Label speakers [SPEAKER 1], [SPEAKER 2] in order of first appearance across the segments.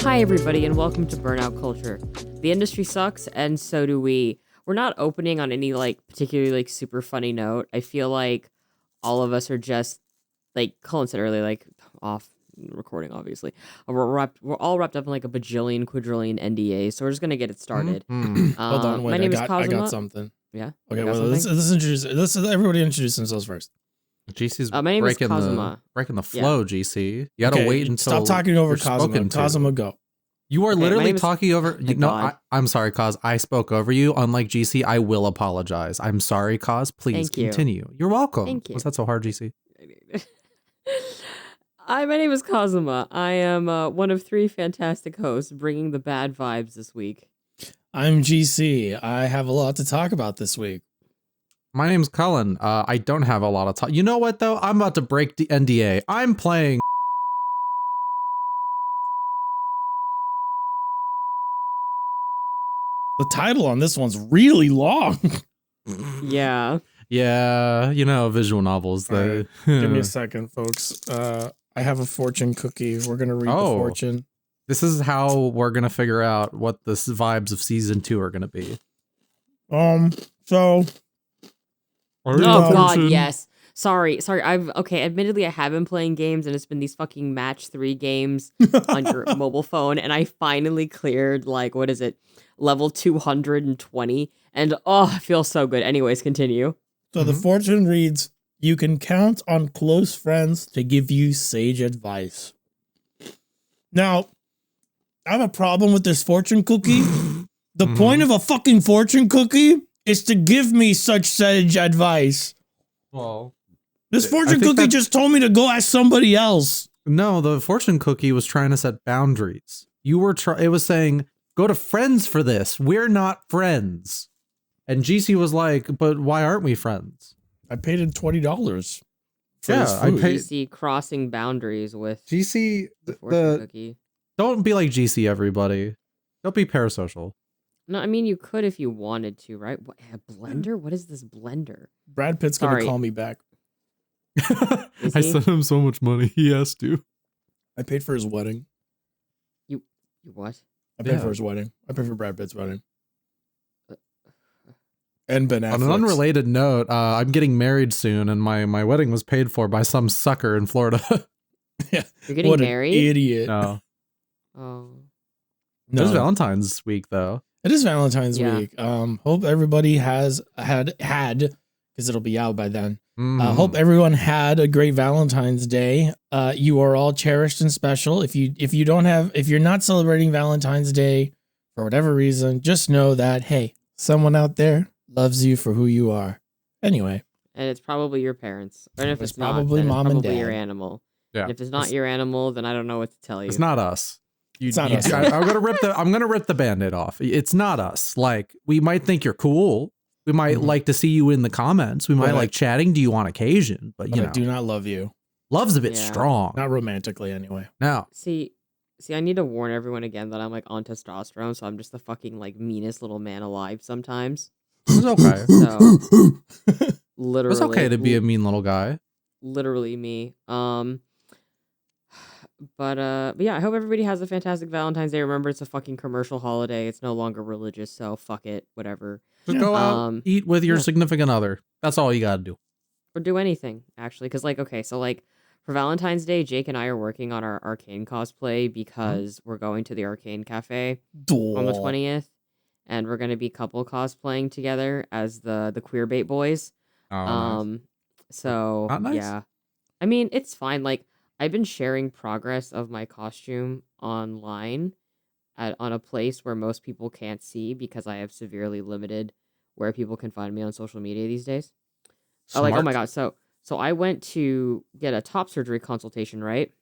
[SPEAKER 1] Hi, everybody, and welcome to Burnout Culture. The industry sucks, and so do we. We're not opening on any, particularly, super funny note. I feel like all of us are just, like Cullen said earlier, off recording, obviously. We're all wrapped up in, a bajillion, quadrillion NDAs, so we're just gonna get it started.
[SPEAKER 2] Hold on, wait,
[SPEAKER 1] my name is
[SPEAKER 2] I
[SPEAKER 1] Kazuma.
[SPEAKER 2] got something.
[SPEAKER 1] Yeah?
[SPEAKER 2] Okay, well, let's everybody introduce themselves first.
[SPEAKER 3] GC's
[SPEAKER 1] my name is Kazuma.
[SPEAKER 3] breaking the flow, GC. You gotta wait until
[SPEAKER 2] stop talking over Kazuma.
[SPEAKER 3] To.
[SPEAKER 2] Kazuma, go.
[SPEAKER 3] You are literally talking over. I'm sorry, Kaz. I spoke over you. Unlike GC, I will apologize. I'm sorry, Kaz. Please continue. You're welcome.
[SPEAKER 1] Thank you.
[SPEAKER 3] Was that so hard, GC?
[SPEAKER 1] Hi, my name is Kazuma. I am one of three fantastic hosts bringing the bad vibes this week.
[SPEAKER 2] I'm GC. I have a lot to talk about this week.
[SPEAKER 3] My name's Cullen. I don't have a lot of talk. You know what, though? I'm about to break the NDA. I'm playing...
[SPEAKER 2] The title on this one's really long.
[SPEAKER 1] Yeah.
[SPEAKER 3] Yeah, visual novels.
[SPEAKER 2] Right. Give me a second, folks. I have a fortune cookie. We're going to read the fortune.
[SPEAKER 3] This is how we're going to figure out what the vibes of season 2 are going to be.
[SPEAKER 2] So...
[SPEAKER 1] Oh God, yes. Sorry. Admittedly, I have been playing games, and it's been these fucking match 3 games on your mobile phone, and I finally cleared level 220, and it feels so good. Anyways, continue.
[SPEAKER 2] So the fortune reads: you can count on close friends to give you sage advice. Now, I have a problem with this fortune cookie. The point of a fucking fortune cookie is to give me such sage advice.
[SPEAKER 3] Well,
[SPEAKER 2] this fortune cookie just told me to go ask somebody else.
[SPEAKER 3] No, the fortune cookie was trying to set boundaries. It was saying, go to friends for this. We're not friends. And GC was like, but why aren't we friends?
[SPEAKER 2] I paid him $20.
[SPEAKER 3] I paid
[SPEAKER 1] GC crossing boundaries with
[SPEAKER 3] GC.
[SPEAKER 1] Fortune cookie.
[SPEAKER 3] Don't be like GC, everybody. Don't be parasocial.
[SPEAKER 1] No, I mean, you could if you wanted to, right? What, a blender? What is this blender?
[SPEAKER 2] Brad Pitt's going to call me back.
[SPEAKER 3] I sent him so much money. He has to.
[SPEAKER 2] I paid for his wedding.
[SPEAKER 1] You what?
[SPEAKER 2] I paid for his wedding. I paid for Brad Pitt's wedding. And Ben Affleck's.
[SPEAKER 3] On an unrelated note, I'm getting married soon, and my wedding was paid for by some sucker in Florida.
[SPEAKER 2] Yeah.
[SPEAKER 1] You're getting married?
[SPEAKER 2] An idiot.
[SPEAKER 3] No.
[SPEAKER 1] Oh.
[SPEAKER 3] No. It was Valentine's week, though.
[SPEAKER 2] It is Valentine's week. Hope everybody has had because it'll be out by then. Hope everyone had a great Valentine's Day. You are all cherished and special. If you're not celebrating Valentine's Day for whatever reason, just know that, hey, someone out there loves you for who you are. Anyway.
[SPEAKER 1] And it's probably your parents. And if it's
[SPEAKER 2] probably
[SPEAKER 1] not,
[SPEAKER 2] mom and dad.
[SPEAKER 1] Your animal.
[SPEAKER 3] Yeah.
[SPEAKER 1] And if it's not your animal, then I don't know what to tell you.
[SPEAKER 3] It's not us.
[SPEAKER 2] It's not us.
[SPEAKER 3] I'm gonna rip the Band-Aid off. It's not us. Like, we might think you're cool. We might like to see you in the comments. We might like chatting to you on occasion, but you know,
[SPEAKER 2] I do not love you.
[SPEAKER 3] Love's a bit strong.
[SPEAKER 2] Not romantically, anyway.
[SPEAKER 3] No.
[SPEAKER 1] See, I need to warn everyone again that I'm on testosterone, so I'm just the fucking meanest little man alive sometimes.
[SPEAKER 3] It's okay.
[SPEAKER 1] So literally,
[SPEAKER 3] it's okay to be a mean little guy.
[SPEAKER 1] Literally me. But yeah, I hope everybody has a fantastic Valentine's Day. Remember, it's a fucking commercial holiday. It's no longer religious, so fuck it, whatever.
[SPEAKER 3] Just go out, eat with your significant other. That's all you gotta do.
[SPEAKER 1] Or do anything, actually. Because, for Valentine's Day, Jake and I are working on our Arcane cosplay because we're going to the Arcane Cafe on the 20th. And we're going to be couple cosplaying together as the queerbait boys.
[SPEAKER 3] Nice.
[SPEAKER 1] So,
[SPEAKER 3] Not nice?
[SPEAKER 1] Yeah. I mean, it's fine. I've been sharing progress of my costume online on a place where most people can't see because I have severely limited where people can find me on social media these days. Oh my God. So I went to get a top surgery consultation, right?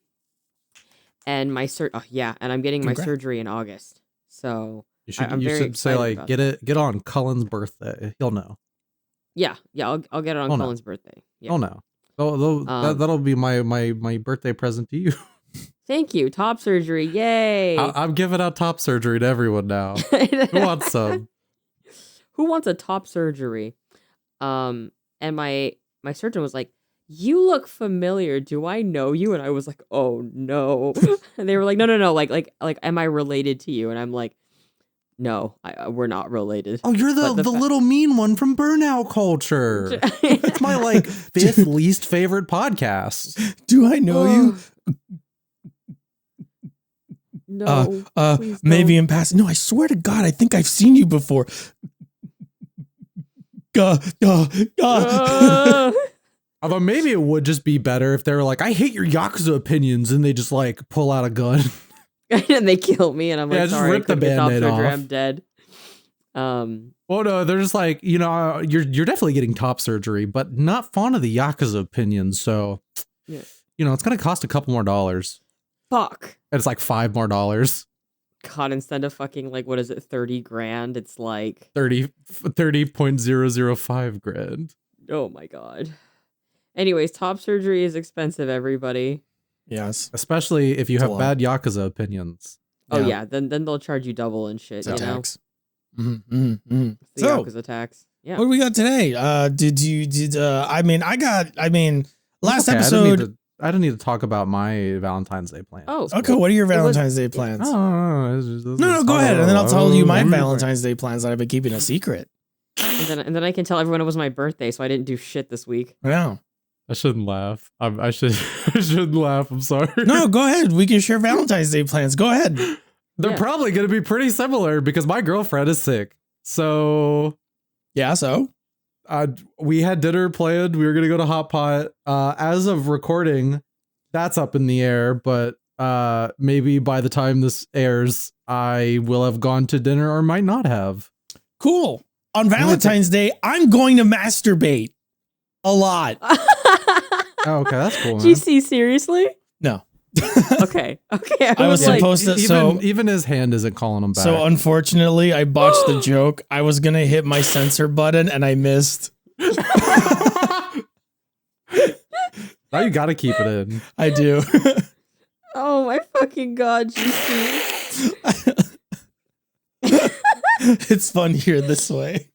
[SPEAKER 1] And my and I'm getting my surgery in August. So
[SPEAKER 3] you should say get on Cullen's birthday. He'll know.
[SPEAKER 1] Yeah, I'll get it on Cullen's birthday. Yeah.
[SPEAKER 3] Oh no. That'll be my birthday present to you.
[SPEAKER 1] Thank you. Top surgery. Yay.
[SPEAKER 3] I'm giving out top surgery to everyone now. Who wants some?
[SPEAKER 1] Who wants a top surgery? And my surgeon was like, you look familiar. Do I know you? And I was like, oh no. And they were like, no. Like, am I related to you? And I'm like, no, we're not related.
[SPEAKER 3] Oh, you're the little mean one from Burnout Culture. It's my like fifth least favorite podcast.
[SPEAKER 2] Do I know you?
[SPEAKER 1] No. Please
[SPEAKER 2] Maybe
[SPEAKER 1] don't.
[SPEAKER 2] in passing. No, I swear to God, I think I've seen you before.
[SPEAKER 3] Although maybe it would just be better if they were like, I hate your Yakuza opinions, and they just like pull out a gun.
[SPEAKER 1] And they kill me, and I'm like,
[SPEAKER 3] just
[SPEAKER 1] sorry,
[SPEAKER 3] rip the Band-Aid off.
[SPEAKER 1] I'm dead.
[SPEAKER 3] Well, no, they're just like, you're definitely getting top surgery, but not fond of the Yakuza opinions. So,
[SPEAKER 1] yeah.
[SPEAKER 3] It's going to cost a couple more dollars.
[SPEAKER 1] Fuck.
[SPEAKER 3] And it's like $5 more.
[SPEAKER 1] God, instead of fucking like, what is it, 30 grand? It's like
[SPEAKER 3] 30.005 grand.
[SPEAKER 1] Oh my God. Anyways, top surgery is expensive, everybody.
[SPEAKER 2] Yes.
[SPEAKER 3] Especially if you have bad Yakuza opinions.
[SPEAKER 1] Oh yeah, then they'll charge you double and shit,
[SPEAKER 2] it's
[SPEAKER 1] you know?
[SPEAKER 2] tax. The
[SPEAKER 1] so, Yakuza tax. Yeah.
[SPEAKER 2] What do we got today? Last episode.
[SPEAKER 3] I don't need to talk about my Valentine's Day plans.
[SPEAKER 1] Oh,
[SPEAKER 2] okay. What are your Valentine's Day plans? No, go ahead, and then I'll tell you my Valentine's Day plans that I've been keeping a secret.
[SPEAKER 1] And then I can tell everyone it was my birthday, so I didn't do shit this week.
[SPEAKER 2] Yeah.
[SPEAKER 3] I shouldn't laugh. I shouldn't laugh. I'm sorry.
[SPEAKER 2] No, go ahead. We can share Valentine's Day plans. Go ahead.
[SPEAKER 3] They're probably going to be pretty similar because my girlfriend is sick. So,
[SPEAKER 2] yeah. So,
[SPEAKER 3] we had dinner planned. We were going to go to Hot Pot. As of recording, that's up in the air. But maybe by the time this airs, I will have gone to dinner or might not have.
[SPEAKER 2] Cool. On Valentine's Day, I'm going to masturbate a lot.
[SPEAKER 3] Oh, okay, that's cool. Man.
[SPEAKER 1] GC, seriously?
[SPEAKER 2] No.
[SPEAKER 1] Okay.
[SPEAKER 2] I was
[SPEAKER 1] like,
[SPEAKER 2] supposed to.
[SPEAKER 3] Even his hand isn't calling him back.
[SPEAKER 2] So unfortunately, I botched the joke. I was gonna hit my censor button and I missed.
[SPEAKER 3] Now you got to keep it in.
[SPEAKER 2] I do.
[SPEAKER 1] Oh my fucking God, GC.
[SPEAKER 2] It's funnier this way.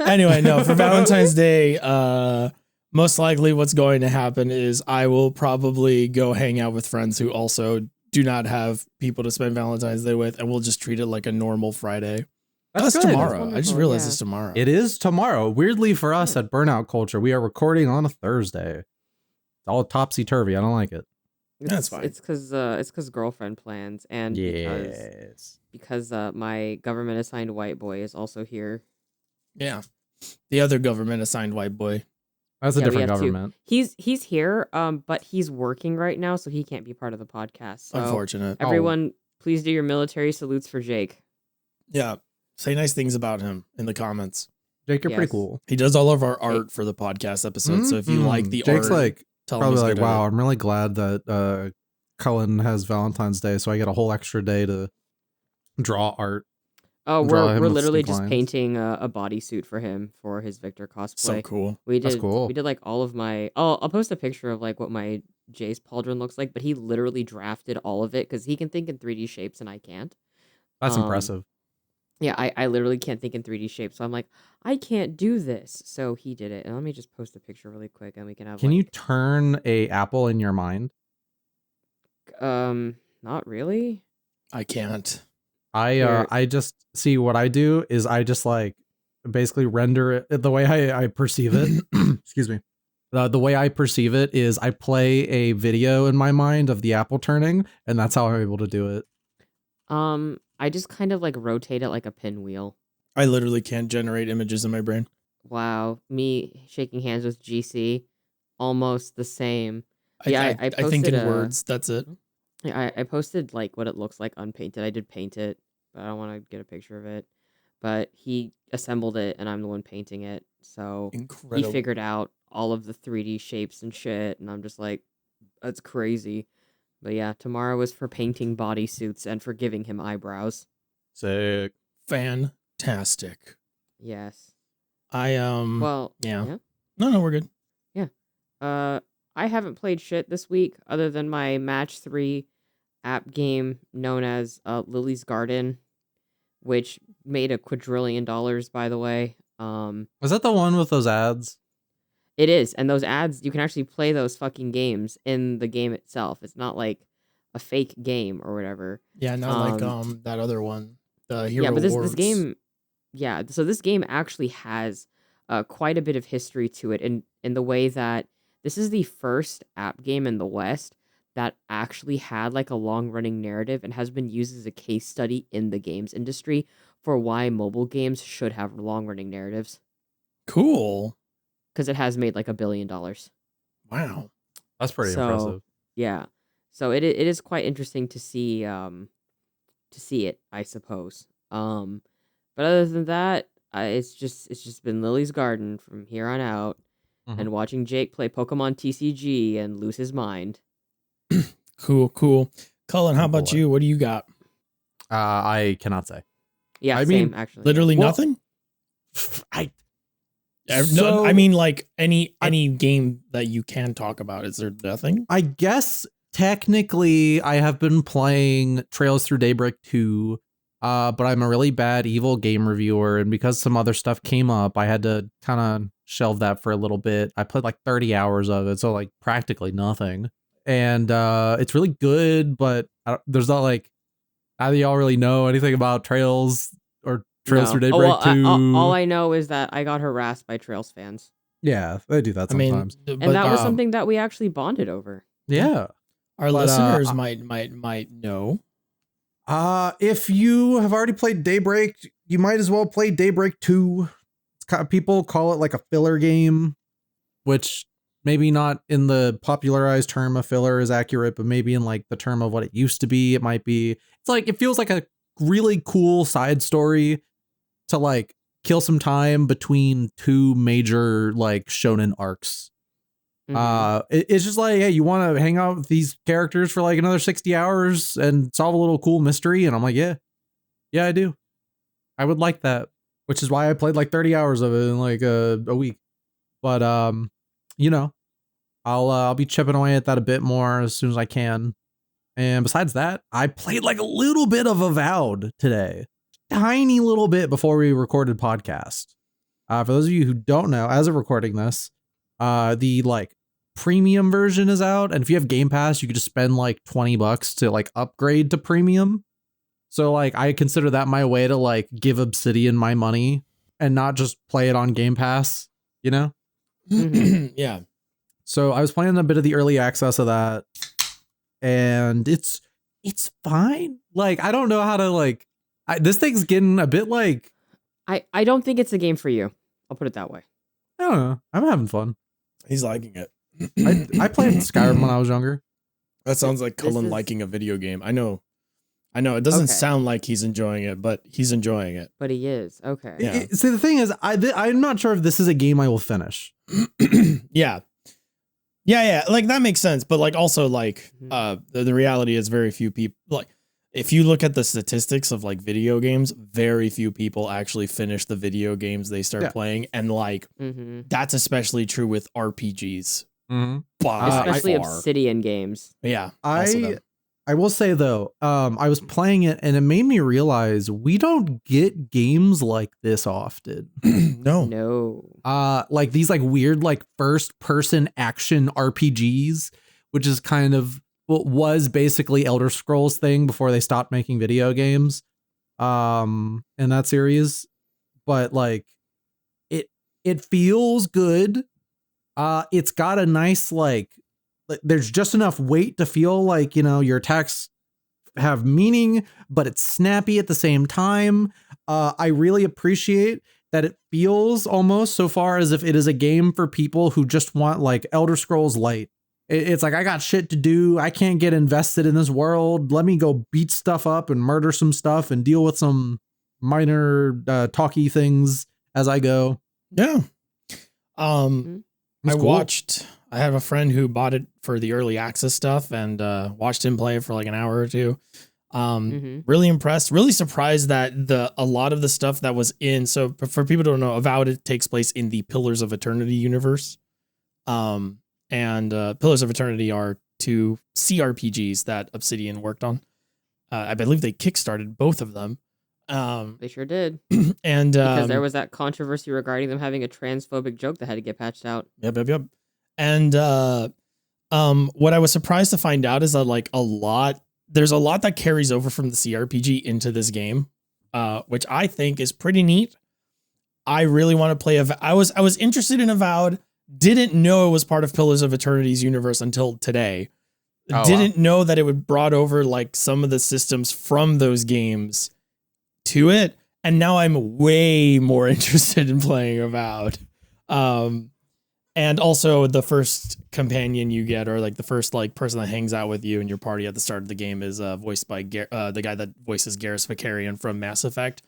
[SPEAKER 2] Anyway, no, for Valentine's Day, most likely what's going to happen is I will probably go hang out with friends who also do not have people to spend Valentine's Day with, and we'll just treat it like a normal Friday. That's tomorrow. I just realized it's tomorrow.
[SPEAKER 3] It is tomorrow. Weirdly for us at Burnout Culture, we are recording on a Thursday. It's all topsy-turvy. I don't like it.
[SPEAKER 2] That's fine.
[SPEAKER 1] It's because girlfriend plans, and because my government assigned white boy is also here.
[SPEAKER 2] Yeah, the other government assigned white boy.
[SPEAKER 3] That's a different government.
[SPEAKER 1] He's here, but he's working right now, so he can't be part of the podcast. So
[SPEAKER 2] unfortunate.
[SPEAKER 1] Everyone, please do your military salutes for Jake.
[SPEAKER 2] Yeah, say nice things about him in the comments.
[SPEAKER 3] Jake, you're pretty cool.
[SPEAKER 2] He does all of our art for the podcast episodes. So if you like the
[SPEAKER 3] Jake's
[SPEAKER 2] art,
[SPEAKER 3] like probably like, wow, I'm really glad that Cullen has Valentine's Day, so I get a whole extra day to draw art.
[SPEAKER 1] Oh, we're literally just painting a bodysuit for him for his Victor cosplay.
[SPEAKER 2] So cool.
[SPEAKER 1] That's cool. We did like all of my. I'll post a picture of like what my Jace pauldron looks like, but he literally drafted all of it because he can think in 3D shapes and I can't.
[SPEAKER 3] That's impressive.
[SPEAKER 1] Yeah, I literally can't think in 3D shapes, so I'm like, I can't do this. So he did it, and let me just post a picture really quick, and we can have.
[SPEAKER 3] Can you turn a apple in your mind?
[SPEAKER 1] Not really.
[SPEAKER 2] I can't.
[SPEAKER 3] I just see what I do is I just like basically render it the way I perceive it. Excuse me. The way I perceive it is I play a video in my mind of the apple turning, and that's how I'm able to do it.
[SPEAKER 1] I just kind of like rotate it like a pinwheel.
[SPEAKER 2] I literally can't generate images in my brain.
[SPEAKER 1] Wow, me shaking hands with GC, almost the same.
[SPEAKER 2] I think in words. That's it.
[SPEAKER 1] Yeah, I posted like what it looks like unpainted. I did paint it, but I don't want to get a picture of it. But he assembled it, and I'm the one painting it. So
[SPEAKER 2] incredible.
[SPEAKER 1] He figured out all of the 3D shapes and shit, and I'm just like, that's crazy. But yeah, tomorrow was for painting bodysuits and for giving him eyebrows.
[SPEAKER 3] Sick.
[SPEAKER 2] Fantastic.
[SPEAKER 1] Yes.
[SPEAKER 2] Well, yeah. No, we're good.
[SPEAKER 1] Yeah. I haven't played shit this week other than my match 3 app game known as Lily's Garden, which made $1 quadrillion, by the way.
[SPEAKER 3] Was that the one with those ads?
[SPEAKER 1] It is, and those ads, you can actually play those fucking games in the game itself. It's not like a fake game or whatever.
[SPEAKER 2] Yeah, not like that other one, the
[SPEAKER 1] Yeah,
[SPEAKER 2] Hero
[SPEAKER 1] but this
[SPEAKER 2] Awards.
[SPEAKER 1] game, yeah, so this game actually has quite a bit of history to it in the way that this is the first app game in the West that actually had like a long running narrative and has been used as a case study in the games industry for why mobile games should have long running narratives
[SPEAKER 2] Cool.
[SPEAKER 1] because it has made like $1 billion.
[SPEAKER 2] Wow.
[SPEAKER 3] That's pretty
[SPEAKER 1] So
[SPEAKER 3] impressive.
[SPEAKER 1] yeah, so it is quite interesting to see it, I suppose. But other than that, it's just been Lily's Garden from here on out,
[SPEAKER 3] Mhm.
[SPEAKER 1] and watching Jake play Pokemon TCG and lose his mind.
[SPEAKER 2] Cool. Cullen, how about
[SPEAKER 3] Boy.
[SPEAKER 2] you? What do you got?
[SPEAKER 3] I cannot say.
[SPEAKER 1] Yeah,
[SPEAKER 3] I
[SPEAKER 1] same
[SPEAKER 3] mean,
[SPEAKER 1] actually.
[SPEAKER 2] Literally
[SPEAKER 3] Well,
[SPEAKER 2] nothing?
[SPEAKER 3] I
[SPEAKER 2] No, I
[SPEAKER 3] so-
[SPEAKER 2] mean like any game that you can talk about. Is there nothing?
[SPEAKER 3] I guess technically I have been playing Trails Through Daybreak 2, but I'm a really bad evil game reviewer, and because some other stuff came up, I had to kind of shelve that for a little bit. I played like 30 hours of it, so like practically nothing. And it's really good, but there's not like either y'all really know anything about Trails or Trails Through
[SPEAKER 1] No.
[SPEAKER 3] Daybreak
[SPEAKER 1] Oh, well,
[SPEAKER 3] 2.
[SPEAKER 1] all I know is that I got harassed by Trails fans,
[SPEAKER 3] Yeah, they do that
[SPEAKER 2] I mean,
[SPEAKER 3] sometimes.
[SPEAKER 2] but
[SPEAKER 1] and that was something that we actually bonded over.
[SPEAKER 3] Yeah.
[SPEAKER 2] our
[SPEAKER 3] but,
[SPEAKER 2] listeners might know.
[SPEAKER 3] If you have already played Daybreak, you might as well play Daybreak 2. It's kind of, people call it like a filler game, which maybe not in the popularized term of filler is accurate, but maybe in like the term of what it used to be, it might be. It's like, it feels like a really cool side story to like kill some time between two major like shonen arcs. It's just like, hey, you want to hang out with these characters for like another 60 hours and solve a little cool mystery? And I'm like, yeah, I do. I would like that, which is why I played like 30 hours of it in like a week. But you know, I'll be chipping away at that a bit more as soon as I can. And besides that, I played like a little bit of Avowed today, tiny little bit before we recorded podcast. For those of you who don't know, as of recording this, the like premium version is out, and if you have Game Pass, you could just spend like $20 to like upgrade to premium. So like I consider that my way to like give Obsidian my money and not just play it on Game Pass, you know?
[SPEAKER 2] Yeah.
[SPEAKER 3] So I was playing a bit of the early access of that, and it's fine. Like I don't know how to like this thing's getting a bit like
[SPEAKER 1] I don't think it's a game for you. I'll put it that way.
[SPEAKER 3] I don't know. I'm having fun.
[SPEAKER 2] He's liking it.
[SPEAKER 3] I played Skyrim when I was younger.
[SPEAKER 2] That sounds like
[SPEAKER 1] This
[SPEAKER 2] Cullen
[SPEAKER 1] is-
[SPEAKER 2] liking a video game. I know. It doesn't
[SPEAKER 1] Okay.
[SPEAKER 2] sound like he's enjoying it, but he's enjoying it.
[SPEAKER 1] But he is. Okay.
[SPEAKER 2] Yeah.
[SPEAKER 3] See, the thing is, I'm not sure if this is a game I will finish.
[SPEAKER 2] Yeah. Like that makes sense, but like also like the reality is very few people like if you look at the statistics of like video games, very few people actually finish the video games they start playing, and like that's especially true with RPGs. By
[SPEAKER 1] Especially
[SPEAKER 2] far.
[SPEAKER 1] Obsidian games.
[SPEAKER 2] Yeah. also them.
[SPEAKER 3] I will say though, I was playing it and it made me realize we don't get games like this often.
[SPEAKER 2] No.
[SPEAKER 1] No.
[SPEAKER 3] Like these like weird like first person action RPGs, which is kind of what was basically Elder Scrolls thing before they stopped making video games in that series. But like it feels good. It's got a nice like there's just enough weight to feel like, you know, your attacks have meaning, but it's snappy at the same time. I really appreciate that it feels almost so far as if it is a game for people who just want like Elder Scrolls Light. It's like, I got shit to do. I can't get invested in this world. Let me go beat stuff up and murder some stuff and deal with some minor talky things as I go.
[SPEAKER 2] Yeah.
[SPEAKER 3] It's cool.
[SPEAKER 2] I have a friend who bought it for the early access stuff and watched him play it for like an hour or two. Really impressed, really surprised that a lot of the stuff that was in, so for people who don't know, Avowed, it takes place in the Pillars of Eternity universe. And Pillars of Eternity are two CRPGs that Obsidian worked on. I believe they kickstarted both of them.
[SPEAKER 1] They sure did.
[SPEAKER 2] And
[SPEAKER 1] because there was that controversy regarding them having a transphobic joke that had to get patched out.
[SPEAKER 2] Yep. And what I was surprised to find out is that like there's a lot that carries over from the CRPG into this game, which I think is pretty neat. I really want to play I was interested in Avowed, didn't know it was part of Pillars of Eternity's universe until today. Didn't know that it would brought over like some of the systems from those games to it. And now I'm way more interested in playing Avowed. And also the first companion you get, or like the first like person that hangs out with you in your party at the start of the game, is voiced by the guy that voices Garrus Vakarian from Mass Effect.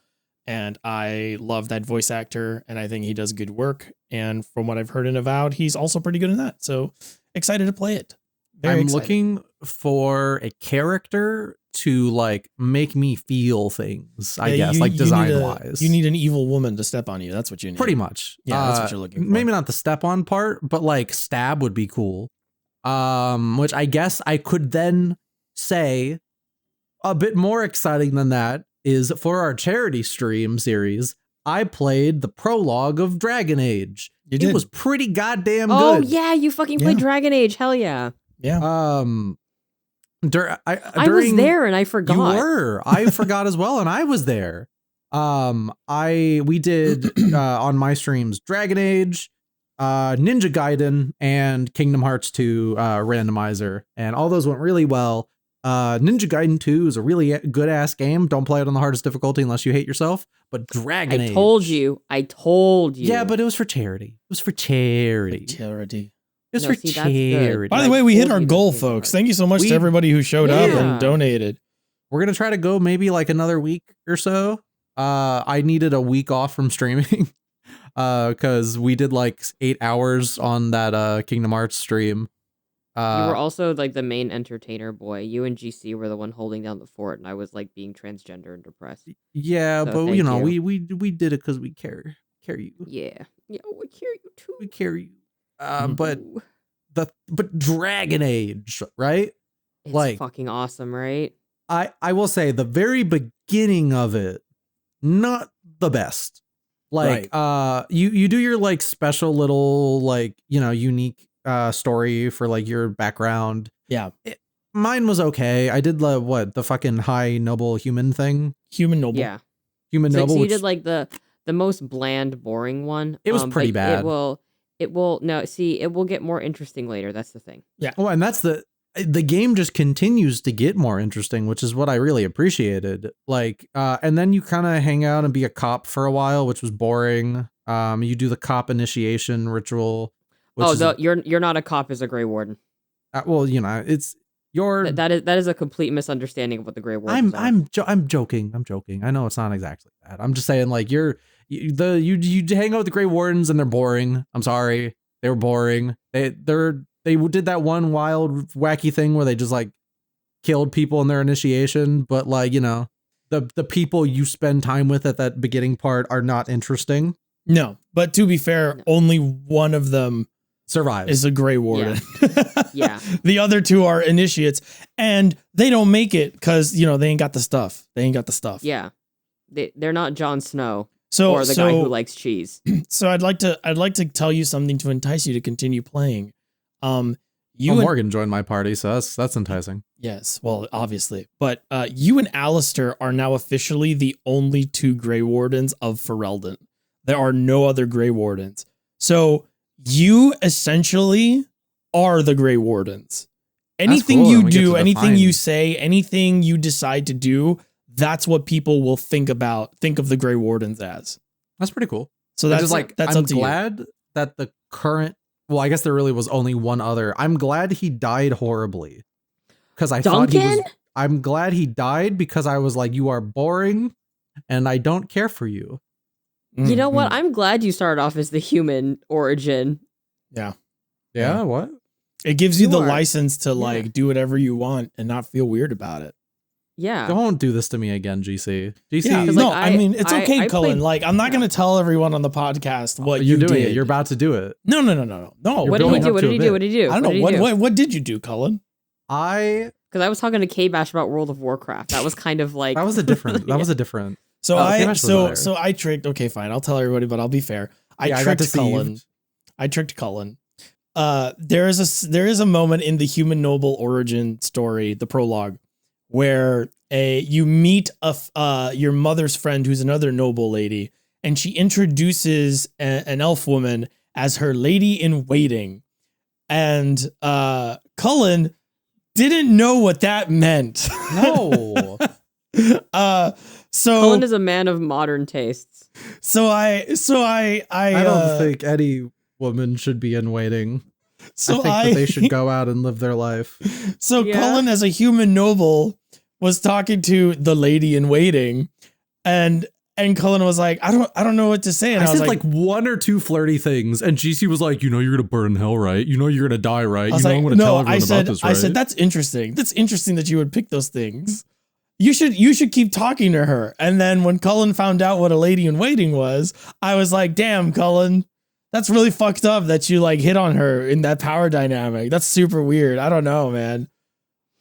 [SPEAKER 2] And I love that voice actor, and I think he does good work. And from what I've heard in Avowed, he's also pretty good in that. So excited to play it.
[SPEAKER 3] I'm looking for a character to like make me feel things, I guess, like design wise.
[SPEAKER 2] You need an evil woman to step on you. That's what you need.
[SPEAKER 3] Pretty much.
[SPEAKER 2] Yeah, that's what you're looking for.
[SPEAKER 3] Maybe not the step on part, but like stab would be cool. Which I guess I could then say a bit more exciting than that is for our charity stream series, I played the prologue of Dragon Age. It was pretty goddamn good.
[SPEAKER 1] Oh yeah, you fucking played Dragon Age. Hell yeah.
[SPEAKER 2] Yeah.
[SPEAKER 1] I was there and I forgot.
[SPEAKER 3] You were. I forgot as well, and I was there. We did on my streams Dragon Age, Ninja Gaiden, and Kingdom Hearts 2 randomizer, and all those went really well. Ninja Gaiden 2 is a really good ass game. Don't play it on the hardest difficulty unless you hate yourself. But Dragon Age.
[SPEAKER 1] I told you.
[SPEAKER 3] Yeah, but it was for charity. It was for charity. It's for charity.
[SPEAKER 2] By the way, we hit our goal, folks. Thank you so much to everybody who showed up and donated.
[SPEAKER 3] We're going to try to go maybe like another week or so. I needed a week off from streaming because we did like 8 hours on that Kingdom Hearts stream.
[SPEAKER 1] You were also like the main entertainer boy. You and GC were the one holding down the fort, and I was like being transgender and depressed.
[SPEAKER 3] Yeah, so but you know, we did it because we care you.
[SPEAKER 1] Yeah, we care you too.
[SPEAKER 3] We care you. But Dragon Age, right?
[SPEAKER 1] It's like fucking awesome, right?
[SPEAKER 3] I will say the very beginning of it, not the best. Like, you do your like special little like unique story for like your background.
[SPEAKER 2] Yeah,
[SPEAKER 3] mine was okay. I did the fucking high noble human thing.
[SPEAKER 2] Human noble.
[SPEAKER 1] Yeah,
[SPEAKER 3] human noble.
[SPEAKER 1] So you did like the most bland, boring one.
[SPEAKER 3] It was pretty bad.
[SPEAKER 1] It will get more interesting later. That's the thing.
[SPEAKER 3] Yeah. Well, and that's the game just continues to get more interesting, which is what I really appreciated. Like, and then you kind of hang out and be a cop for a while, which was boring. You do the cop initiation ritual.
[SPEAKER 1] You're not a cop as a Grey Warden.
[SPEAKER 3] Well, it's your
[SPEAKER 1] that is a complete misunderstanding of what the Grey Wardens are.
[SPEAKER 3] I'm joking. I know it's not exactly that. I'm just saying like you hang out with the Grey Wardens and they're boring. I'm sorry, they were boring. They did that one wild wacky thing where they just like killed people in their initiation, but like the people you spend time with at that beginning part are not interesting.
[SPEAKER 2] No, but to be fair, only one of them
[SPEAKER 3] survives.
[SPEAKER 2] Is a Grey Warden.
[SPEAKER 1] Yeah.
[SPEAKER 2] The other two are initiates, and they don't make it because they ain't got the stuff.
[SPEAKER 1] Yeah, they're not Jon Snow.
[SPEAKER 2] Or
[SPEAKER 1] the guy who likes cheese.
[SPEAKER 2] So I'd like to tell you something to entice you to continue playing.
[SPEAKER 3] Morgan joined my party, so that's enticing.
[SPEAKER 2] Yes, well, obviously. But you and Alistair are now officially the only two Grey Wardens of Ferelden. There are no other Grey Wardens. So you essentially are the Grey Wardens. Anything you do, anything you say, anything you decide to do, that's what people will think of the Grey Wardens as.
[SPEAKER 3] That's pretty cool.
[SPEAKER 2] So that's like that's
[SPEAKER 3] I'm
[SPEAKER 2] up to you.
[SPEAKER 3] Glad that the current. Well, I guess there really was only one other. I'm glad he died horribly because I thought he was. I'm glad he died because I was like, you are boring, and I don't care for you.
[SPEAKER 1] You know what? I'm glad you started off as the human origin.
[SPEAKER 2] Yeah.
[SPEAKER 3] What?
[SPEAKER 2] It gives you the license to like do whatever you want and not feel weird about it.
[SPEAKER 1] Yeah.
[SPEAKER 3] Don't do this to me again, GC.
[SPEAKER 2] Yeah, no, I mean, it's okay, Cullen. Like, I'm not going to tell everyone on the podcast what you're doing.
[SPEAKER 3] You're about to do it.
[SPEAKER 2] No.
[SPEAKER 1] What did he do?
[SPEAKER 2] I don't know. What did you do, Cullen?
[SPEAKER 1] Because I was talking to K-Bash about World of Warcraft. That was kind of like
[SPEAKER 3] that was a different.
[SPEAKER 2] So
[SPEAKER 3] Kim Ash was there.
[SPEAKER 2] so I tricked. Okay, fine. I'll tell everybody, but I'll be fair. I
[SPEAKER 3] got
[SPEAKER 2] tricked
[SPEAKER 3] deceived.
[SPEAKER 2] Cullen. I tricked Cullen. There is a moment in the Human Noble origin story, the prologue, where you meet your mother's friend who's another noble lady, and she introduces an elf woman as her lady in waiting, and Cullen didn't know what that meant.
[SPEAKER 3] No.
[SPEAKER 2] So
[SPEAKER 1] Cullen is a man of modern tastes.
[SPEAKER 2] So I
[SPEAKER 3] don't think any woman should be in waiting.
[SPEAKER 2] So
[SPEAKER 3] I think that they should go out and live their life.
[SPEAKER 2] So
[SPEAKER 1] Yeah.
[SPEAKER 2] Cullen, as a human noble, was talking to the lady in waiting, and Cullen was like, I don't know what to say. And
[SPEAKER 3] I
[SPEAKER 2] I was
[SPEAKER 3] said
[SPEAKER 2] like,
[SPEAKER 3] one or two flirty things, and GC was like, you're gonna burn in hell, right? You're gonna die, right?
[SPEAKER 2] I was like,
[SPEAKER 3] I'm gonna
[SPEAKER 2] no,
[SPEAKER 3] tell everyone
[SPEAKER 2] I said,
[SPEAKER 3] about this, right?
[SPEAKER 2] I said, that's interesting. That's interesting that you would pick those things. You should keep talking to her. And then when Cullen found out what a lady in waiting was, I was like, damn, Cullen, that's really fucked up that you like hit on her in that power dynamic. That's super weird. I don't know, man.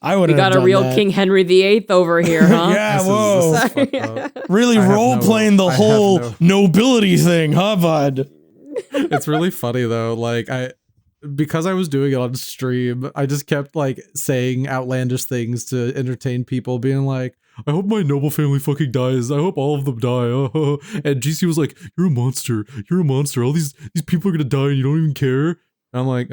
[SPEAKER 2] I would
[SPEAKER 1] We
[SPEAKER 2] have
[SPEAKER 1] got a
[SPEAKER 2] done
[SPEAKER 1] real
[SPEAKER 2] that.
[SPEAKER 1] King Henry VIII over here, huh?
[SPEAKER 2] Yeah,
[SPEAKER 3] This is-
[SPEAKER 2] whoa.
[SPEAKER 3] this is fucked up.
[SPEAKER 2] Really
[SPEAKER 3] I have
[SPEAKER 2] role playing the
[SPEAKER 3] I have
[SPEAKER 2] whole
[SPEAKER 3] no-
[SPEAKER 2] nobility thing, huh, bud?
[SPEAKER 3] It's really funny though. Like because I was doing it on stream, I just kept like saying outlandish things to entertain people, being like, I hope my noble family fucking dies. I hope all of them die. And GC was like, you're a monster. You're a monster. All these people are gonna die and you don't even care. And I'm like,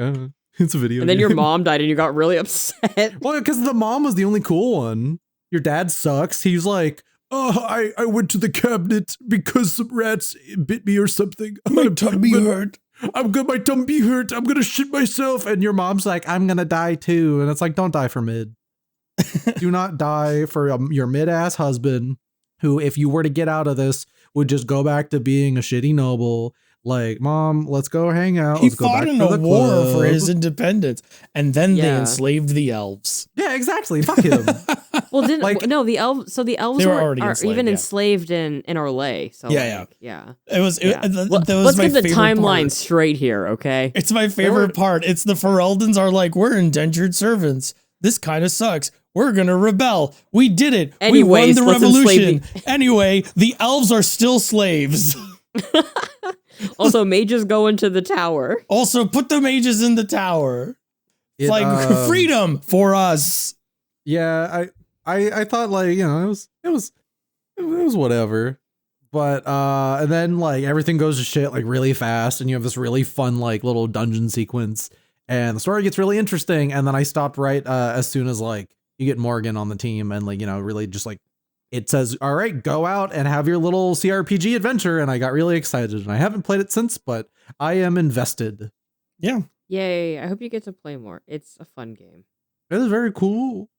[SPEAKER 3] it's a video
[SPEAKER 1] And then your
[SPEAKER 3] game."
[SPEAKER 1] mom died and you got really upset.
[SPEAKER 3] Well, because the mom was the only cool one. Your dad sucks. He's like, oh, I went to the cabinet because some rats bit me or something.
[SPEAKER 2] My tummy hurt.
[SPEAKER 3] My tummy hurt. I'm gonna shit myself. And your mom's like, I'm gonna die too. And it's like, don't die for mid. Do not die for your mid-ass husband, who, if you were to get out of this, would just go back to being a shitty noble. Like, Mom, let's go hang out.
[SPEAKER 2] He
[SPEAKER 3] Let's go
[SPEAKER 2] fought
[SPEAKER 3] back
[SPEAKER 2] in
[SPEAKER 3] to
[SPEAKER 2] a
[SPEAKER 3] the
[SPEAKER 2] war
[SPEAKER 3] club.
[SPEAKER 2] for his independence, and then they
[SPEAKER 1] Yeah.
[SPEAKER 2] enslaved the elves.
[SPEAKER 3] Yeah, exactly. Fuck him.
[SPEAKER 1] Well, didn't
[SPEAKER 3] Like-
[SPEAKER 1] no the elves? So the elves
[SPEAKER 2] They were
[SPEAKER 1] were
[SPEAKER 2] already
[SPEAKER 1] are
[SPEAKER 2] enslaved,
[SPEAKER 1] even
[SPEAKER 2] yeah.
[SPEAKER 1] enslaved in Orlais. So
[SPEAKER 2] Yeah,
[SPEAKER 1] like, yeah.
[SPEAKER 2] It was.
[SPEAKER 1] Yeah.
[SPEAKER 2] That
[SPEAKER 1] Well,
[SPEAKER 2] was
[SPEAKER 1] let's
[SPEAKER 2] my
[SPEAKER 1] get the
[SPEAKER 2] favorite
[SPEAKER 1] timeline
[SPEAKER 2] part.
[SPEAKER 1] straight here, okay?
[SPEAKER 2] It's my favorite part. It's the Ferelden's are like, we're indentured servants. This kind of sucks. We're gonna rebel. We did it. We won
[SPEAKER 1] Anyways,
[SPEAKER 2] the
[SPEAKER 1] let's enslave
[SPEAKER 2] revolution. Anyway, the elves are still slaves.
[SPEAKER 1] Also, mages go into the tower.
[SPEAKER 2] Also, put the mages in the tower. It's
[SPEAKER 3] It,
[SPEAKER 2] like freedom for us.
[SPEAKER 3] Yeah, I thought, like, you know, it was whatever. But and then like everything goes to shit like really fast, and you have this really fun like little dungeon sequence, and the story gets really interesting. And then I stopped right as soon as like you get Morgan on the team, and like, you know, really just like it says, all right, go out and have your little CRPG adventure. And I got really excited, and I haven't played it since, but I am invested.
[SPEAKER 2] Yeah.
[SPEAKER 1] Yay, I hope you get to play more. It's a fun game.
[SPEAKER 3] It is very cool.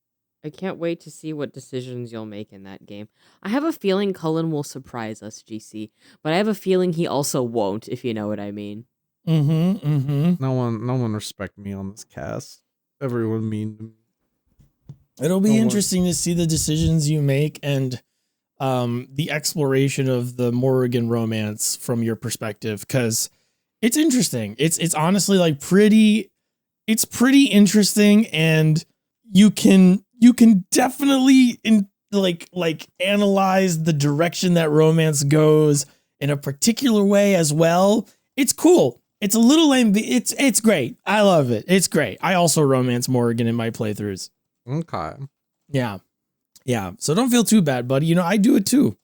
[SPEAKER 1] I can't wait to see what decisions you'll make in that game. I have a feeling Cullen will surprise us, GC, but I have a feeling he also won't, if you know what I mean.
[SPEAKER 2] Mm-hmm. Mm-hmm.
[SPEAKER 3] No one respect me on this cast. Everyone mean to me.
[SPEAKER 2] It'll be
[SPEAKER 3] No one-
[SPEAKER 2] interesting to see the decisions you make and the exploration of the Morrigan romance from your perspective, because it's interesting. It's honestly like pretty interesting, and you can definitely like analyze the direction that romance goes in a particular way as well. It's cool. It's a little lame. It's great. I love it. It's great. I also romance Morrigan in my playthroughs.
[SPEAKER 3] Okay.
[SPEAKER 2] Yeah. Yeah. So don't feel too bad, buddy. You know, I do it too.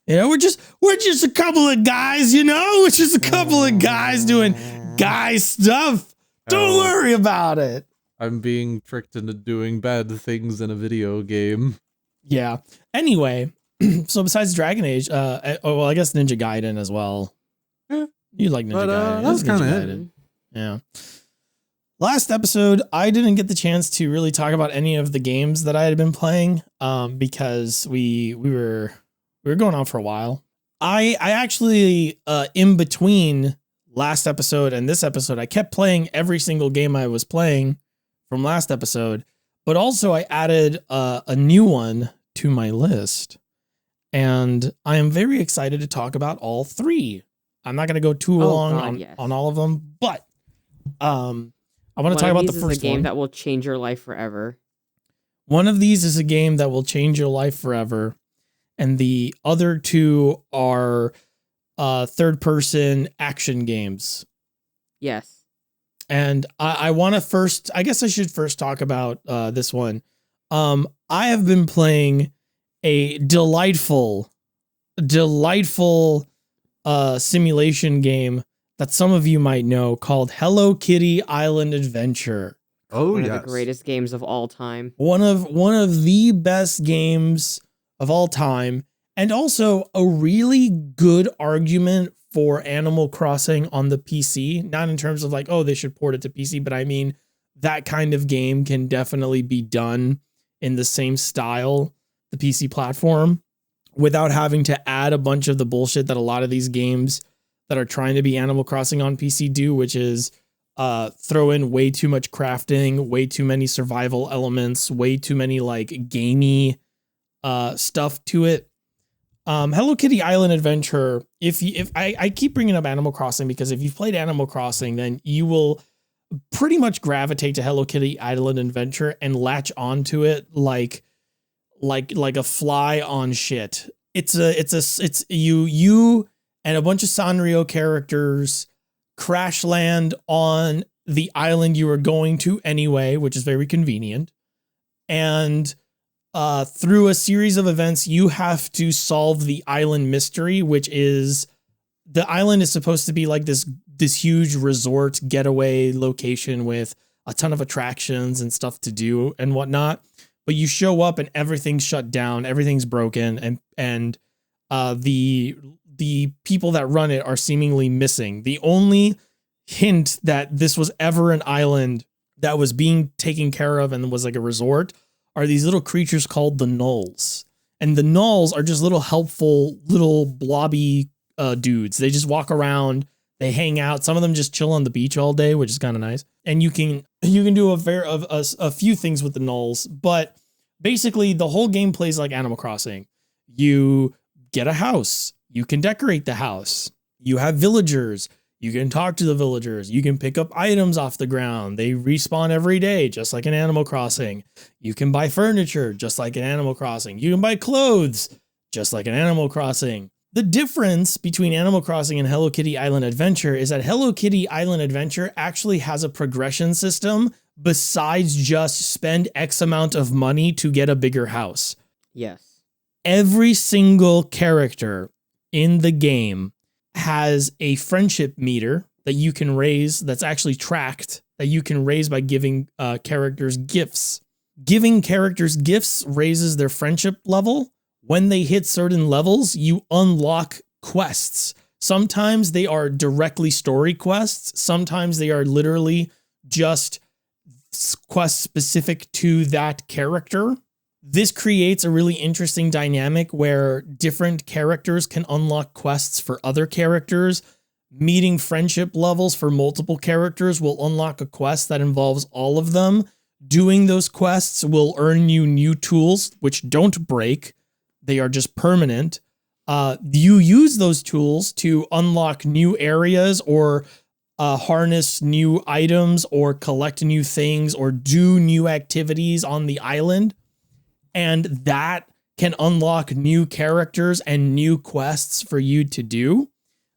[SPEAKER 2] You know, we're just a couple of guys, you know? It's just a couple of guys doing guy stuff. Don't
[SPEAKER 3] Oh.
[SPEAKER 2] worry about it.
[SPEAKER 3] I'm being tricked into doing bad things in a video game.
[SPEAKER 2] Yeah. Anyway, so besides Dragon Age, well, I guess Ninja Gaiden as well.
[SPEAKER 3] Yeah.
[SPEAKER 2] You like Ninja
[SPEAKER 3] But,
[SPEAKER 2] Gaiden.
[SPEAKER 3] that was
[SPEAKER 2] Ninja
[SPEAKER 3] kinda it.
[SPEAKER 2] Gaiden. Yeah. Last episode, I didn't get the chance to really talk about any of the games that I had been playing, because we were going on for a while. I actually, in between last episode and this episode, I kept playing every single game I was playing from last episode, but also I added a new one to my list, and I am very excited to talk about all three. I'm not going to go too
[SPEAKER 1] Oh,
[SPEAKER 2] long
[SPEAKER 1] God, yes.
[SPEAKER 2] on all of them, but I want to talk
[SPEAKER 1] One of
[SPEAKER 2] about the
[SPEAKER 1] these is
[SPEAKER 2] first
[SPEAKER 1] a game
[SPEAKER 2] one.
[SPEAKER 1] that will change your life forever.
[SPEAKER 2] One of these is a game that will change your life forever. and the other two are third-person action games.
[SPEAKER 1] Yes.
[SPEAKER 2] And I want to first, I guess I should first talk about this one. I have been playing a delightful simulation game that some of you might know called Hello Kitty Island Adventure.
[SPEAKER 3] Oh,
[SPEAKER 1] One
[SPEAKER 3] yes.
[SPEAKER 1] of the greatest games of all time.
[SPEAKER 2] One of the best games of all time, and also a really good argument for Animal Crossing on the PC. Not in terms of like, oh, they should port it to PC, but I mean that kind of game can definitely be done in the same style, the PC platform, without having to add a bunch of the bullshit that a lot of these games that are trying to be Animal Crossing on PC do, which is throw in way too much crafting, way too many survival elements, way too many like gamey stuff to it. Hello Kitty Island Adventure. If I keep bringing up Animal Crossing because if you've played Animal Crossing, then you will pretty much gravitate to Hello Kitty Island Adventure and latch onto it like a fly on shit. It's you and a bunch of Sanrio characters crash land on the island you are going to anyway, which is very convenient. And through a series of events, you have to solve the island mystery, which is the island is supposed to be like this huge resort getaway location with a ton of attractions and stuff to do and whatnot. But you show up and everything's shut down, everything's broken, and the people that run it are seemingly missing. The only hint that this was ever an island that was being taken care of and was like a resort are these little creatures called the gnolls. And the gnolls are just little helpful, little blobby dudes. They just walk around, they hang out. Some of them just chill on the beach all day, which is kind of nice. And you can do a few things with the gnolls, but basically the whole game plays like Animal Crossing. You get a house, you can decorate the house, you have villagers, you can talk to the villagers, you can pick up items off the ground. They respawn every day, just like in Animal Crossing. You can buy furniture, just like in Animal Crossing. You can buy clothes, just like in Animal Crossing. The difference between Animal Crossing and Hello Kitty Island Adventure is that Hello Kitty Island Adventure actually has a progression system besides just spend X amount of money to get a bigger house.
[SPEAKER 1] Yes.
[SPEAKER 2] Every single character in the game has a friendship meter that you can raise that's actually tracked, that you can raise by giving characters gifts. Giving characters gifts raises their friendship level. When they hit certain levels, you unlock quests. Sometimes they are directly story quests. Sometimes they are literally just quests specific to that character. This creates a really interesting dynamic where different characters can unlock quests for other characters. Meeting friendship levels for multiple characters will unlock a quest that involves all of them. Doing those quests will earn you new tools, which don't break. They are just permanent. You use those tools to unlock new areas or harness new items or collect new things or do new activities on the island. And that can unlock new characters and new quests for you to do.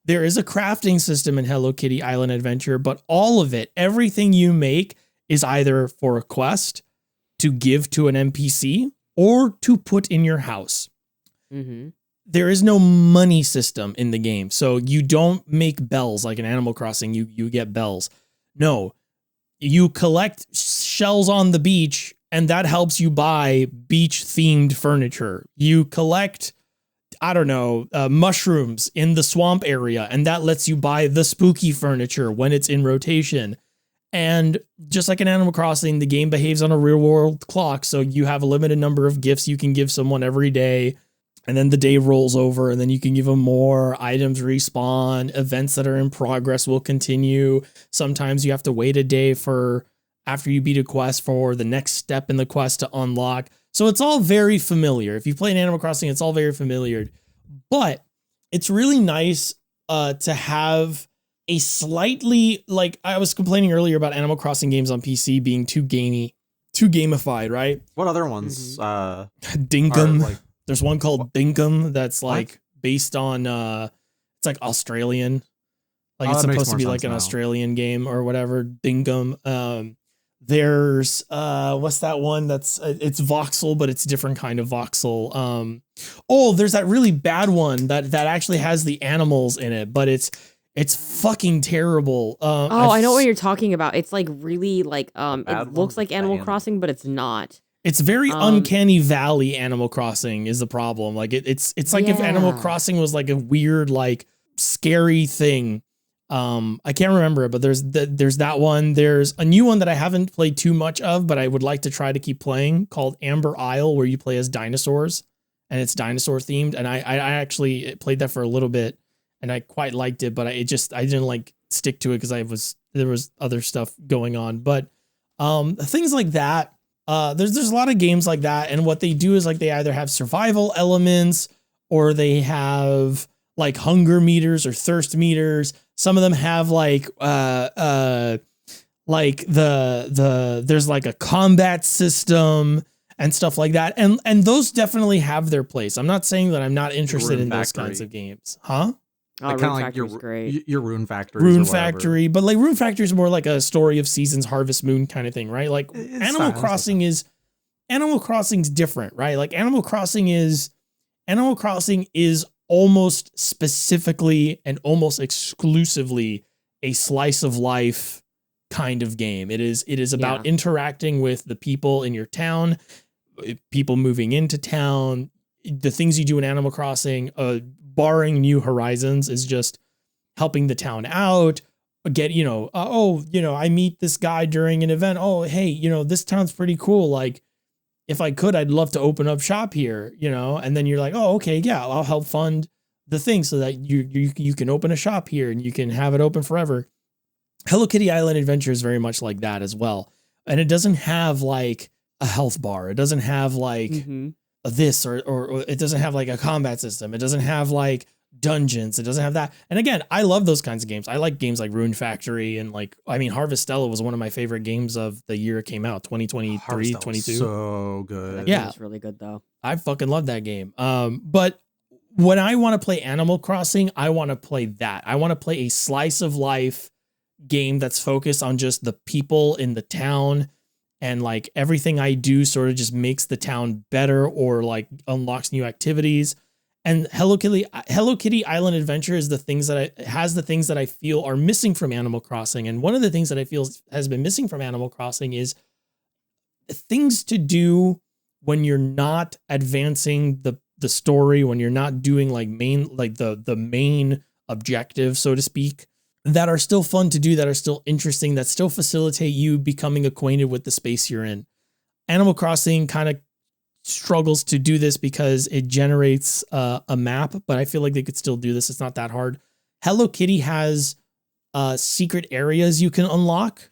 [SPEAKER 2] There is a crafting system in Hello Kitty Island Adventure, but all of it, everything you make is either for a quest, to give to an NPC, or to put in your house.
[SPEAKER 1] Mm-hmm.
[SPEAKER 2] There is no money system in the game. So you don't make bells like in Animal Crossing. You get bells. No, you collect shells on the beach and that helps you buy beach themed furniture. You collect, I don't know, mushrooms in the swamp area and that lets you buy the spooky furniture when it's in rotation. And just like in Animal Crossing, the game behaves on a real world clock. So you have a limited number of gifts you can give someone every day. And then the day rolls over and then you can give them more. Items respawn. Events that are in progress will continue. Sometimes you have to wait a day for after you beat a quest for the next step in the quest to unlock. So it's all very familiar. If you play Animal Crossing, it's all very familiar. But it's really nice to have a slightly, like I was complaining earlier about Animal Crossing games on PC being too gamey, too gamified, right?
[SPEAKER 3] What other ones?
[SPEAKER 2] Dinkum. There's one called Dinkum that's like based on it's like Australian. Like it's supposed to be like an Australian game or whatever. Dinkum. There's what's that one that's it's voxel, but it's a different kind of voxel. There's that really bad one that actually has the animals in it, but it's fucking terrible.
[SPEAKER 1] I know what you're talking about. It's like really like it looks like Animal Crossing, but it's not.
[SPEAKER 2] It's very uncanny valley Animal Crossing is the problem. Like it's like if Animal Crossing was like a weird, like scary thing. I can't remember it, but there's that one. There's a new one that I haven't played too much of, but I would like to try to keep playing, called Amber Isle, where you play as dinosaurs and it's dinosaur themed. And I actually played that for a little bit and I quite liked it, but I didn't like stick to it because there was other stuff going on. But things like that. There's a lot of games like that, and what they do is like they either have survival elements or they have like hunger meters or thirst meters. Some of them have like there's like a combat system and stuff like that, and those definitely have their place. I'm not saying that I'm not interested in those kinds of games, huh?
[SPEAKER 3] Like kind of like your Rune Factory.
[SPEAKER 2] Rune Factory, but like Rune Factory is more like a Story of Seasons, Harvest Moon kind of thing, right? Like Animal Crossing's different, right? Like Animal Crossing is almost specifically and almost exclusively a slice of life kind of game. It is about interacting with the people in your town, people moving into town. The things you do in Animal Crossing, barring New Horizons, is just helping the town out. I meet this guy during an event. Oh, hey, this town's pretty cool. Like, if I could, I'd love to open up shop here, and then you're like, oh, okay, yeah, I'll help fund the thing so that you can open a shop here and you can have it open forever. Hello Kitty Island Adventure is very much like that as well. And it doesn't have like a health bar. It doesn't have like this or it doesn't have like a combat system. It doesn't have like dungeons. It doesn't have that. And again, I love those kinds of games. I like games like Rune Factory and Harvestella was one of my favorite games of the year it came out, 2023, 22.
[SPEAKER 3] So good.
[SPEAKER 1] Yeah, it's really good though.
[SPEAKER 2] I fucking love that game. But when I want to play Animal Crossing, I want to play that. I want to play a slice of life game that's focused on just the people in the town, and like everything I do sort of just makes the town better or like unlocks new activities. And Hello Kitty Island Adventure is the things that I feel are missing from Animal Crossing. And one of the things that I feel has been missing from Animal Crossing is things to do when you're not advancing the story, when you're not doing like the main objective, so to speak, that are still fun to do, that are still interesting, that still facilitate you becoming acquainted with the space you're in. Animal Crossing kind of struggles to do this because it generates a map, but I feel like they could still do this. It's not that hard. Hello Kitty has secret areas you can unlock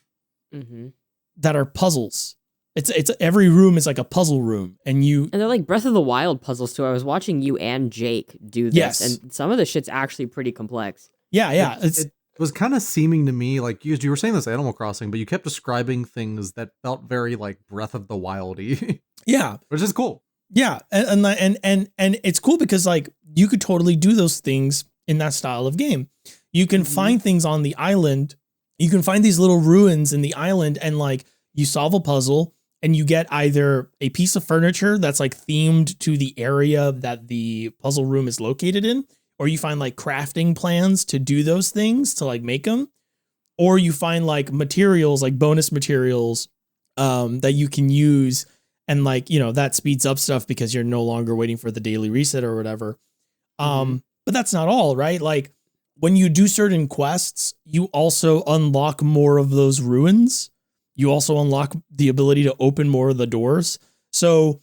[SPEAKER 2] that are puzzles. It's every room is like a puzzle room, and
[SPEAKER 1] they're like Breath of the Wild puzzles too. I was watching you and Jake do this, and some of the shit's actually pretty complex.
[SPEAKER 2] Yeah.
[SPEAKER 3] It was kind of seeming to me like you were saying this Animal Crossing, but you kept describing things that felt very like Breath of the Wild-y.
[SPEAKER 2] Yeah,
[SPEAKER 3] which is cool.
[SPEAKER 2] Yeah, and it's cool because like you could totally do those things in that style of game. You can find things on the island. You can find these little ruins in the island, and like you solve a puzzle. And you get either a piece of furniture that's like themed to the area that the puzzle room is located in, or you find like crafting plans to do those things, to like make them, or you find like materials, like bonus materials that you can use. And like, that speeds up stuff because you're no longer waiting for the daily reset or whatever. But that's not all, right? Like when you do certain quests, you also unlock more of those ruins. You also unlock the ability to open more of the doors. So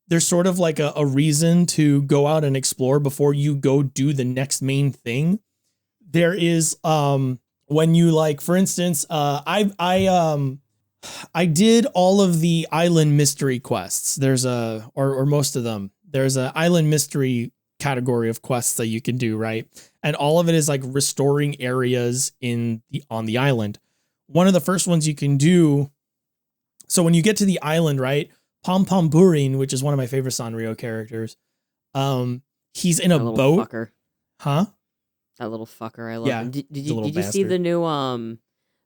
[SPEAKER 2] there's sort of like a reason to go out and explore before you go do the next main thing. There is, when you like, for instance, I did all of the island mystery quests. There's or most of them. There's an island mystery category of quests that you can do, right? And all of it is like restoring areas on the island. One of the first ones you can do. So when you get to the island, right? Pom Pom Burin, which is one of my favorite Sanrio characters, He's in a
[SPEAKER 1] That little
[SPEAKER 2] boat.
[SPEAKER 1] fucker.
[SPEAKER 2] Huh?
[SPEAKER 1] That little fucker. I love him. Did
[SPEAKER 2] he's a little
[SPEAKER 1] you see
[SPEAKER 2] bastard.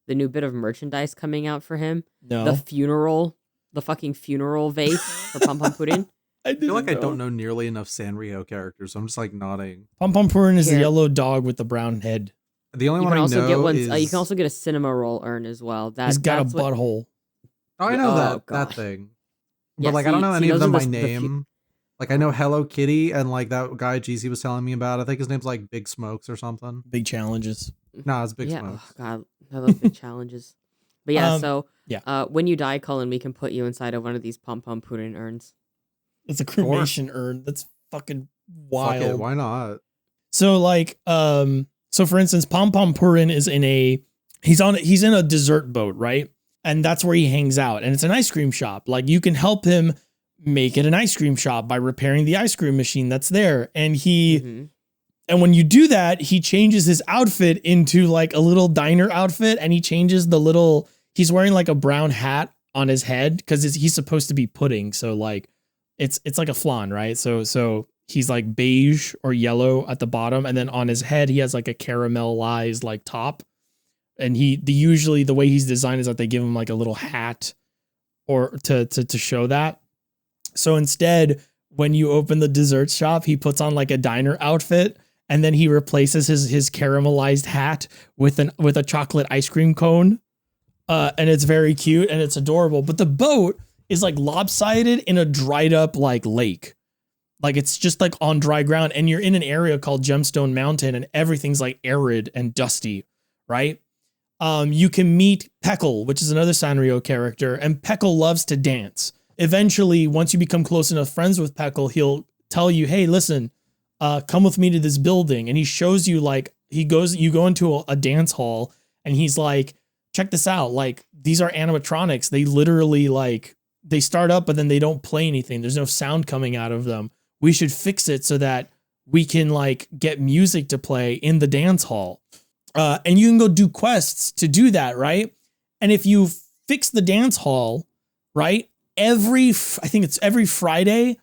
[SPEAKER 1] the new bit of merchandise coming out for him?
[SPEAKER 2] No.
[SPEAKER 1] The fucking funeral vase for Pom Pom Pudding.
[SPEAKER 3] I feel like I don't know nearly enough Sanrio characters, so I'm just like nodding.
[SPEAKER 2] Pom Pom Purin is the yellow dog with the brown head.
[SPEAKER 3] The only one I know is...
[SPEAKER 1] you can also get a cinema roll urn as well.
[SPEAKER 2] He's got a butthole.
[SPEAKER 3] Oh, I know that thing. But I don't know any of them by name. Like, I know Hello Kitty and, like, that guy GC was telling me about. I think his name's, like, Big Smokes or something.
[SPEAKER 2] Big Challenges.
[SPEAKER 3] No, it's Big Smokes.
[SPEAKER 1] Oh, God. I love Big Challenges. But yeah, when you die, Cullen, we can put you inside of one of these Pom Pom Pudding urns.
[SPEAKER 2] It's a cremation urn. That's fucking wild.
[SPEAKER 3] Fuck it, why not?
[SPEAKER 2] So, like, so for instance, Pom Pom Purin is he's in a dessert boat, right? And that's where he hangs out. And it's an ice cream shop. Like, you can help him make it an ice cream shop by repairing the ice cream machine that's there. And and when you do that, he changes his outfit into like a little diner outfit, and he changes he's wearing like a brown hat on his head because he's supposed to be pudding. So like it's like a flan, right? So he's like beige or yellow at the bottom, and then on his head he has like a caramelized like top. And usually the way he's designed is that they give him like a little hat or to show that. So instead, when you open the dessert shop, he puts on like a diner outfit, and then he replaces his caramelized hat with a chocolate ice cream cone. And it's very cute and it's adorable. But the boat is like lopsided in a dried up like lake. Like it's just like on dry ground, and you're in an area called Gemstone Mountain, and everything's like arid and dusty, right? You can meet Peckle, which is another Sanrio character, and Peckle loves to dance. Eventually, once you become close enough friends with Peckle, he'll tell you, hey, listen, come with me to this building. And he shows you like, you go into a dance hall, and he's like, check this out. Like, these are animatronics. They literally like, they start up, but then they don't play anything. There's no sound coming out of them. We should fix it so that we can like get music to play in the dance hall. And you can go do quests to do that, right? And if you fix the dance hall, right, I think it's every Friday,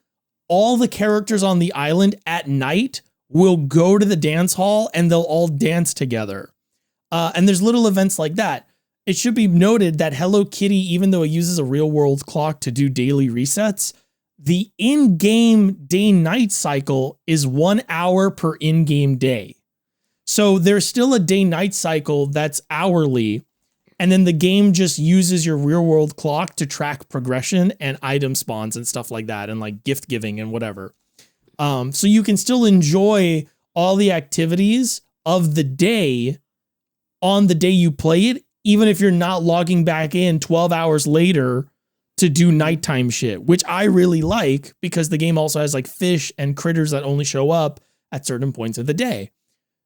[SPEAKER 2] all the characters on the island at night will go to the dance hall and they'll all dance together. And there's little events like that. It should be noted that Hello Kitty, even though it uses a real world clock to do daily resets, the in-game day-night cycle is 1 hour per in-game day. So there's still a day-night cycle that's hourly, and then the game just uses your real-world clock to track progression and item spawns and stuff like that, and like gift giving and whatever. So you can still enjoy all the activities of the day on the day you play it, even if you're not logging back in 12 hours later to do nighttime shit, which I really like because the game also has like fish and critters that only show up at certain points of the day.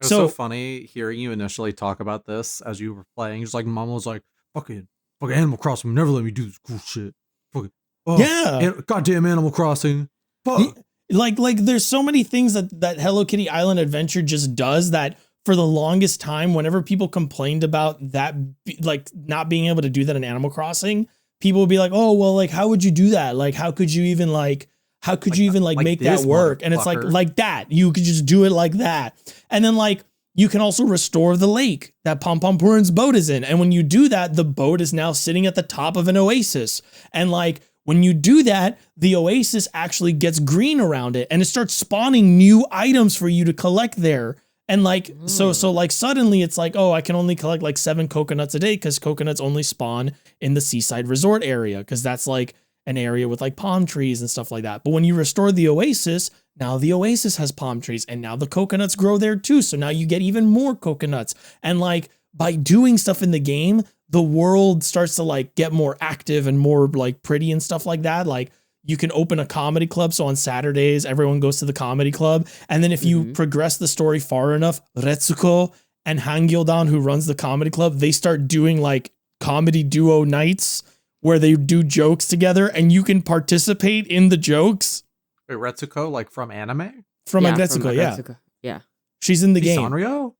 [SPEAKER 3] It was so funny hearing you initially talk about this as you were playing. Just like Mom was like, fucking Animal Crossing, never let me do this cool shit. Fucking, goddamn Animal Crossing. Fuck.
[SPEAKER 2] Like there's so many things that Hello Kitty Island Adventure just does that for the longest time, whenever people complained about that, like not being able to do that in Animal Crossing, people would be like, oh, well, like, how would you do that? Like, how could you even make that work? And it's like that. You could just do it like that. And then like, you can also restore the lake that Pom Pom Purin's boat is in. And when you do that, the boat is now sitting at the top of an oasis. And like, when you do that, the oasis actually gets green around it and it starts spawning new items for you to collect there. And like, so like suddenly it's like, oh, I can only collect like 7 coconuts a day because coconuts only spawn in the seaside resort area. Cause that's like an area with like palm trees and stuff like that. But when you restore the oasis, now the oasis has palm trees and now the coconuts grow there too. So now you get even more coconuts. And like by doing stuff in the game, the world starts to like get more active and more like pretty and stuff like that. Like you can open a comedy club. So on Saturdays, everyone goes to the comedy club. And then if you progress the story far enough, Retsuko and Hangyodan, who runs the comedy club, they start doing like comedy duo nights where they do jokes together and you can participate in the jokes.
[SPEAKER 3] Wait, Retsuko, like from anime?
[SPEAKER 2] From Agretsuko, yeah.
[SPEAKER 1] Yeah.
[SPEAKER 2] She's in the game.
[SPEAKER 3] Sanrio?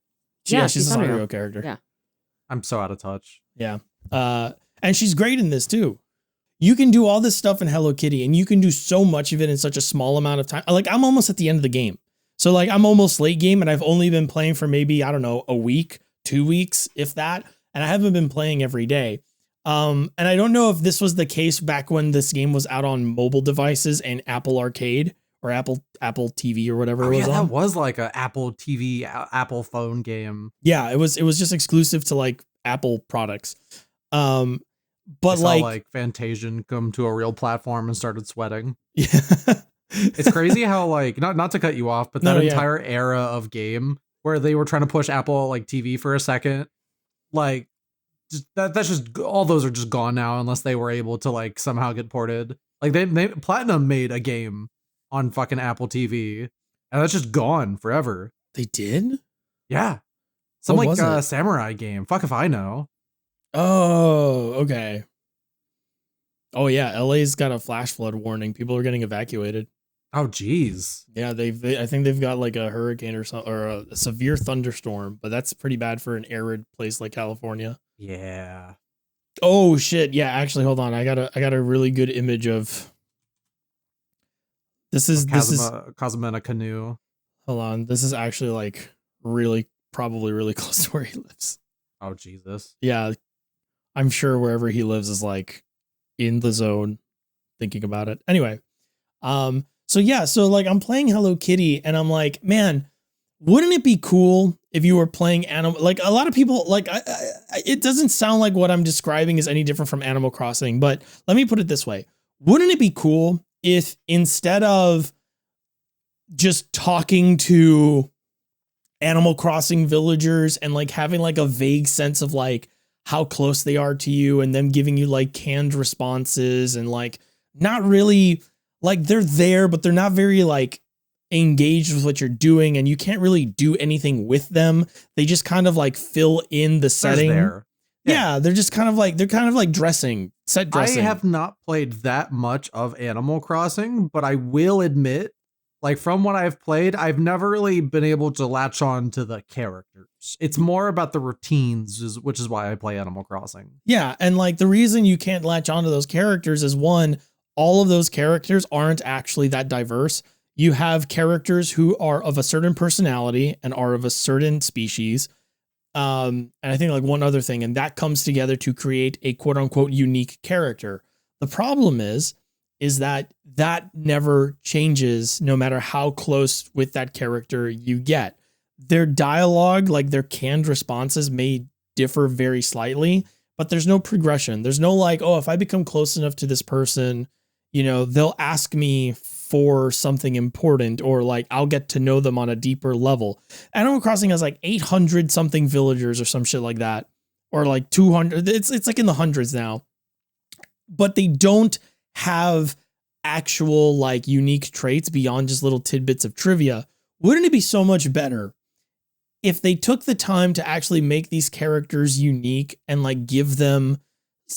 [SPEAKER 2] Yeah, she's a Sanrio character.
[SPEAKER 1] Yeah.
[SPEAKER 3] I'm so out of touch.
[SPEAKER 2] Yeah. And she's great in this too. you can do all this stuff in Hello Kitty and you can do so much of it in such a small amount of time. Like I'm almost at the end of the game. So like I'm almost late game and I've only been playing for maybe, I don't know, a week, 2 weeks, if that. And I haven't been playing every day. And I don't know if this was the case back when this game was out on mobile devices and Apple Arcade or Apple TV or whatever it was on.
[SPEAKER 3] That was like a Apple TV, Apple phone game.
[SPEAKER 2] Yeah, it was just exclusive to like Apple products. But
[SPEAKER 3] like Fantasian come to a real platform and started sweating.
[SPEAKER 2] Yeah.
[SPEAKER 3] It's crazy how like not to cut you off, but that entire era of game where they were trying to push Apple like TV for a second, like just that's just all those are just gone now unless they were able to like somehow get ported. Like they Platinum made a game on fucking Apple TV and that's just gone forever.
[SPEAKER 2] They did?
[SPEAKER 3] Yeah. Some like samurai game. Fuck if I know.
[SPEAKER 2] Oh, okay. Oh yeah, LA's got a flash flood warning. People are getting evacuated.
[SPEAKER 3] Oh geez.
[SPEAKER 2] Yeah, I think they've got like a hurricane or something or a severe thunderstorm, but that's pretty bad for an arid place like California.
[SPEAKER 3] Yeah.
[SPEAKER 2] Oh shit. Yeah, actually hold on. I got a really good image of this is
[SPEAKER 3] Kazuma in a canoe.
[SPEAKER 2] Hold on. This is actually like probably really close to where he lives.
[SPEAKER 3] Oh Jesus.
[SPEAKER 2] Yeah. I'm sure wherever he lives is like in the zone thinking about it. Anyway. So yeah, so like I'm playing Hello Kitty and I'm like, man, wouldn't it be cool if you were playing Animal? Like a lot of people like it doesn't sound like what I'm describing is any different from Animal Crossing, but let me put it this way. Wouldn't it be cool if instead of just talking to Animal Crossing villagers and like having like a vague sense of like how close they are to you and them giving you like canned responses and like not really like they're there, but they're not very like engaged with what you're doing and you can't really do anything with them. They just kind of like fill in the setting. Yeah, they're just kind of like dressing, set dressing.
[SPEAKER 3] I have not played that much of Animal Crossing, but I will admit, like from what I've played, I've never really been able to latch on to the characters. It's more about the routines, which is why I play Animal Crossing.
[SPEAKER 2] Yeah, and like the reason you can't latch onto those characters is one, all of those characters aren't actually that diverse. You have characters who are of a certain personality and are of a certain species. And I think like one other thing, and that comes together to create a quote unquote unique character. The problem is that never changes no matter how close with that character you get. Their dialogue, like their canned responses may differ very slightly, but there's no progression. There's no like, oh, if I become close enough to this person, you know, they'll ask me for something important or like I'll get to know them on a deeper level. Animal Crossing has like 800 something villagers or some shit like that, or like 200. It's like in the hundreds now, but they don't have actual like unique traits beyond just little tidbits of trivia. Wouldn't it be so much better if they took the time to actually make these characters unique and like give them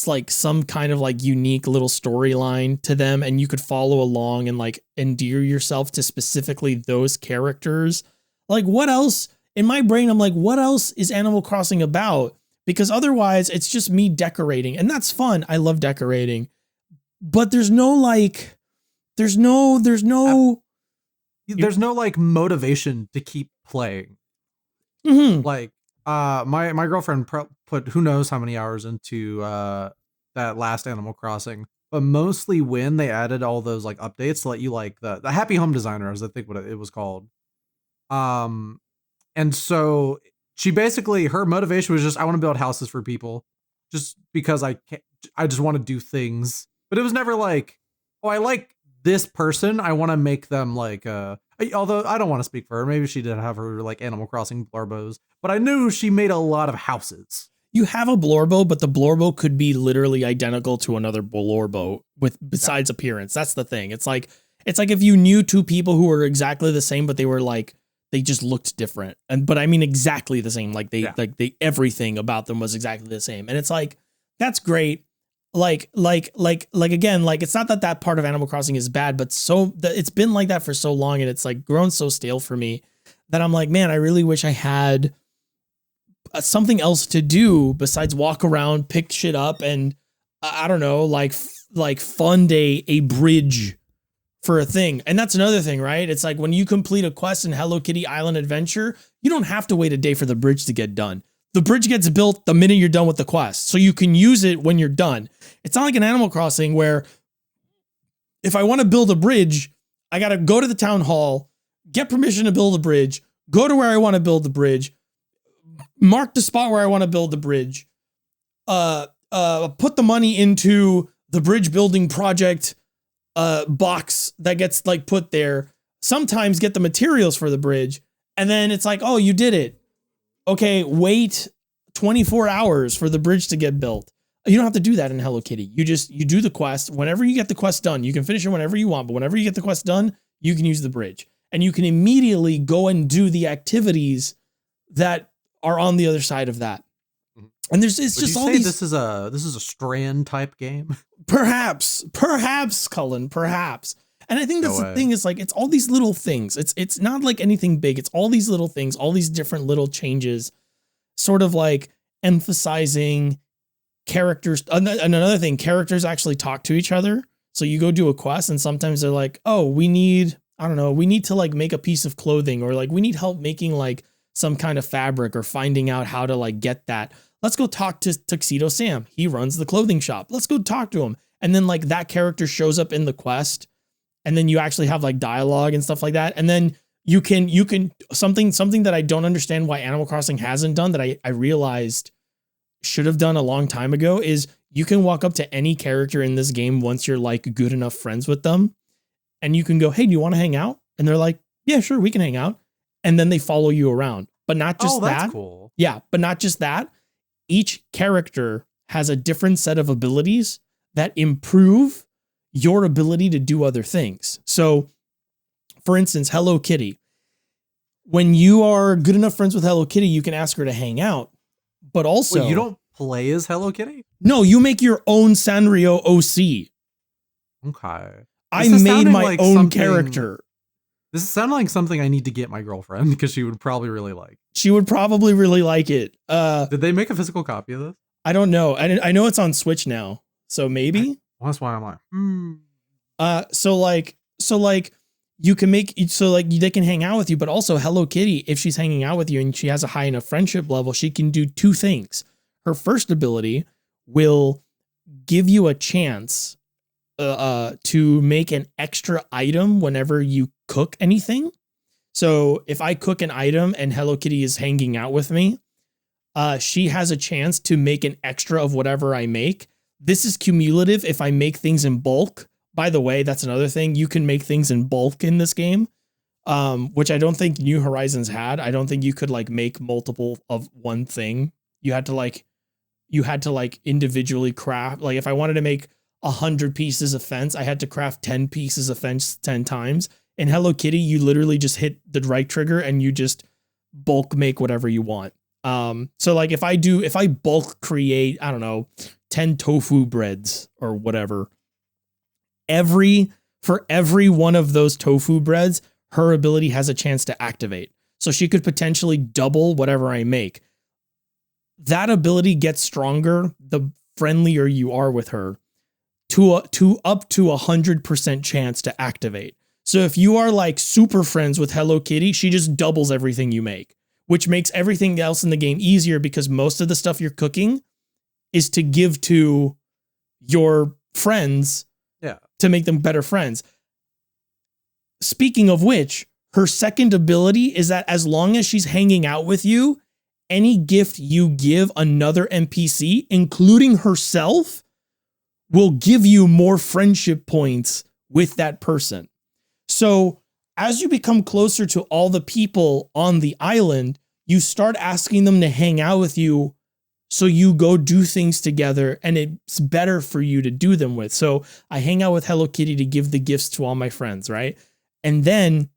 [SPEAKER 2] like some kind of like unique little storyline to them and you could follow along and like endear yourself to specifically those characters? Like what else in my brain? I'm like, what else is Animal Crossing about? Because otherwise it's just me decorating and that's fun. I love decorating, but there's no like
[SPEAKER 3] like motivation to keep playing.
[SPEAKER 2] Mm-hmm.
[SPEAKER 3] Like my girlfriend put who knows how many hours into that last Animal Crossing, but mostly when they added all those like updates to let you like the Happy Home Designer, as I think what it was called. And so she basically, her motivation was just, I want to build houses for people just because I just want to do things. But it was never like, oh, I like this person, I want to make them like although I don't want to speak for her, maybe she did have her like Animal Crossing blorbos, but I knew she made a lot of houses.
[SPEAKER 2] You have a blorbo, but the blorbo could be literally identical to another blorbo besides appearance. That's the thing. It's like if you knew two people who were exactly the same, but they were like, they just looked different. But I mean exactly the same. Like they everything about them was exactly the same. And it's like, that's great. Like again, like it's not that part of Animal Crossing is bad, but it's been like that for so long and it's like grown so stale for me that I'm like, man, I really wish I had something else to do besides walk around, pick shit up, and I don't know, like like fund a bridge for a thing. And that's another thing, right? It's like when you complete a quest in Hello Kitty Island Adventure, you don't have to wait a day for the bridge to get done. The bridge gets built the minute you're done with the quest. So you can use it when you're done. It's not like an Animal Crossing where if I want to build a bridge, I got to go to the town hall, get permission to build a bridge, go to where I want to build the bridge, mark the spot where I want to build the bridge, put the money into the bridge building project box that gets like put there, sometimes get the materials for the bridge, and then it's like, oh, you did it. Okay, wait 24 hours for the bridge to get built. You don't have to do that in Hello Kitty. You do the quest. Whenever you get the quest done, you can finish it whenever you want, but whenever you get the quest done, you can use the bridge. And you can immediately go and do the activities that are on the other side of that. And it's just all these.
[SPEAKER 3] This is a Strand type game.
[SPEAKER 2] Perhaps, Cullen, perhaps. And I think that's the thing is like, it's all these little things. It's not like anything big. It's all these little things, all these different little changes, sort of like emphasizing characters. Another thing, characters actually talk to each other. So you go do a quest and sometimes they're like, oh, we need to like make a piece of clothing, or like we need help making like some kind of fabric, or finding out how to like get that. Let's go talk to Tuxedo Sam. He runs the clothing shop. Let's go talk to him. And then like that character shows up in the quest, and then you actually have like dialogue and stuff like that. And then you can something that I don't understand why Animal Crossing hasn't done, that I realized should have done a long time ago, is you can walk up to any character in this game once you're like good enough friends with them, and you can go, hey, do you want to hang out? And they're like, yeah, sure, we can hang out. And then they follow you around. But not just that. That's
[SPEAKER 3] cool.
[SPEAKER 2] Yeah, but not just that. Each character has a different set of abilities that improve your ability to do other things. So, for instance, Hello Kitty. When you are good enough friends with Hello Kitty, you can ask her to hang out. But also...
[SPEAKER 3] Wait, you don't play as Hello Kitty?
[SPEAKER 2] No, you make your own Sanrio OC.
[SPEAKER 3] Okay.
[SPEAKER 2] I made my own character.
[SPEAKER 3] This sounds like something I need to get my girlfriend, because she would probably really like.
[SPEAKER 2] She would probably really like it.
[SPEAKER 3] Did they make a physical copy of this?
[SPEAKER 2] I don't know. I know it's on Switch now, so maybe.
[SPEAKER 3] Well, that's why I'm like,
[SPEAKER 2] So you can make, so like they can hang out with you, but also Hello Kitty, if she's hanging out with you and she has a high enough friendship level, she can do two things. Her first ability will give you a chance to make an extra item whenever you cook anything. So if I cook an item and Hello Kitty is hanging out with me, she has a chance to make an extra of whatever I make. This is cumulative if I make things in bulk. By the way, that's another thing. You can make things in bulk in this game, which I don't think New Horizons had. I don't think you could like make multiple of one thing. You had to like individually craft. Like if I wanted to make 100 pieces of fence, I had to craft 10 pieces of fence 10 times. In Hello Kitty, you literally just hit the right trigger and you just bulk make whatever you want. So like if I bulk create, I don't know, 10 tofu breads or whatever, for every one of those tofu breads, her ability has a chance to activate. So she could potentially double whatever I make. That ability gets stronger the friendlier you are with her, to up to 100% chance to activate. So if you are like super friends with Hello Kitty, she just doubles everything you make, which makes everything else in the game easier, because most of the stuff you're cooking is to give to your friends, to make them better friends. Speaking of which, her second ability is that as long as she's hanging out with you, any gift you give another NPC, including herself, will give you more friendship points with that person. So as you become closer to all the people on the island, you start asking them to hang out with you. So you go do things together and it's better for you to do them with. So I hang out with Hello Kitty to give the gifts to all my friends, right? And then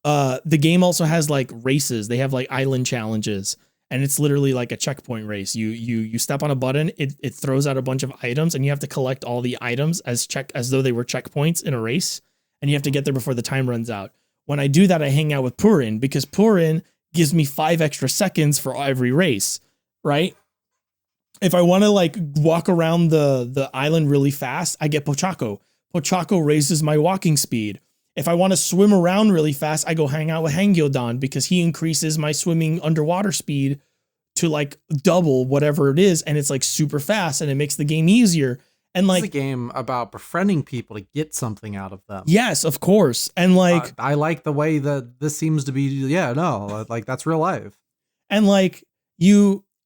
[SPEAKER 2] the game also has like races. They have like island challenges, and it's literally like a checkpoint race. You step on a button, it throws out a bunch of items, and you have to collect all the items as though they were checkpoints in a race, and you have to get there before the time runs out. When I do that, I hang out with Purin, because Purin gives me 5 extra seconds for every race, right? If I want to like walk around the island really fast, I get Pochaco. Pochaco raises my walking speed. If I want to swim around really fast, I go hang out with Hangyodan because he increases my swimming underwater speed to like double whatever it is. And it's like super fast and it makes the game easier. And like,
[SPEAKER 3] it's a game about befriending people to get something out of them.
[SPEAKER 2] yes, of course. And like,
[SPEAKER 3] I like the way that this seems to be. Yeah, no, like that's real life.
[SPEAKER 2] And like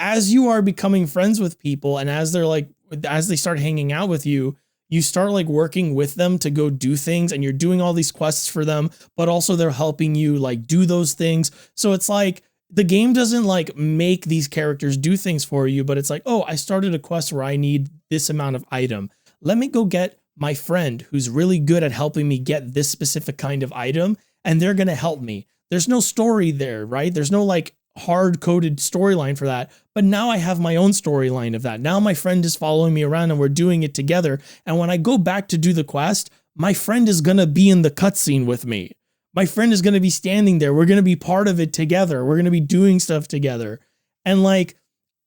[SPEAKER 2] as you are becoming friends with people and as they start hanging out with you, you start like working with them to go do things and you're doing all these quests for them, but also they're helping you like do those things. So it's like the game doesn't like make these characters do things for you, but it's like, oh, I started a quest where I need this amount of item. Let me go get my friend who's really good at helping me get this specific kind of item and they're going to help me. There's no story there, right? There's no like hard-coded storyline for that. But now I have my own storyline of that. Now my friend is following me around and we're doing it together. And when I go back to do the quest, my friend is going to be in the cutscene with me. My friend is going to be standing there. We're going to be part of it together. We're going to be doing stuff together. And like,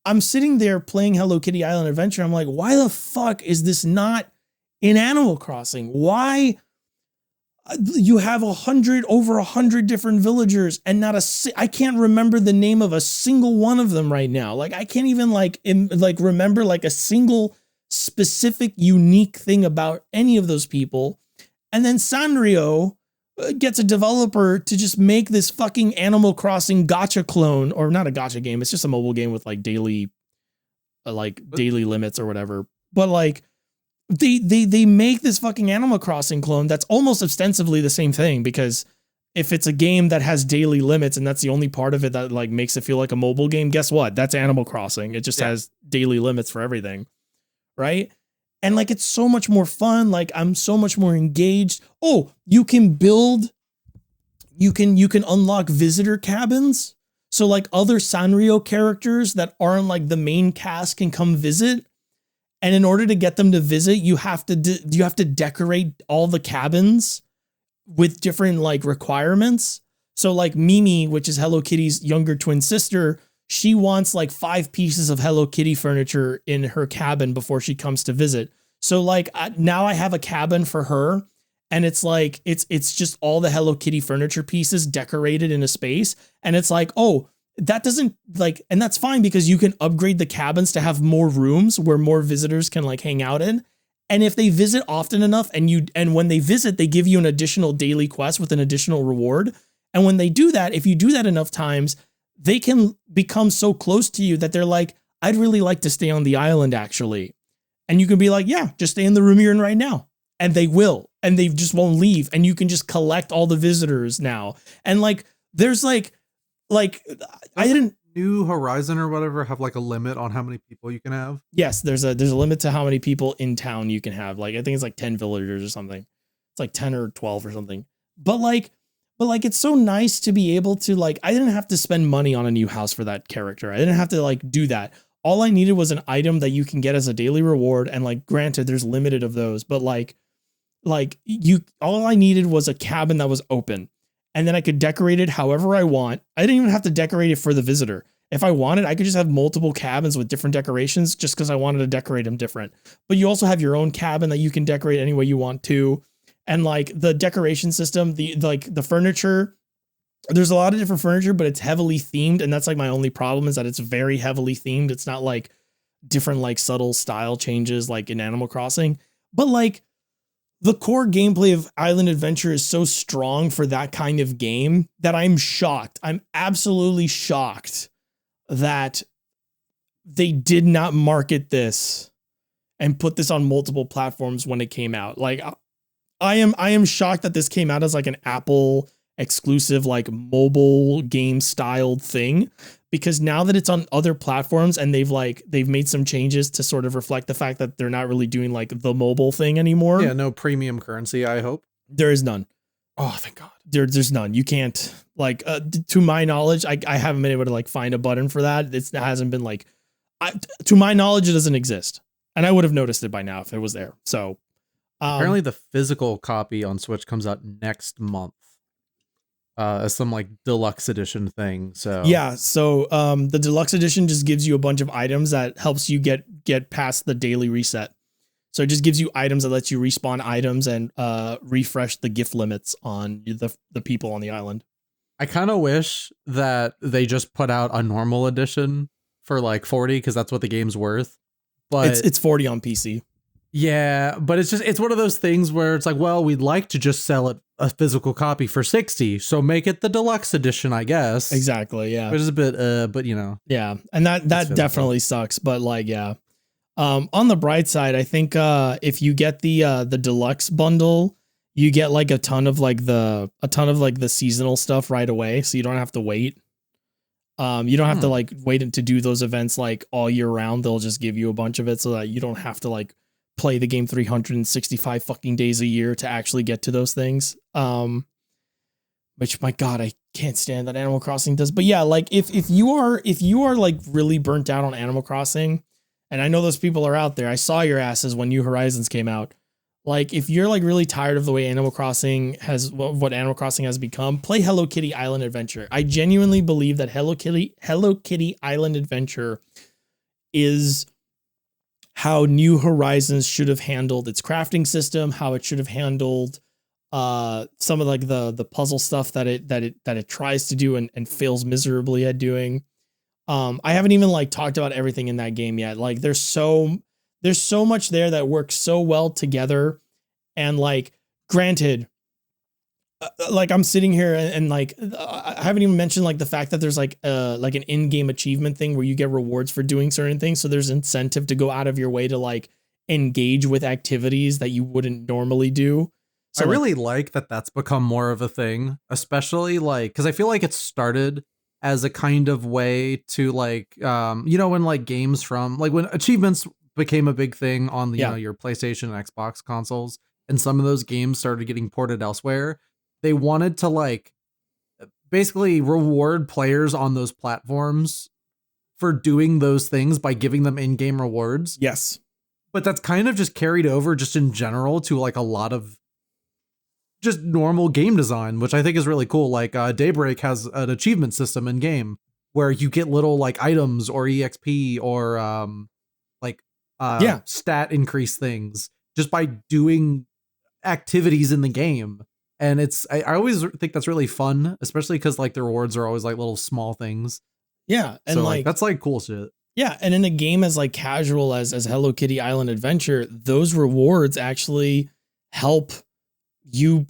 [SPEAKER 2] I'm sitting there playing Hello Kitty Island Adventure. I'm like, why the fuck is this not in Animal Crossing? Why? You have over 100 different villagers and I can't remember the name of a single one of them right now. Like I can't even remember like a single specific unique thing about any of those people. And then Sanrio gets a developer to just make this fucking Animal Crossing gacha clone, or not a gacha game. It's just a mobile game with like daily limits or whatever. But like, they make this fucking Animal Crossing clone that's almost ostensibly the same thing, because if it's a game that has daily limits and that's the only part of it that like makes it feel like a mobile game, guess what? That's Animal Crossing. It just has daily limits for everything. Right? And like, it's so much more fun. Like I'm so much more engaged. Oh, you can unlock visitor cabins. So like other Sanrio characters that aren't like the main cast can come visit. And in order to get them to visit, you have to decorate all the cabins with different like requirements. So like Mimi, which is Hello Kitty's younger twin sister, she wants like 5 pieces of Hello Kitty furniture in her cabin before she comes to visit. So like now I have a cabin for her, and it's like it's just all the Hello Kitty furniture pieces decorated in a space, and it's like, oh, that doesn't like, and that's fine because you can upgrade the cabins to have more rooms where more visitors can like hang out in. And if they visit often enough and when they visit, they give you an additional daily quest with an additional reward. And when they do that, if you do that enough times, they can become so close to you that they're like, I'd really like to stay on the island actually. And you can be like, yeah, just stay in the room you're in right now. And they will, and they just won't leave. And you can just collect all the visitors now. And like, there's like, I didn't.
[SPEAKER 3] New Horizon or whatever have like a limit on how many people you can have.
[SPEAKER 2] Yes, there's a limit to how many people in town you can have. Like I think it's like 10 villagers or something. It's like 10 or 12 or something. But it's so nice to be able to like, I didn't have to spend money on a new house for that character. I didn't have to like do that. All I needed was an item that you can get as a daily reward, and like granted there's limited of those, but all I needed was a cabin that was open. And then I could decorate it however I want. I didn't even have to decorate it for the visitor. If I wanted, I could just have multiple cabins with different decorations just because I wanted to decorate them different. But you also have your own cabin that you can decorate any way you want to. And like the decoration system, the furniture, there's a lot of different furniture, but it's heavily themed. And that's like my only problem is that it's very heavily themed. It's not like different like subtle style changes like in Animal Crossing. But like, the core gameplay of Island Adventure is so strong for that kind of game that I'm shocked. I'm absolutely shocked that they did not market this and put this on multiple platforms when it came out. Like I am shocked that this came out as like an Apple exclusive, like mobile game styled thing, because now that it's on other platforms and they've made some changes to sort of reflect the fact that they're not really doing like the mobile thing anymore.
[SPEAKER 3] Yeah, no premium currency, I hope.
[SPEAKER 2] There is none.
[SPEAKER 3] Oh, thank God.
[SPEAKER 2] There's none. You can't like, to my knowledge, I haven't been able to like find a button for that. It hasn't been like, to my knowledge, it doesn't exist. And I would have noticed it by now if it was there. So
[SPEAKER 3] apparently the physical copy on Switch comes out next month. some like deluxe edition thing. So
[SPEAKER 2] yeah, so the deluxe edition just gives you a bunch of items that helps you get past the daily reset. So it just gives you items that lets you respawn items and refresh the gift limits on the people on the island.
[SPEAKER 3] I kind of wish that they just put out a normal edition for like 40 because that's what the game's worth. But
[SPEAKER 2] it's 40 on PC.
[SPEAKER 3] Yeah, but it's one of those things where it's like, well, we'd like to just sell it a physical copy for 60, so make it the deluxe edition, I guess.
[SPEAKER 2] Exactly, yeah.
[SPEAKER 3] Which is a bit but you know.
[SPEAKER 2] Yeah, and that definitely sucks, but like yeah. On the bright side, I think if you get the deluxe bundle, you get like a ton of the seasonal stuff right away, so you don't have to wait. You don't have to like wait to do those events like all year round. They'll just give you a bunch of it so that you don't have to like play the game 365 fucking days a year to actually get to those things. Which my God, I can't stand that Animal Crossing does. But yeah, like if you are like really burnt out on Animal Crossing, and I know those people are out there. I saw your asses when New Horizons came out. Like if you're like really tired of the way Animal Crossing what Animal Crossing has become, play Hello Kitty Island Adventure. I genuinely believe that Hello Kitty Island Adventure is how New Horizons should have handled its crafting system, how it should have handled some of like the puzzle stuff that it tries to do and fails miserably at doing. I haven't even like talked about everything in that game yet. Like there's so much there that works so well together. And like, granted, like I'm sitting here and like, I haven't even mentioned like the fact that there's like an in-game achievement thing where you get rewards for doing certain things. So there's incentive to go out of your way to like engage with activities that you wouldn't normally do. So
[SPEAKER 3] I really like that that's become more of a thing, especially like, cause I feel like it started as a kind of way to like, when like games from like when achievements became a big thing on the, your PlayStation and Xbox consoles, and some of those games started getting ported elsewhere. They wanted to like basically reward players on those platforms for doing those things by giving them in-game rewards.
[SPEAKER 2] Yes.
[SPEAKER 3] But that's kind of just carried over just in general to like a lot of just normal game design, which I think is really cool. Like Daybreak has an achievement system in game where you get little like items or EXP or stat increase things just by doing activities in the game. And I always think that's really fun, especially because like the rewards are always like little small things.
[SPEAKER 2] Yeah. And
[SPEAKER 3] so like that's like cool shit.
[SPEAKER 2] Yeah. And in a game as like casual as Hello Kitty Island Adventure, those rewards actually help you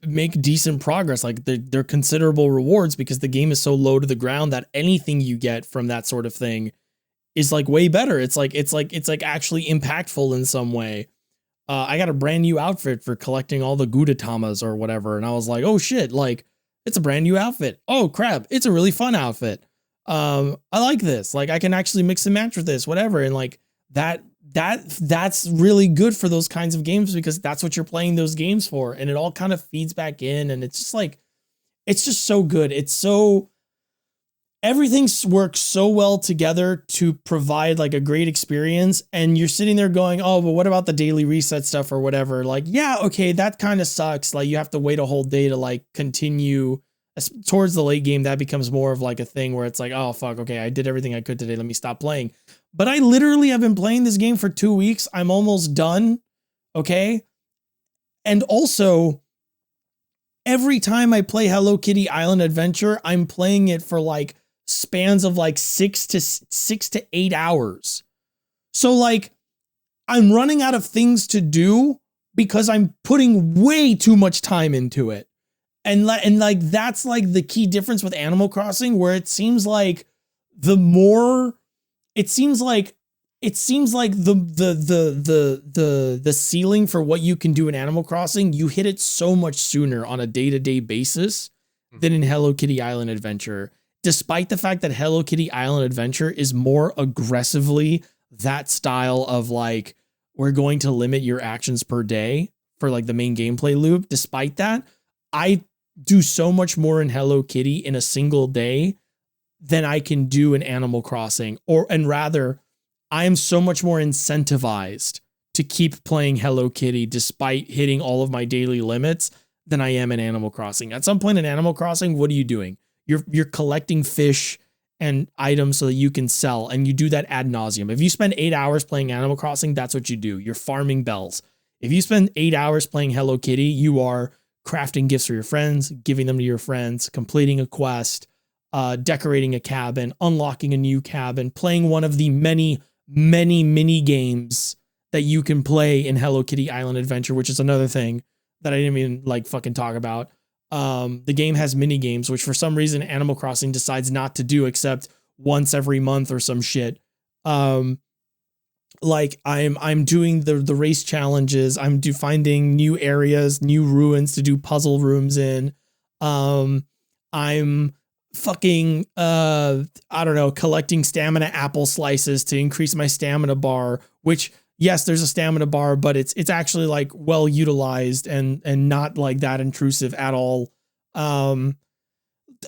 [SPEAKER 2] make decent progress. Like they're considerable rewards because the game is so low to the ground that anything you get from that sort of thing is like way better. It's like actually impactful in some way. I got a brand new outfit for collecting all the Gudatamas or whatever. And I was like, oh shit, like it's a brand new outfit. Oh crap. It's a really fun outfit. I like this. Like I can actually mix and match with this, whatever. And like that's really good for those kinds of games because that's what you're playing those games for. And it all kind of feeds back in and it's just like, it's just so good. Everything works so well together to provide like a great experience. And you're sitting there going, oh, but what about the daily reset stuff or whatever? Like, yeah, okay, that kind of sucks. Like you have to wait a whole day to like continue towards the late game. That becomes more of like a thing where it's like, oh, fuck. Okay. I did everything I could today. Let me stop playing. But I literally have been playing this game for 2 weeks. I'm almost done. Okay. And also every time I play Hello Kitty Island Adventure, I'm playing it for like spans of like 6 to 8 hours. So like I'm running out of things to do because I'm putting way too much time into it. And like that's like the key difference with Animal Crossing, where it seems like the ceiling for what you can do in Animal Crossing, you hit it so much sooner on a day-to-day basis than in Hello Kitty Island Adventure. Despite the fact that Hello Kitty Island Adventure is more aggressively that style of like, we're going to limit your actions per day for like the main gameplay loop. Despite that, I do so much more in Hello Kitty in a single day than I can do in Animal Crossing, and rather I am so much more incentivized to keep playing Hello Kitty despite hitting all of my daily limits than I am in Animal Crossing. At some point in Animal Crossing, what are you doing? You're collecting fish and items so that you can sell, and you do that ad nauseum. If you spend 8 hours playing Animal Crossing, that's what you do. You're farming bells. If you spend 8 hours playing Hello Kitty, you are crafting gifts for your friends, giving them to your friends, completing a quest, decorating a cabin, unlocking a new cabin, playing one of the many mini games that you can play in Hello Kitty Island Adventure, which is another thing that I didn't even like fucking talk about. The game has mini games, which for some reason Animal Crossing decides not to do except once every month or some shit. Like I'm doing the race challenges. I'm finding new areas, new ruins to do puzzle rooms in. I'm fucking I don't know, collecting stamina apple slices to increase my stamina bar, which yes, there's a stamina bar, but it's actually like well utilized and not like that intrusive at all.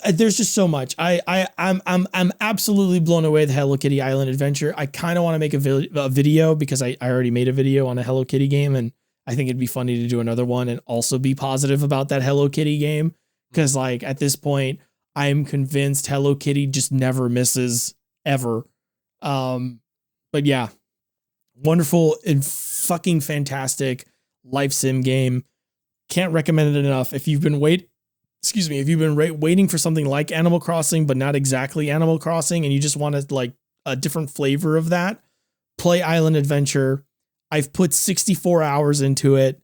[SPEAKER 2] There's just so much. I'm absolutely blown away with Hello Kitty Island Adventure. I kind of want to make a video because I already made a video on a Hello Kitty game, and I think it'd be funny to do another one and also be positive about that Hello Kitty game. Because like at this point, I'm convinced Hello Kitty just never misses ever. But yeah, wonderful and fucking fantastic life sim game. Can't recommend it enough. If you've been waiting for something like Animal Crossing, but not exactly Animal Crossing, and you just wanted like a different flavor of that, play Island Adventure. I've put 64 hours into it.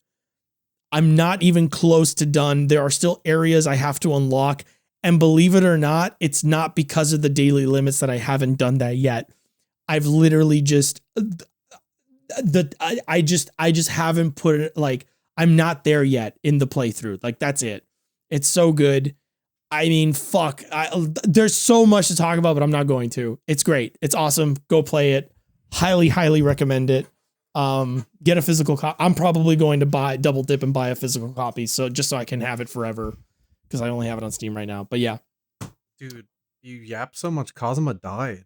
[SPEAKER 2] I'm not even close to done. There are still areas I have to unlock. And believe it or not, it's not because of the daily limits that I haven't done that yet. I've literally just, I just haven't put it, like, I'm not there yet in the playthrough. Like, that's it. It's so good. I mean, fuck. There's so much to talk about, but I'm not going to. It's great. It's awesome. Go play it. Highly, highly recommend it. Get a physical copy. I'm probably going to double dip and buy a physical copy. So just so I can have it forever, because I only have it on Steam right now. But yeah,
[SPEAKER 3] dude, you yap so much. Kazuma died.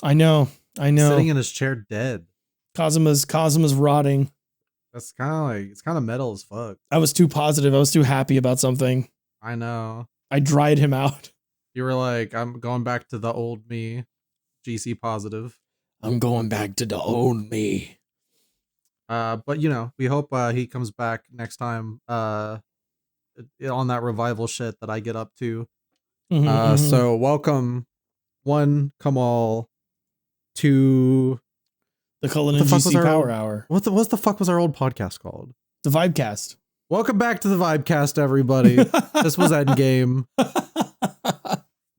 [SPEAKER 2] I know.
[SPEAKER 3] Sitting in his chair dead.
[SPEAKER 2] Kazuma's rotting.
[SPEAKER 3] That's it's kind of metal as fuck.
[SPEAKER 2] I was too positive. I was too happy about something.
[SPEAKER 3] I know.
[SPEAKER 2] I dried him out.
[SPEAKER 3] You were like, I'm going back to the old me. GC positive.
[SPEAKER 2] I'm going back to the old me.
[SPEAKER 3] But you know, we hope he comes back next time on that revival shit that I get up to. So welcome come all to
[SPEAKER 2] the Cullen and GC Power Hour.
[SPEAKER 3] What the fuck was our old podcast called?
[SPEAKER 2] The Vibecast.
[SPEAKER 3] Welcome back to the Vibecast, everybody. This was Endgame.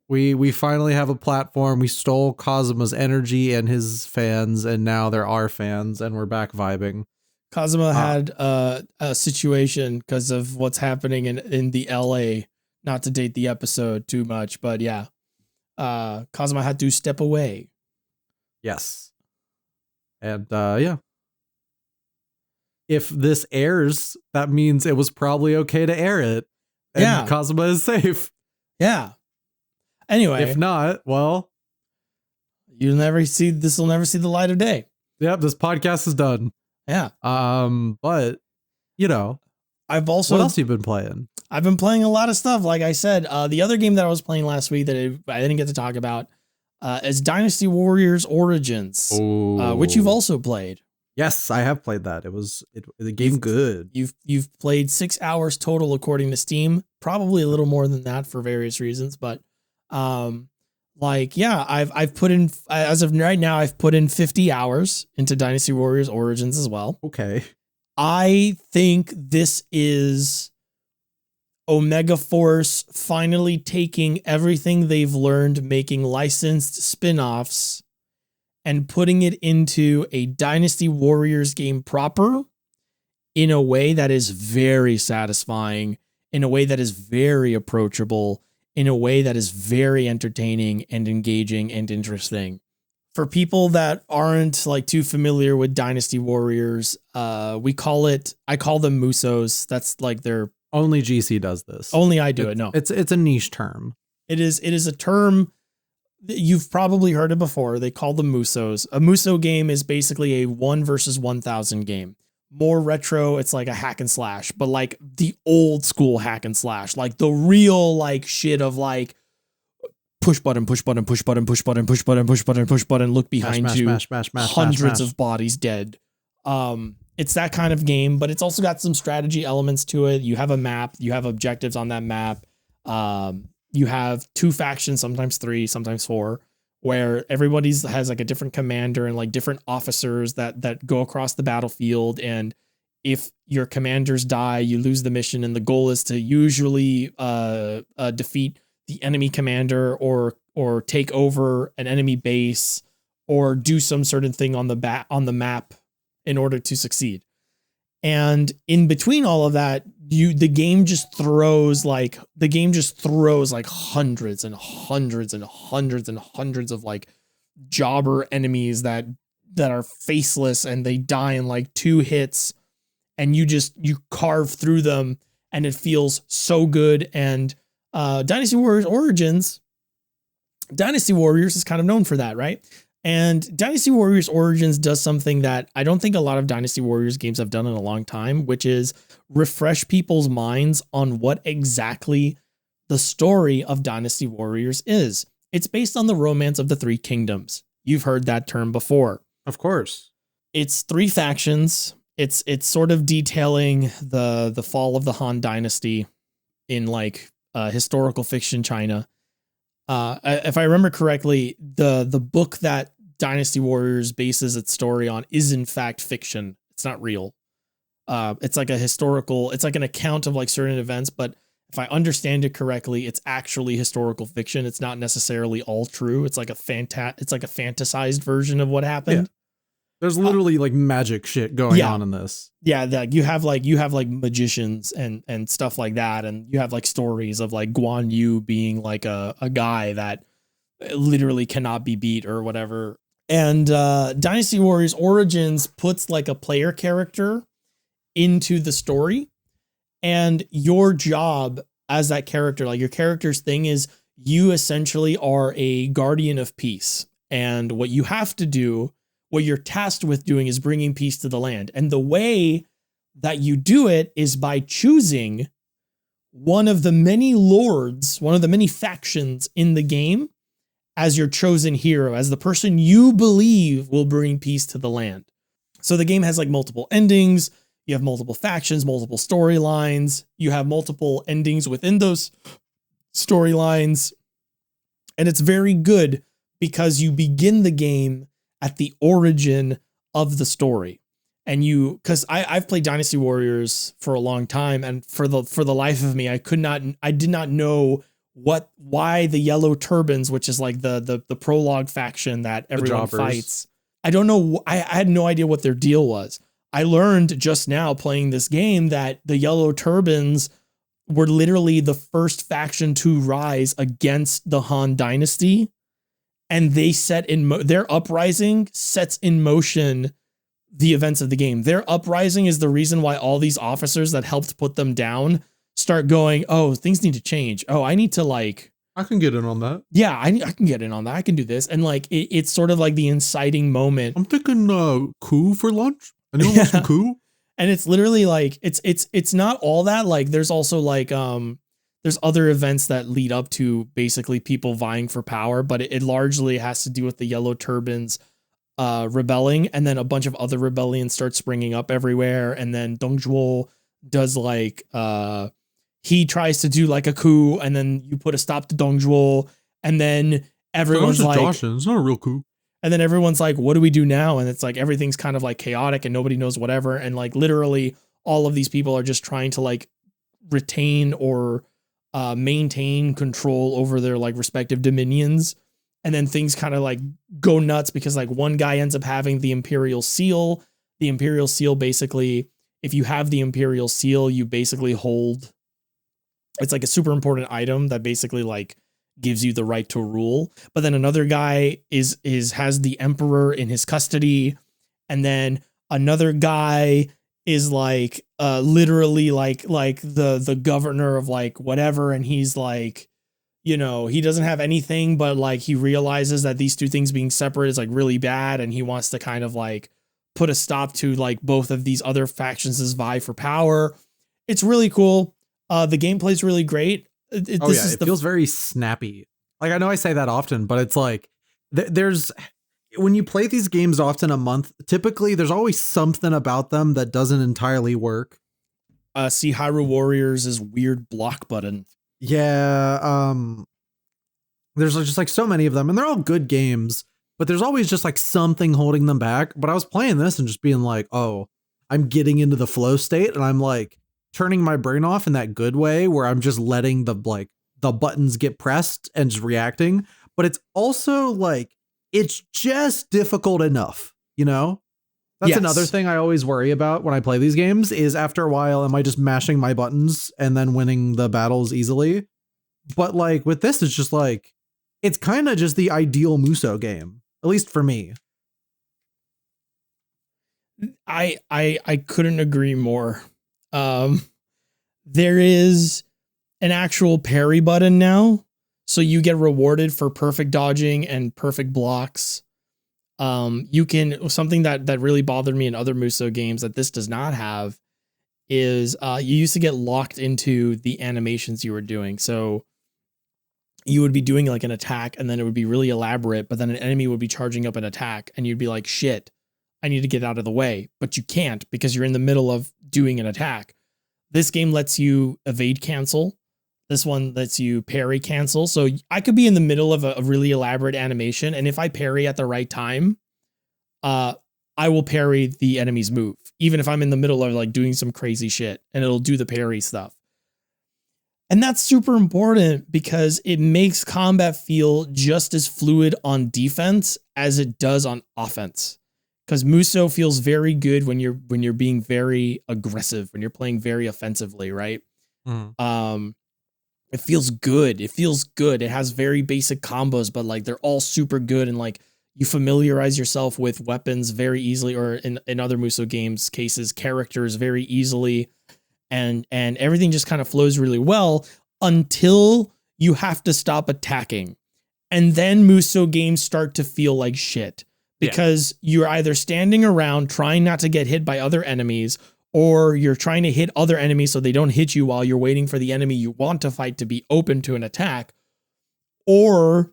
[SPEAKER 3] We finally have a platform. We stole Kazuma's energy and his fans, and now there are fans, and we're back vibing.
[SPEAKER 2] Kazuma had a situation because of what's happening in the LA. Not to date the episode too much, but yeah, Kazuma had to step away.
[SPEAKER 3] Yes, and yeah. If this airs, that means it was probably okay to air it. And
[SPEAKER 2] yeah,
[SPEAKER 3] Kazuma is safe.
[SPEAKER 2] Yeah. Anyway,
[SPEAKER 3] if not, well,
[SPEAKER 2] this will never see the light of day.
[SPEAKER 3] Yep, this podcast is done.
[SPEAKER 2] Yeah.
[SPEAKER 3] But you know,
[SPEAKER 2] what
[SPEAKER 3] else you been playing?
[SPEAKER 2] I've been playing a lot of stuff. Like I said, the other game that I was playing last week that I didn't get to talk about is Dynasty Warriors Origins, which you've also played.
[SPEAKER 3] Yes, I have played that. The game good.
[SPEAKER 2] You've played 6 hours total according to Steam. Probably a little more than that for various reasons, but I've put in, as of right now, I've put in 50 hours into Dynasty Warriors Origins as well.
[SPEAKER 3] Okay.
[SPEAKER 2] I think this is Omega Force finally taking everything they've learned making licensed spin-offs and putting it into a Dynasty Warriors game proper in a way that is very satisfying, in a way that is very approachable, in a way that is very entertaining and engaging and interesting. For people that aren't like too familiar with Dynasty Warriors, I call them Musos. That's like their
[SPEAKER 3] only GC does this.
[SPEAKER 2] Only I do it. No,
[SPEAKER 3] it's a niche term.
[SPEAKER 2] It is a term you've probably heard it before. They call them Musos. A Muso game is basically a 1 versus 1,000 game. more retro, it's like a hack and slash, but like the old school hack and slash, like the real like shit of like push button, push button, push button, push button, push button, push button, push button, look behind you, hundreds of bodies dead. It's that kind of game, but it's also got some strategy elements to it. You have a map, you have objectives on that map. You have 2 factions, sometimes 3, sometimes 4, where everybody's has like a different commander and like different officers that go across the battlefield. And if your commanders die, you lose the mission. And the goal is to usually defeat the enemy commander or take over an enemy base or do some certain thing on the map in order to succeed. And in between all of that, the game just throws like hundreds and hundreds and hundreds and hundreds of like jobber enemies that are faceless, and they die in like 2 hits, and you carve through them, and it feels so good. And Dynasty Warriors Origins, Dynasty Warriors is kind of known for that, right? And Dynasty Warriors Origins does something that I don't think a lot of Dynasty Warriors games have done in a long time, which is refresh people's minds on what exactly the story of Dynasty Warriors is. It's based on the romance of the 3 kingdoms. You've heard that term before.
[SPEAKER 3] Of course.
[SPEAKER 2] It's 3 factions. It's sort of detailing the fall of the Han Dynasty in like historical fiction China. If I remember correctly, the book that Dynasty Warriors bases its story on is in fact fiction. It's not real. It's like it's like an account of like certain events, but if I understand it correctly, it's actually historical fiction. It's not necessarily all true. It's like a fantasized version of what happened.
[SPEAKER 3] Yeah. There's literally like magic shit going on in this.
[SPEAKER 2] Yeah, that you have like magicians and stuff like that, and you have like stories of like Guan Yu being like a guy that literally cannot be beat or whatever. And Dynasty Warriors Origins puts like a player character into the story, and your job as that character, like your character's thing is you essentially are a guardian of peace, and what you have to do, what you're tasked with doing, is bringing peace to the land. And the way that you do it is by choosing one of the many lords, one of the many factions in the game as your chosen hero, as the person you believe will bring peace to the land. So the game has like multiple endings. You have multiple factions, multiple storylines. You have multiple endings within those storylines. And it's very good because you begin the game at the origin of the story. And because I've played Dynasty Warriors for a long time, and for the life of me, I did not know why the Yellow Turbans, which is like the prologue faction that everyone fights. I don't know. I had no idea what their deal was. I learned just now playing this game that the Yellow Turbans were literally the first faction to rise against the Han Dynasty. And they their uprising sets in motion the events of the game. Their uprising is the reason why all these officers that helped put them down start going, oh, things need to change. Oh, I need to like...
[SPEAKER 3] I can get in on that.
[SPEAKER 2] Yeah, I can get in on that. I can do this. And like, it's sort of like the inciting moment.
[SPEAKER 3] I'm thinking coup for lunch. Anyone want some coup?
[SPEAKER 2] And it's literally like, it's not all that. Like, there's also like, there's other events that lead up to basically people vying for power, but it largely has to do with the Yellow Turbans rebelling, and then a bunch of other rebellions start springing up everywhere. And then Dong Zhuo does like he tries to do like a coup, and then you put a stop to Dong Zhuo, and then everyone's like,
[SPEAKER 3] it's not a real coup.
[SPEAKER 2] And then everyone's like, what do we do now? And it's like everything's kind of like chaotic and nobody knows whatever. And like literally all of these people are just trying to like retain or maintain control over their like respective dominions. And then things kind of like go nuts because like one guy ends up having the Imperial Seal. The Imperial Seal, basically, if you have the Imperial Seal, you basically hold, it's like a super important item that basically like gives you the right to rule. But then another guy has the Emperor in his custody. And then another guy is like literally like the governor of like whatever. And he's like, you know, he doesn't have anything, but like he realizes that these two things being separate is like really bad, and he wants to kind of like put a stop to like both of these other factions' vie for power. It's really cool. The gameplay's really great.
[SPEAKER 3] It feels very snappy. Like, I know I say that often, but it's like there's when you play these games often a month, typically there's always something about them that doesn't entirely work.
[SPEAKER 2] See Hyrule Warriors' weird block button.
[SPEAKER 3] Yeah, there's just like so many of them, and they're all good games, but there's always just like something holding them back. But I was playing this and just being like, oh, I'm getting into the flow state, and I'm like turning my brain off in that good way where I'm just letting the buttons get pressed and just reacting. But it's also like, it's just difficult enough, you know? That's another thing I always worry about when I play these games is after a while, am I just mashing my buttons and then winning the battles easily? But like with this, it's just like, it's kind of just the ideal Muso game, at least for me.
[SPEAKER 2] I couldn't agree more. There is an actual parry button now, so you get rewarded for perfect dodging and perfect blocks. You can, something that really bothered me in other Muso games that this does not have is you used to get locked into the animations you were doing. So you would be doing like an attack and then it would be really elaborate, but then an enemy would be charging up an attack and you'd be like, shit, I need to get out of the way, but you can't because you're in the middle of doing an attack. This game lets you evade cancel. This one lets you parry cancel. So I could be in the middle of a really elaborate animation, and if I parry at the right time, I will parry the enemy's move, even if I'm in the middle of like doing some crazy shit, and it'll do the parry stuff. And that's super important because it makes combat feel just as fluid on defense as it does on offense. Because Muso feels very good when you're being very aggressive, when you're playing very offensively, right? It feels good. It feels good. It has very basic combos, but like they're all super good, and like you familiarize yourself with weapons very easily, or in other Muso games cases, characters very easily, and everything just kind of flows really well until you have to stop attacking. And then Muso games start to feel like shit. Because you're either standing around trying not to get hit by other enemies, or you're trying to hit other enemies so they don't hit you while you're waiting for the enemy you want to fight to be open to an attack, or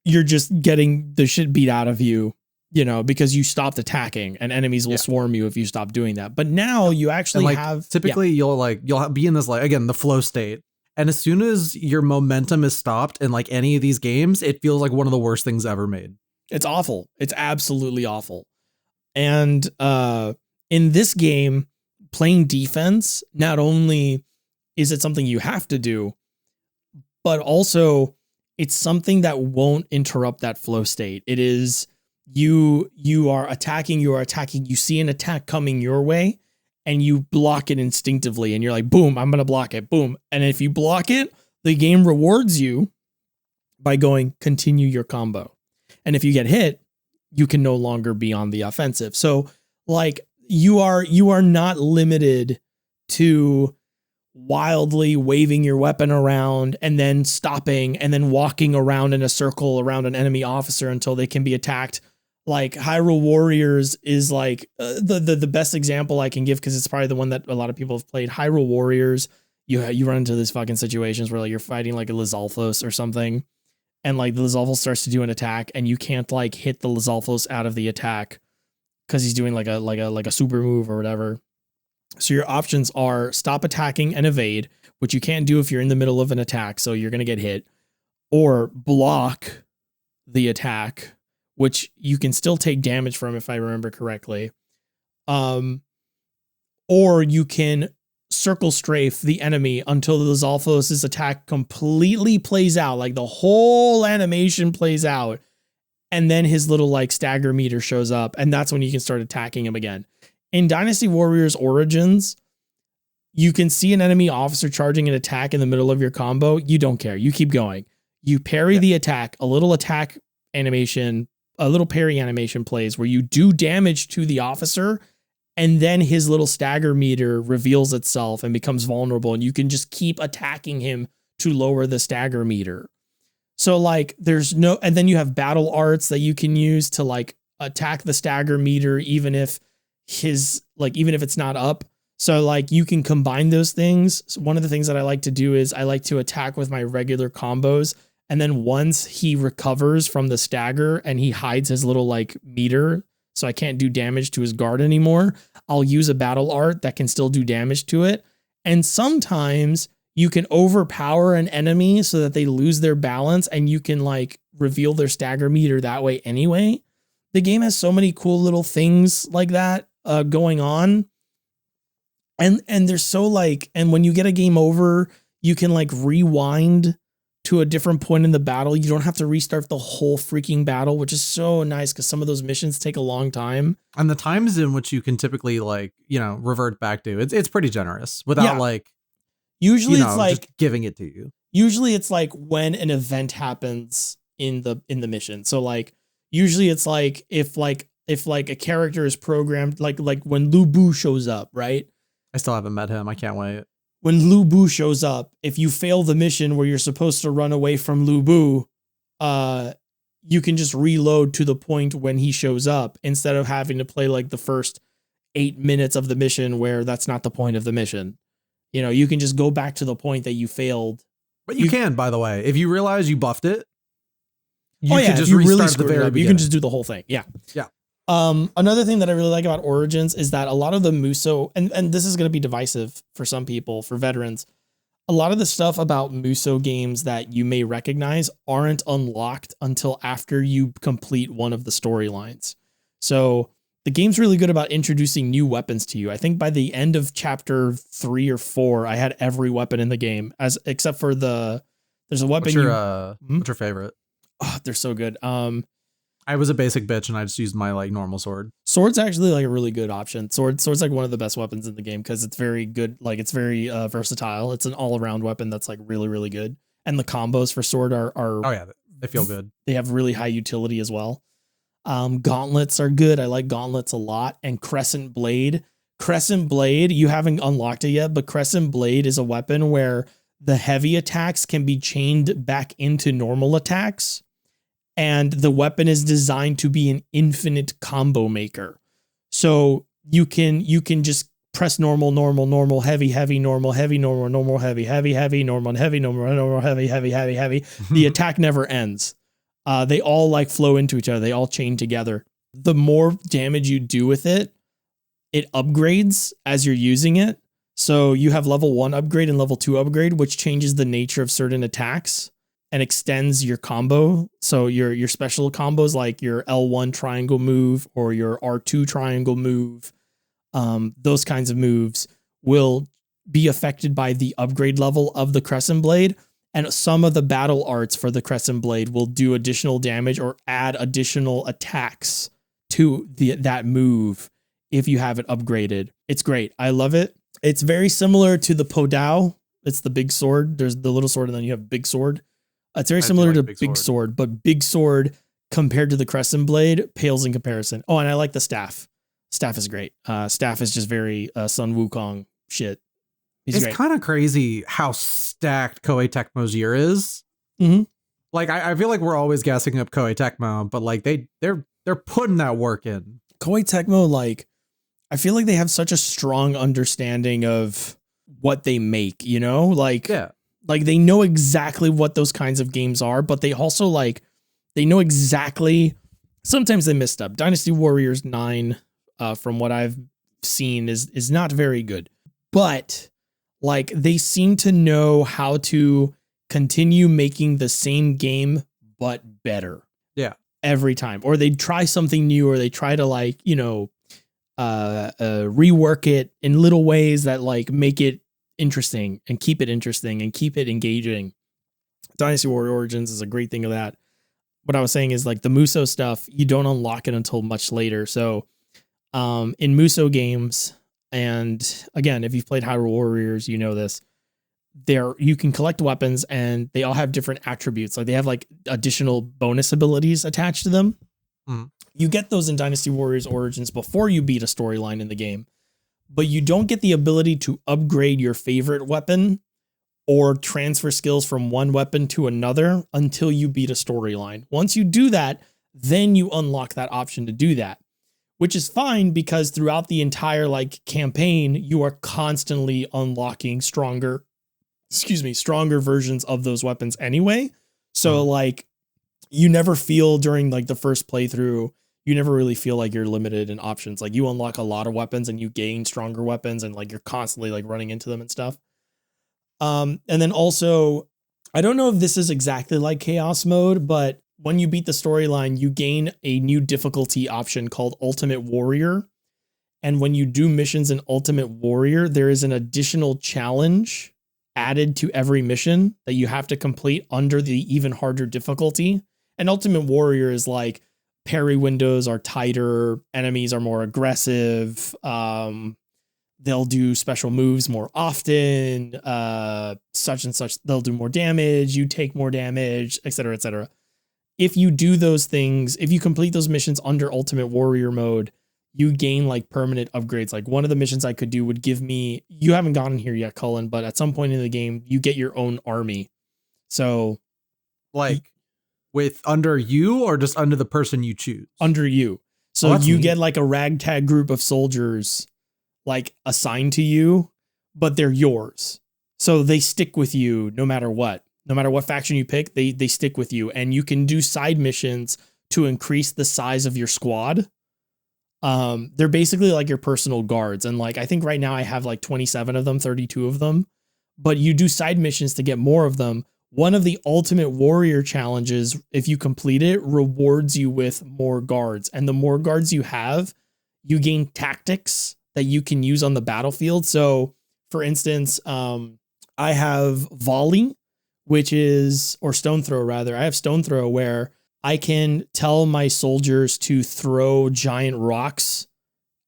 [SPEAKER 2] you're just getting the shit beat out of you, you know, because you stopped attacking, and enemies will swarm you if you stop doing that. But now you actually have
[SPEAKER 3] typically you'll be in this, like, again, the flow state. And as soon as your momentum is stopped in like any of these games, it feels like one of the worst things ever made.
[SPEAKER 2] It's awful. It's absolutely awful. And in this game, playing defense, not only is it something you have to do, but also it's something that won't interrupt that flow state. It is you are attacking, you see an attack coming your way, and you block it instinctively, and you're like, boom, I'm going to block it, boom. And if you block it, the game rewards you by going, continue your combo. And if you get hit, you can no longer be on the offensive. So like you are not limited to wildly waving your weapon around and then stopping and then walking around in a circle around an enemy officer until they can be attacked. Like Hyrule Warriors is like the best example I can give, because it's probably the one that a lot of people have played. Hyrule Warriors, you run into these fucking situations where like you're fighting like a Lizalfos or something, and like the Lizalfos starts to do an attack, and you can't like hit the Lizalfos out of the attack because he's doing like a super move or whatever. So your options are stop attacking and evade, which you can't do if you're in the middle of an attack, so you're gonna get hit, or block the attack, which you can still take damage from if I remember correctly. Or you can circle strafe the enemy until the Lizalfos' attack completely plays out, like the whole animation plays out, and then his little like stagger meter shows up, and that's when you can start attacking him again. In Dynasty Warriors Origins, you can see an enemy officer charging an attack in the middle of your combo. You don't care. You keep going. You parry the attack. A little attack animation, a little parry animation plays where you do damage to the officer, and then his little stagger meter reveals itself and becomes vulnerable, and you can just keep attacking him to lower the stagger meter. So like there's no, and then you have battle arts that you can use to like attack the stagger meter, even if it's not up. So like you can combine those things. So one of the things that I like to do is I like to attack with my regular combos. And then once he recovers from the stagger and he hides his little like meter, so I can't do damage to his guard anymore, I'll use a battle art that can still do damage to it. And sometimes you can overpower an enemy so that they lose their balance and you can like reveal their stagger meter that way anyway. The game has so many cool little things like that going on. And there's so like, and when you get a game over, you can like rewind to a different point in the battle. You don't have to restart the whole freaking battle, which is so nice because some of those missions take a long time.
[SPEAKER 3] And the times in which you can typically like, revert back to, it's pretty generous without like,
[SPEAKER 2] usually it's like
[SPEAKER 3] just giving it to you.
[SPEAKER 2] Usually it's like when an event happens in the mission. So like, usually it's like, if a character is programmed, like when Lu Bu shows up, right?
[SPEAKER 3] I still haven't met him. I can't wait.
[SPEAKER 2] When Lu Bu shows up, if you fail the mission where you're supposed to run away from Lu Bu, you can just reload to the point when he shows up instead of having to play like the first 8 minutes of the mission where that's not the point of the mission. You can just go back to the point that you failed.
[SPEAKER 3] But you can, by the way, if you realize you buffed it, you can just
[SPEAKER 2] if you
[SPEAKER 3] restart
[SPEAKER 2] really
[SPEAKER 3] at the very beginning.
[SPEAKER 2] you can just do the whole thing. Yeah.
[SPEAKER 3] Yeah.
[SPEAKER 2] Another thing that I really like about Origins is that a lot of the Muso, and this is going to be divisive for some people, for veterans, a lot of the stuff about Muso games that you may recognize aren't unlocked until after you complete one of the storylines. So the game's really good about introducing new weapons to you. I think by the end of chapter 3 or 4, I had every weapon in the game except for there's a weapon.
[SPEAKER 3] What's your favorite?
[SPEAKER 2] Oh, they're so good.
[SPEAKER 3] I was a basic bitch and I just used my like normal sword.
[SPEAKER 2] Sword's actually like a really good option. Sword's like one of the best weapons in the game because it's very good. Like it's very versatile. It's an all around weapon that's like really, really good. And the combos for sword are
[SPEAKER 3] oh yeah, they feel good.
[SPEAKER 2] They have really high utility as well. Gauntlets are good. I like gauntlets a lot. And Crescent Blade, you haven't unlocked it yet, but Crescent Blade is a weapon where the heavy attacks can be chained back into normal attacks. And the weapon is designed to be an infinite combo maker. So you can just press normal, heavy, normal, heavy, normal, heavy, normal, heavy, normal, heavy. The attack never ends. They all like flow into each other. They all chain together. The more damage you do with it, it upgrades as you're using it. So you have level 1 upgrade and level 2 upgrade, which changes the nature of certain attacks and extends your combo. So your special combos like your L1 triangle move or your R2 triangle move, those kinds of moves will be affected by the upgrade level of the Crescent Blade. And some of the battle arts for the Crescent Blade will do additional damage or add additional attacks to that move if you have it upgraded. It's great. I love it. It's very similar to the Podao. It's the big sword. There's the little sword and then you have big sword. It's very similar to Big Sword, but Big Sword compared to the Crescent Blade pales in comparison. Oh, and I like the staff. Staff is great. Staff is just very Sun Wukong shit.
[SPEAKER 3] It's kind of crazy how stacked Koei Tecmo's year is.
[SPEAKER 2] Mm-hmm.
[SPEAKER 3] Like I feel like we're always gassing up Koei Tecmo, but like they're putting that work in.
[SPEAKER 2] Koei Tecmo, like I feel like they have such a strong understanding of what they make. Like
[SPEAKER 3] yeah.
[SPEAKER 2] Like they know exactly what those kinds of games are, but they also they know exactly. Sometimes they messed up. Dynasty Warriors 9, from what I've seen, is not very good, but like they seem to know how to continue making the same game but better.
[SPEAKER 3] Yeah,
[SPEAKER 2] every time, or they try something new, or they try to rework it in little ways that like make it interesting and keep it interesting and keep it engaging. Dynasty Warrior Origins is a great thing of that. What I was saying is like the Muso stuff, you don't unlock it until much later. So in Muso games, and again, if you've played Hyrule Warriors, you know this, you can collect weapons and they all have different attributes. Like they have like additional bonus abilities attached to them.
[SPEAKER 3] Mm.
[SPEAKER 2] You get those in Dynasty Warriors Origins before you beat a storyline in the game. But you don't get the ability to upgrade your favorite weapon or transfer skills from one weapon to another until you beat a storyline. Once you do that, then you unlock that option to do that, which is fine because throughout the entire like campaign, you are constantly unlocking stronger versions of those weapons anyway. So like you never feel during like the first playthrough, you never really feel like you're limited in options. Like you unlock a lot of weapons and you gain stronger weapons and like you're constantly like running into them and stuff. And then also, I don't know if this is exactly like chaos mode, but when you beat the storyline, you gain a new difficulty option called Ultimate Warrior. And when you do missions in Ultimate Warrior, there is an additional challenge added to every mission that you have to complete under the even harder difficulty. And Ultimate Warrior is like parry windows are tighter, enemies are more aggressive, they'll do special moves more often, such and such, they'll do more damage, you take more damage, etc., etc. If you do those things, if you complete those missions under Ultimate Warrior mode, you gain like permanent upgrades. Like one of the missions I could do would give me, you haven't gotten here yet, Cullen, but at some point in the game, you get your own army. So
[SPEAKER 3] like with under you or just under the person you choose? Under you.
[SPEAKER 2] So you get like a ragtag group of soldiers like assigned to you, but they're yours. So they stick with you no matter what. No matter what faction you pick, they stick with you. And you can do side missions to increase the size of your squad. They're basically like your personal guards. And like, I think right now I have like 27 of them, 32 of them, but you do side missions to get more of them. One of the Ultimate Warrior challenges, if you complete it, rewards you with more guards. And the more guards you have, you gain tactics that you can use on the battlefield. So for instance, I have volley, which is, or stone throw rather. I have stone throw where I can tell my soldiers to throw giant rocks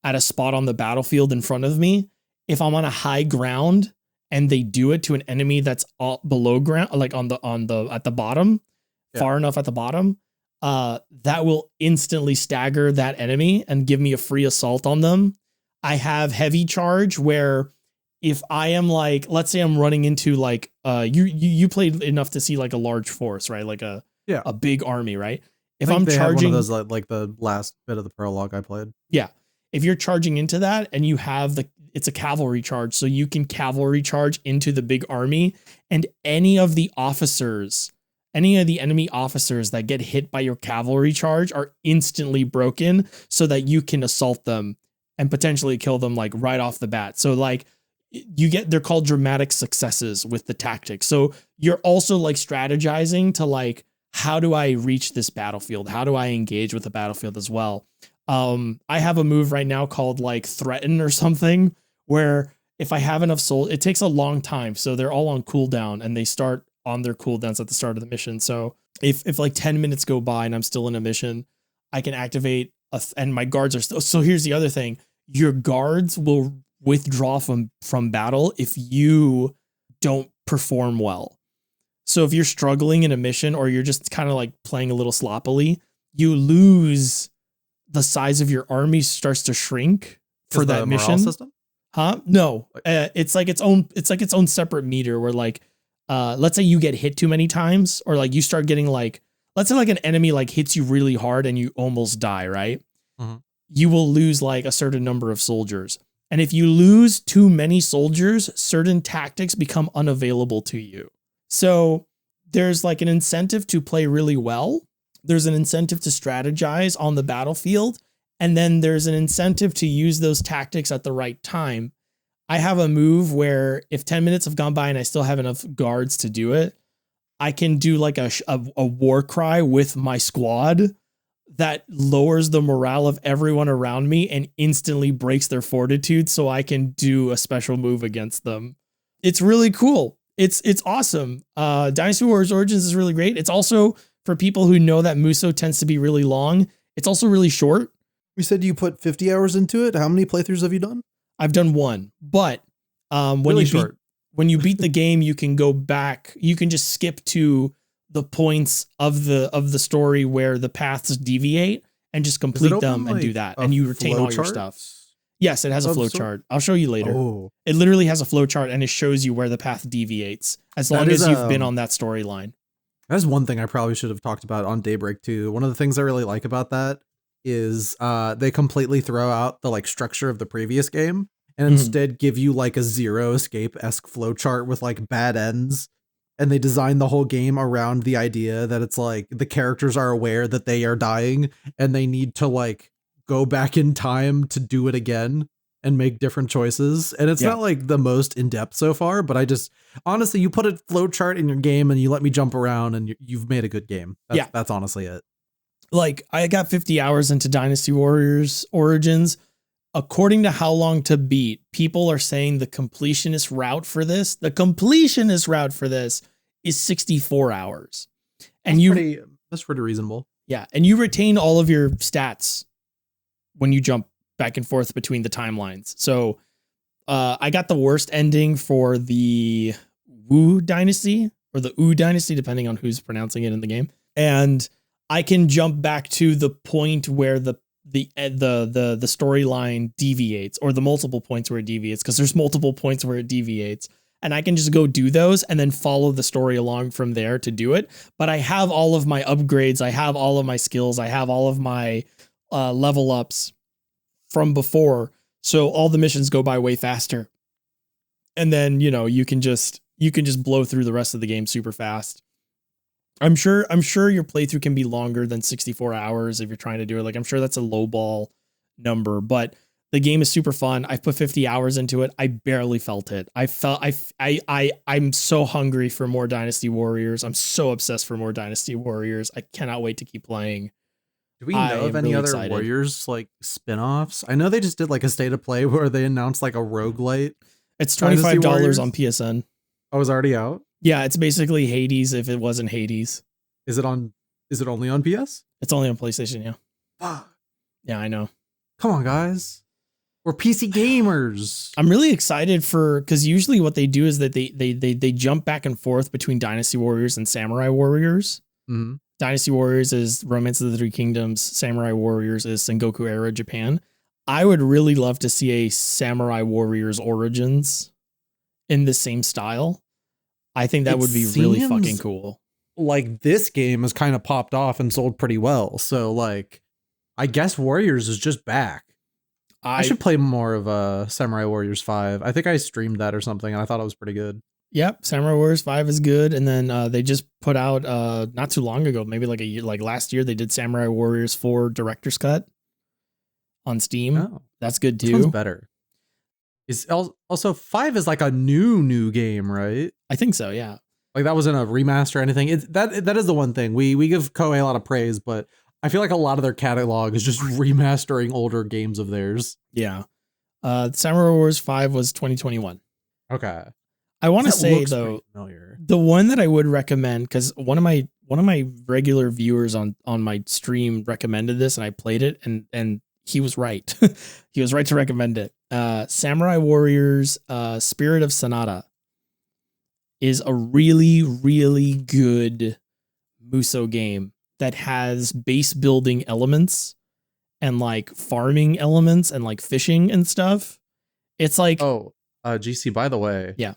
[SPEAKER 2] at a spot on the battlefield in front of me. If I'm on a high ground and they do it to an enemy that's below ground, like at the bottom, far enough at the bottom, that will instantly stagger that enemy and give me a free assault on them. I have heavy charge where if I am like, let's say I'm running into like, you played enough to see like a large force, right? Like a big army, right? If I'm charging,
[SPEAKER 3] one of those like the last bit of the prologue I played.
[SPEAKER 2] Yeah. If you're charging into that and you have it's a cavalry charge. So you can cavalry charge into the big army, and any of the enemy officers that get hit by your cavalry charge are instantly broken so that you can assault them and potentially kill them like right off the bat. So like, they're called dramatic successes with the tactics. So you're also like strategizing to like, how do I reach this battlefield? How do I engage with the battlefield as well? I have a move right now called like threaten or something, where if I have enough soul, it takes a long time. So they're all on cooldown and they start on their cooldowns at the start of the mission. So if like 10 minutes go by and I'm still in a mission, I can activate and my guards are still. So here's the other thing. Your guards will withdraw from battle if you don't perform well. So if you're struggling in a mission or you're just kind of like playing a little sloppily, you lose the size of your army starts to shrink for that mission.
[SPEAKER 3] System?
[SPEAKER 2] Huh? No, it's like its own separate meter where like, let's say you get hit too many times, or like you start getting like, let's say like an enemy like hits you really hard and you almost die, right? Mm-hmm. You will lose like a certain number of soldiers. And if you lose too many soldiers, certain tactics become unavailable to you. So there's like an incentive to play really well. There's an incentive to strategize on the battlefield. And then there's an incentive to use those tactics at the right time. I have a move where if 10 minutes have gone by and I still have enough guards to do it, I can do like a war cry with my squad that lowers the morale of everyone around me and instantly breaks their fortitude so I can do a special move against them. It's really cool. It's awesome. Dynasty Warriors Origins is really great. It's also, for people who know that Muso tends to be really long, it's also really short.
[SPEAKER 4] You said you put 50 hours into it. How many playthroughs have you done?
[SPEAKER 2] I've done one, but when you beat the game, you can go back. You can just skip to the points of the story where the paths deviate and just complete them and do that. And you retain all your stuff. Yes, it has a flow chart. I'll show you later. Oh. It literally has a flow chart and it shows you where the path deviates as long as you've been on that storyline.
[SPEAKER 3] That's one thing I probably should have talked about on Daybreak too. One of the things I really like about that is they completely throw out the like structure of the previous game and instead give you like a Zero Escape-esque flowchart with like bad ends. And they design the whole game around the idea that it's like the characters are aware that they are dying and they need to like go back in time to do it again and make different choices. And it's not like the most in-depth so far, but I just honestly, you put a flowchart in your game and you let me jump around and you've made a good game. That's honestly it.
[SPEAKER 2] Like I got 50 hours into Dynasty Warriors Origins. According to How Long to Beat, people are saying the completionist route for this is 64 hours. And
[SPEAKER 3] that's pretty reasonable.
[SPEAKER 2] Yeah. And you retain all of your stats when you jump back and forth between the timelines. So I got the worst ending for the Wu Dynasty or the U Dynasty, depending on who's pronouncing it in the game. And I can jump back to the point where the storyline deviates, or the multiple points where it deviates, because there's multiple points where it deviates. And I can just go do those and then follow the story along from there to do it. But I have all of my upgrades. I have all of my skills. I have all of my level ups from before. So all the missions go by way faster. And then, you know, you can just blow through the rest of the game super fast. I'm sure your playthrough can be longer than 64 hours if you're trying to do it. Like, I'm sure that's a low ball number, but the game is super fun. I've put 50 hours into it. I barely felt it. I'm so hungry for more Dynasty Warriors. I'm so obsessed for more Dynasty Warriors. I cannot wait to keep playing.
[SPEAKER 3] Do we know of any other Warriors like spin-offs? I know they just did like a state of play where they announced like a roguelite.
[SPEAKER 2] It's $25 on PSN.
[SPEAKER 3] Oh, it's already out?
[SPEAKER 2] Yeah, it's basically Hades if it wasn't Hades.
[SPEAKER 3] Is it only on PS?
[SPEAKER 2] It's only on PlayStation, yeah.
[SPEAKER 3] Fuck.
[SPEAKER 2] Yeah, I know.
[SPEAKER 3] Come on, guys. We're PC gamers.
[SPEAKER 2] I'm really excited because usually what they do is that they jump back and forth between Dynasty Warriors and Samurai Warriors.
[SPEAKER 3] Mm-hmm.
[SPEAKER 2] Dynasty Warriors is Romance of the Three Kingdoms. Samurai Warriors is Sengoku era Japan. I would really love to see a Samurai Warriors Origins in the same style. I think that would be really fucking cool.
[SPEAKER 3] Like this game has kind of popped off and sold pretty well. So like, I guess Warriors is just back. I should play more of Samurai Warriors 5. I think I streamed that or something and I thought it was pretty good.
[SPEAKER 2] Yep, Samurai Warriors 5 is good. And then they just put out not too long ago, maybe like last year, they did Samurai Warriors 4 Director's Cut on Steam. Oh, that's good too.
[SPEAKER 3] Sounds better. Is also 5 is like a new game, right?
[SPEAKER 2] I think so, yeah.
[SPEAKER 3] Like that wasn't a remaster or anything. That is the one thing. We give Koei a lot of praise, but I feel like a lot of their catalog is just remastering older games of theirs.
[SPEAKER 2] Yeah. Samurai Warriors 5 was 2021.
[SPEAKER 3] Okay.
[SPEAKER 2] I want to say though, the one that I would recommend, because one of my regular viewers on my stream recommended this and I played it and he was right. He was right to recommend it. Samurai Warriors Spirit of Sonata is a really, really good Muso game that has base building elements and like farming elements and like fishing and stuff. It's like,
[SPEAKER 3] GC, by the way.
[SPEAKER 2] Yeah.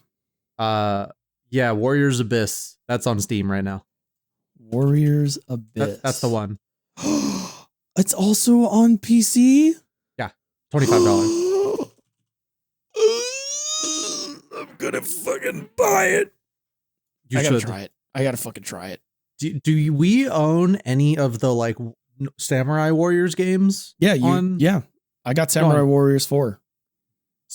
[SPEAKER 3] Warriors Abyss. That's on Steam right now.
[SPEAKER 2] Warriors Abyss.
[SPEAKER 3] That's the one.
[SPEAKER 2] It's also on PC?
[SPEAKER 3] Yeah. $25.
[SPEAKER 2] I'm gonna fucking buy it. I gotta try it. I gotta fucking try it.
[SPEAKER 3] Do we own any of the like Samurai Warriors games?
[SPEAKER 2] Yeah, I got Samurai Warriors 4.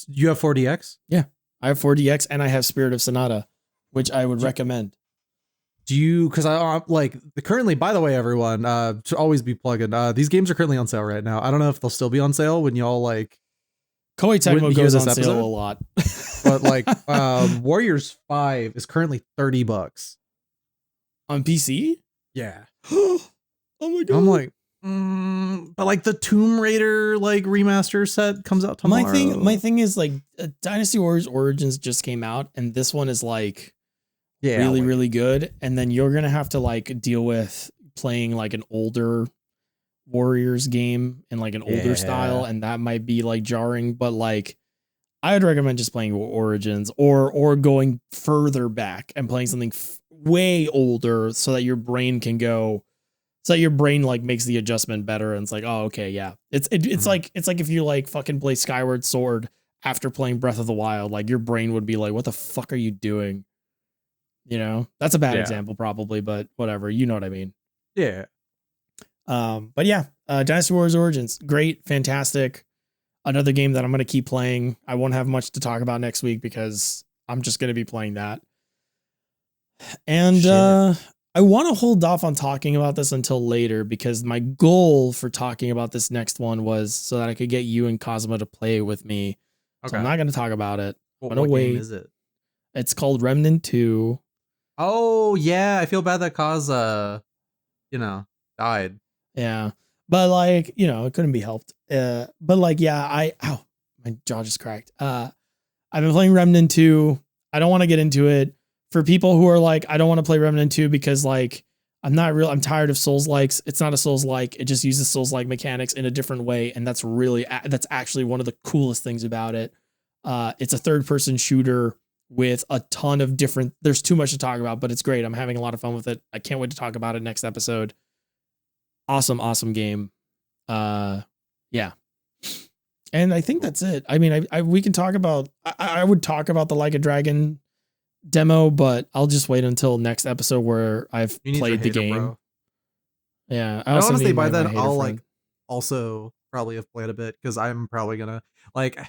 [SPEAKER 3] You have 4DX?
[SPEAKER 2] Yeah, I have 4DX and I have Spirit of Sonata, which I would recommend.
[SPEAKER 3] Do you? Because I like currently. By the way, everyone, to always be plugging. These games are currently on sale right now. I don't know if they'll still be on sale when y'all like.
[SPEAKER 2] Koei Tecmo goes on sale a lot,
[SPEAKER 3] but like Warriors 5 is currently $30
[SPEAKER 2] on PC.
[SPEAKER 3] Yeah.
[SPEAKER 2] Oh my god!
[SPEAKER 3] I'm like, but like the Tomb Raider like remaster set comes out tomorrow.
[SPEAKER 2] My thing is like Dynasty Warriors Origins just came out, and this one is like. Yeah, really, really good. And then you're going to have to like deal with playing like an older Warriors game in like an older style. And that might be like jarring, but like I would recommend just playing Origins or going further back and playing something way older so that your brain can go, so that your brain like makes the adjustment better. And it's like, oh, okay, yeah. It's like if you like fucking play Skyward Sword after playing Breath of the Wild, like your brain would be like, what the fuck are you doing? You know, that's a bad example probably, but whatever, you know what I mean?
[SPEAKER 3] Yeah.
[SPEAKER 2] But yeah, Dynasty Warriors Origins, great, fantastic. Another game that I'm going to keep playing. I won't have much to talk about next week because I'm just going to be playing that. And I want to hold off on talking about this until later because my goal for talking about this next one was so that I could get you and Kazuma to play with me. Okay. So I'm not going to talk about it.
[SPEAKER 3] What game is it?
[SPEAKER 2] It's called Remnant 2.
[SPEAKER 3] Oh, yeah. I feel bad that Kaz, died.
[SPEAKER 2] Yeah. But like, it couldn't be helped. But like, yeah, my jaw just cracked. I've been playing Remnant 2. I don't want to get into it. For people who are like, I don't want to play Remnant 2 because like, I'm tired of Souls-likes. It's not a Souls-like. It just uses Souls-like mechanics in a different way. And that's actually one of the coolest things about it. It's a third-person shooter with a ton of different, there's too much to talk about, but it's great. I'm having a lot of fun with it. I can't wait to talk about it next episode. Awesome game. Yeah. And I think that's it. I mean, we can talk about, I would talk about the Like a Dragon demo, but I'll just wait until next episode where I've played the game. Bro. Yeah.
[SPEAKER 3] Honestly, by then I'll like also probably have played a bit because I'm probably gonna like,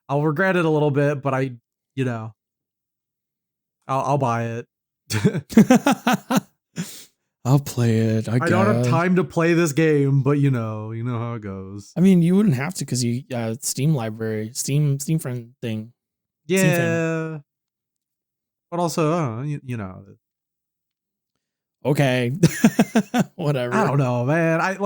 [SPEAKER 3] I'll regret it a little bit, but I'll buy it.
[SPEAKER 2] I'll play it. I
[SPEAKER 3] don't have time to play this game, but you know how it goes.
[SPEAKER 2] I mean, you wouldn't have to because you Steam library, Steam friend thing.
[SPEAKER 3] Yeah, but also,
[SPEAKER 2] Okay, whatever.
[SPEAKER 3] I don't know, man. I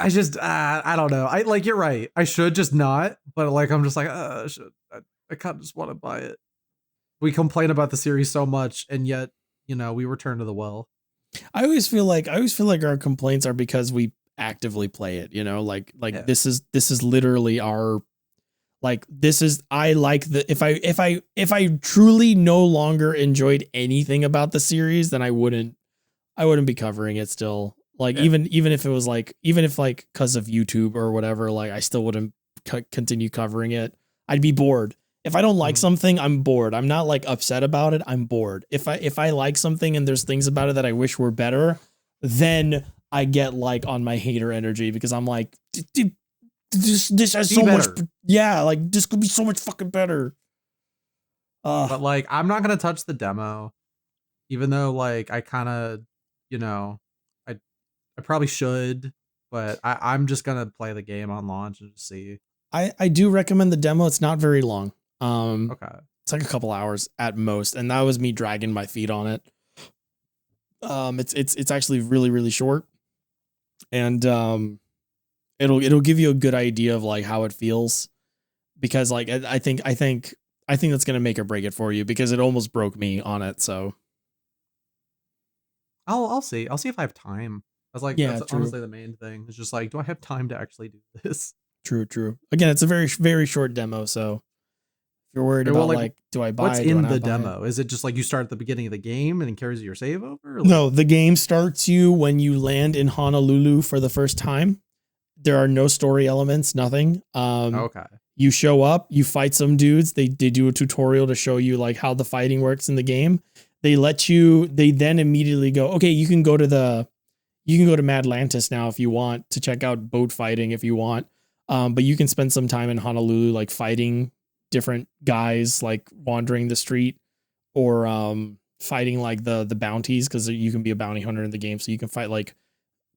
[SPEAKER 3] just I don't know. I like you're right. I should just not, but like I'm just like I kind of just want to buy it. We complain about the series so much, and yet we return to the well.
[SPEAKER 2] I always feel like our complaints are because we actively play it. This is literally our I like the if I truly no longer enjoyed anything about the series, then I wouldn't be covering it still. Like even if it was like even if like because of YouTube or whatever, like I still wouldn't continue covering it. I'd be bored. If I don't like something, I'm bored. I'm not like upset about it. I'm bored. If I like something and there's things about it that I wish were better, then I get like on my hater energy because I'm like, this has so much. Yeah, like this could be so much fucking better.
[SPEAKER 3] But like, I'm not gonna touch the demo, even though like I kind of, I probably should, but I'm just gonna play the game on launch and just see.
[SPEAKER 2] I do recommend the demo. It's not very long.
[SPEAKER 3] Okay.
[SPEAKER 2] It's like a couple hours at most, and that was me dragging my feet on it. It's actually really, really short, and it'll give you a good idea of like how it feels, because like I think that's gonna make or break it for you because it almost broke me on it. So
[SPEAKER 3] I'll see if I have time. I was like,
[SPEAKER 2] yeah,
[SPEAKER 3] that's honestly the main thing. It's just like, do I have time to actually do this?
[SPEAKER 2] True. Again, it's a very, very short demo, so if you're worried about like, do I buy?
[SPEAKER 3] What's in the demo? Is it just like you start at the beginning of the game and it carries your save over? Like?
[SPEAKER 2] No, the game starts you when you land in Honolulu for the first time. There are no story elements, nothing.
[SPEAKER 3] Okay.
[SPEAKER 2] You show up, you fight some dudes. They do a tutorial to show you like how the fighting works in the game. They then immediately go, okay, you can go to Madlantis now if you want to check out boat fighting if you want. But you can spend some time in Honolulu, like fighting different guys, like wandering the street or fighting like the bounties, because you can be a bounty hunter in the game. So you can fight like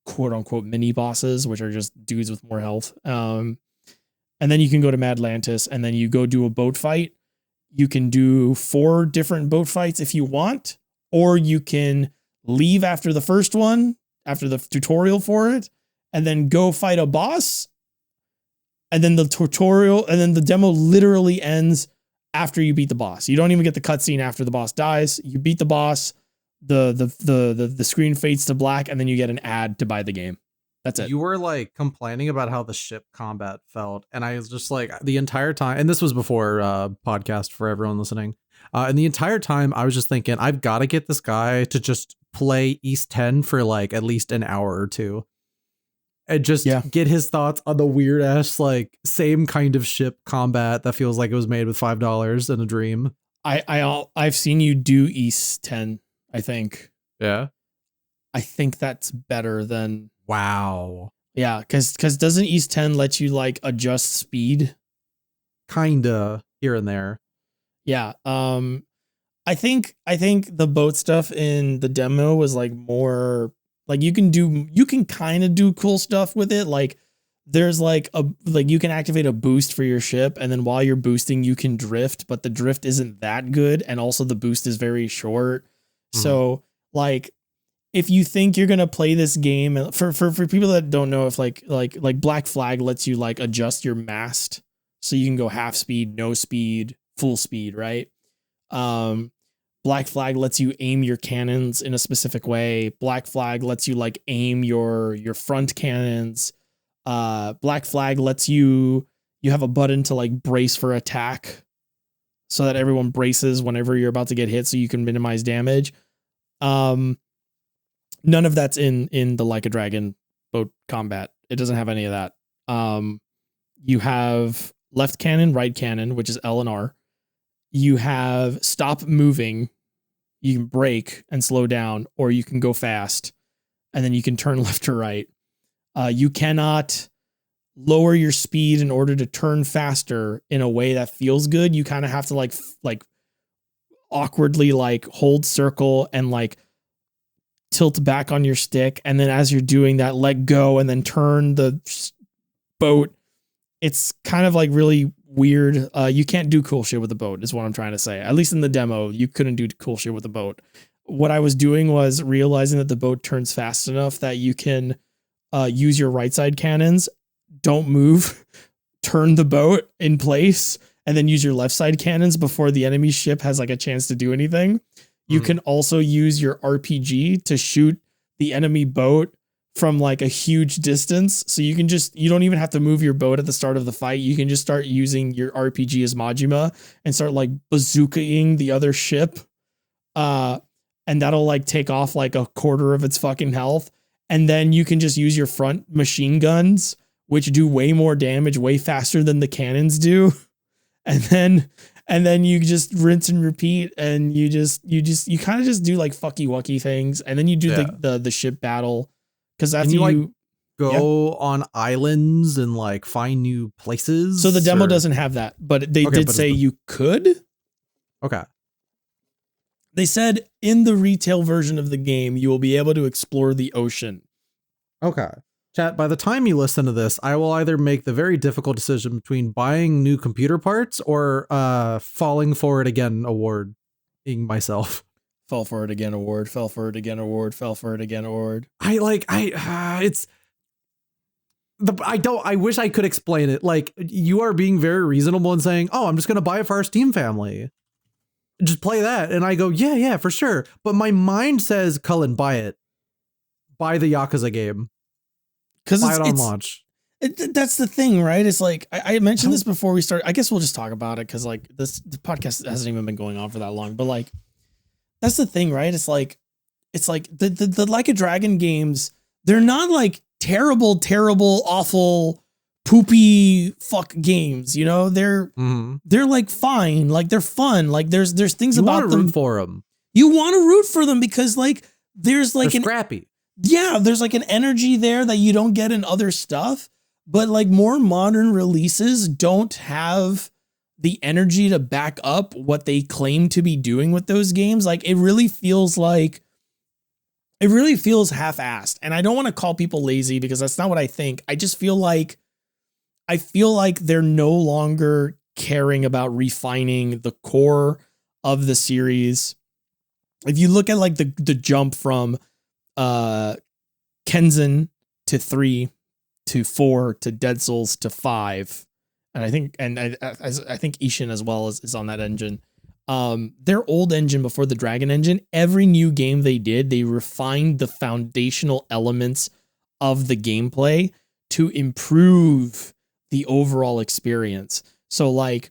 [SPEAKER 2] quote unquote mini bosses, which are just dudes with more health. And then you can go to Madlantis and then you go do a boat fight. You can do 4 different boat fights if you want, or you can leave after the first one, after the tutorial for it, and then go fight a boss. And then the tutorial, and then the demo literally ends after you beat the boss. You don't even get the cutscene after the boss dies. You beat the boss, the screen fades to black, and then you get an ad to buy the game. That's it.
[SPEAKER 3] You were like complaining about how the ship combat felt, and I was just like the entire time, and this was before podcast for everyone listening. And the entire time I was just thinking, I've got to get this guy to just play East 10 for like at least an hour or two. And just get his thoughts on the weird ass, like same kind of ship combat that feels like it was made with $5 in a dream.
[SPEAKER 2] I've seen you do East 10, I think.
[SPEAKER 3] Yeah.
[SPEAKER 2] I think that's better than
[SPEAKER 3] wow.
[SPEAKER 2] Yeah, because doesn't East 10 let you like adjust speed?
[SPEAKER 3] Kinda here and there.
[SPEAKER 2] Yeah. I think the boat stuff in the demo was like more like you can kind of do cool stuff with it. Like there's like you can activate a boost for your ship, and then while you're boosting you can drift, but the drift isn't that good, and also the boost is very short. Mm-hmm. So like if you think you're gonna play this game, for people that don't know, if like Black Flag lets you like adjust your mast so you can go half speed, no speed, full speed, right? Black Flag lets you aim your cannons in a specific way. Black Flag lets you like aim your front cannons. Black Flag lets you have a button to like brace for attack so that everyone braces whenever you're about to get hit so you can minimize damage. None of that's in the Like a Dragon boat combat. It doesn't have any of that. You have left cannon, right cannon, which is L and R. You have stop moving. You can brake and slow down, or you can go fast, and then you can turn left or right. You cannot lower your speed in order to turn faster in a way that feels good. You kind of have to like awkwardly like hold circle and like tilt back on your stick, and then as you're doing that, let go and then turn the boat. It's kind of like really weird. You can't do cool shit with the boat is what I'm trying to say. At least in the demo, you couldn't do cool shit with the boat. What I was doing was realizing that the boat turns fast enough that you can use your right side cannons, don't move, turn the boat in place, and then use your left side cannons before the enemy ship has like a chance to do anything. You can also use your RPG to shoot the enemy boat from like a huge distance. So you don't even have to move your boat at the start of the fight. You can just start using your RPG as Majima and start like bazookaing the other ship. And that'll like take off like a quarter of its fucking health. And then you can just use your front machine guns, which do way more damage, way faster than the cannons do. And then you just rinse and repeat, and you kind of just do like fucky wucky things. And then you do the ship battle. Because after you
[SPEAKER 3] go on islands and like find new places.
[SPEAKER 2] So the demo doesn't have that, but they did say you could.
[SPEAKER 3] Okay.
[SPEAKER 2] They said in the retail version of the game, you will be able to explore the ocean.
[SPEAKER 3] Okay. Chat, by the time you listen to this, I will either make the very difficult decision between buying new computer parts or falling for it again awarding myself.
[SPEAKER 2] Fell for it again award, fell for it again award, fell for it again award.
[SPEAKER 3] I wish I could explain it. Like, you are being very reasonable and saying, oh, I'm just going to buy it for our Steam family. Just play that. And I go, yeah, for sure. But my mind says, Cullen, buy it. Buy the Yakuza game.
[SPEAKER 2] Because
[SPEAKER 3] buy it on launch.
[SPEAKER 2] That's the thing, right? It's like, I mentioned this before we started. I guess we'll just talk about it because like the podcast hasn't even been going on for that long. But like, that's the thing, right? It's like the Like a Dragon games, they're not like terrible, awful, poopy fuck games, you know? They're like fine, like they're fun, like there's things about them.
[SPEAKER 3] Root for them.
[SPEAKER 2] You want to root for them because like there's like
[SPEAKER 3] they're scrappy.
[SPEAKER 2] Yeah, there's like an energy there that you don't get in other stuff, but like more modern releases don't have the energy to back up what they claim to be doing with those games. Like it really feels half-assed. And I don't want to call people lazy because that's not what I think. I just feel like they're no longer caring about refining the core of the series. If you look at like the jump from Kenzan to 3 to 4 to Dead Souls to 5, and I think Ishin as well is on that engine. Their old engine before the Dragon engine, every new game they did, they refined the foundational elements of the gameplay to improve the overall experience. So like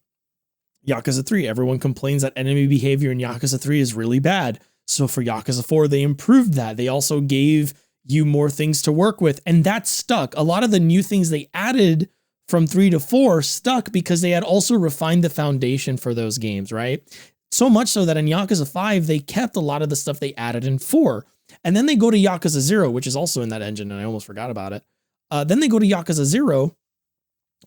[SPEAKER 2] Yakuza 3, everyone complains that enemy behavior in Yakuza 3 is really bad. So for Yakuza 4, they improved that. They also gave you more things to work with, and that stuck. A lot of the new things they added from 3 to 4 stuck because they had also refined the foundation for those games, right? So much so that in Yakuza 5, they kept a lot of the stuff they added in 4. And then they go to Yakuza 0, which is also in that engine, and I almost forgot about it. Then they go to Yakuza 0,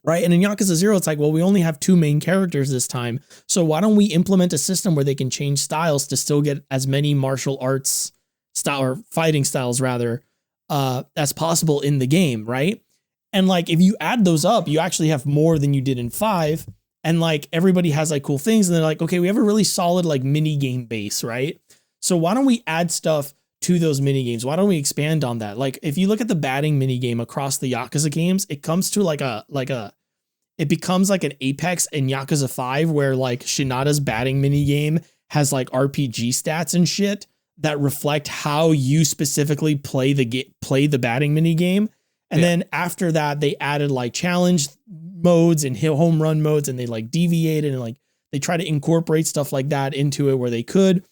[SPEAKER 2] right? And in Yakuza 0, it's like, well, we only have 2 main characters this time. So why don't we implement a system where they can change styles to still get as many martial arts style or fighting styles rather as possible in the game, right? And like, if you add those up, you actually have more than you did in 5. And like, everybody has like cool things. And they're like, okay, we have a really solid like mini game base, right? So why don't we add stuff to those mini games? Why don't we expand on that? Like, if you look at the batting mini game across the Yakuza games, it comes to it becomes like an apex in Yakuza 5 where like Shinada's batting mini game has like RPG stats and shit that reflect how you specifically play the batting mini game. And then after that, they added like challenge modes and home run modes, and they like deviated and like they try to incorporate stuff like that into it where they could.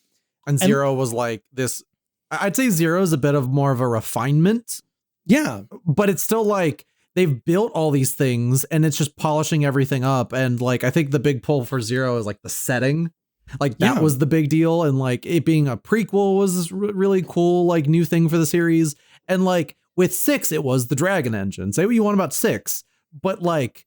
[SPEAKER 3] And 0 was like this. I'd say 0 is a bit of more of a refinement.
[SPEAKER 2] Yeah.
[SPEAKER 3] But it's still like they've built all these things and it's just polishing everything up. And like, I think the big pull for 0 is like the setting. Like that was the big deal. And like it being a prequel was this really cool, like new thing for the series. And like with 6, it was the Dragon Engine. Say what you want about 6, but like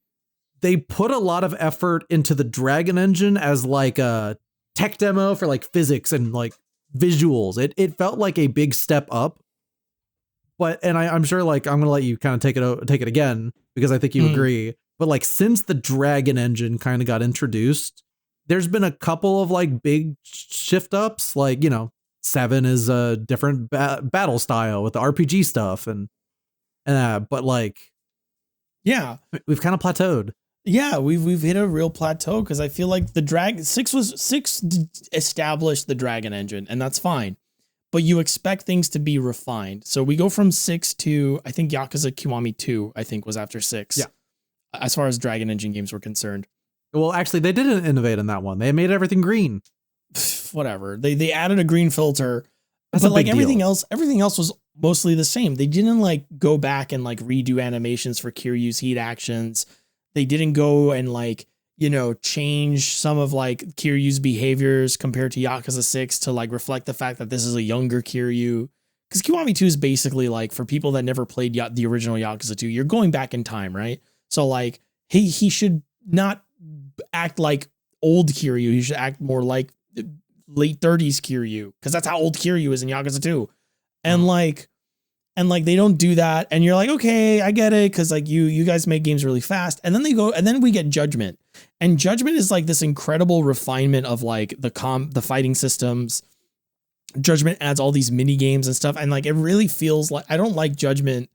[SPEAKER 3] they put a lot of effort into the Dragon Engine as like a tech demo for like physics and like visuals. It felt like a big step up. But I'm sure like I'm gonna let you kind of take it again because I think you agree. But like since the Dragon Engine kind of got introduced, there's been a couple of like big shift ups. Like, you know, 7 is a different battle style with the RPG stuff and but like,
[SPEAKER 2] yeah,
[SPEAKER 3] we've kind of plateaued.
[SPEAKER 2] Yeah, we've hit a real plateau because I feel like the 6 established the Dragon Engine, and that's fine. But you expect things to be refined. So we go from 6 to, I think Yakuza Kiwami 2, I think was after 6.
[SPEAKER 3] Yeah.
[SPEAKER 2] As far as Dragon Engine games were concerned.
[SPEAKER 3] Well, actually, they didn't innovate in that one. They made everything green.
[SPEAKER 2] Whatever. They added a green filter.
[SPEAKER 3] That's
[SPEAKER 2] but
[SPEAKER 3] a
[SPEAKER 2] like
[SPEAKER 3] big
[SPEAKER 2] everything
[SPEAKER 3] deal.
[SPEAKER 2] else was mostly the same. They didn't like go back and like redo animations for Kiryu's heat actions. They didn't go and like, you know, change some of like Kiryu's behaviors compared to Yakuza 6 to like reflect the fact that this is a younger Kiryu. Because Kiwami 2 is basically like, for people that never played the original Yakuza 2, you're going back in time, right? So like he should not act like old Kiryu. He should act more like late 30s Kiryu, because that's how old Kiryu is in Yakuza 2. And like they don't do that, and you're like, okay, I get it, because like you guys make games really fast. And then then we get Judgment, and Judgment is like this incredible refinement of like the fighting systems. Judgment adds all these mini games and stuff, and like it really feels like, I don't like Judgment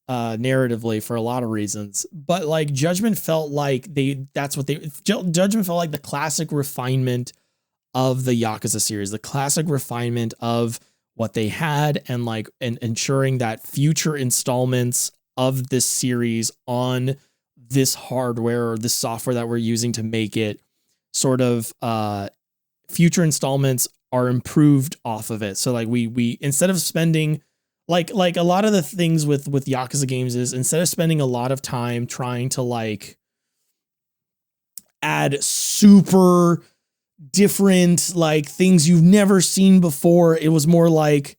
[SPEAKER 2] narratively for a lot of reasons, but like Judgment felt like Judgment felt like the classic refinement of the Yakuza series, the classic refinement of what they had, and like and ensuring that future installments of this series on this hardware or this software that we're using to make it, sort of future installments are improved off of it. So like we instead of spending like a lot of the things with Yakuza games is, instead of spending a lot of time trying to like add super different like things you've never seen before, it was more like,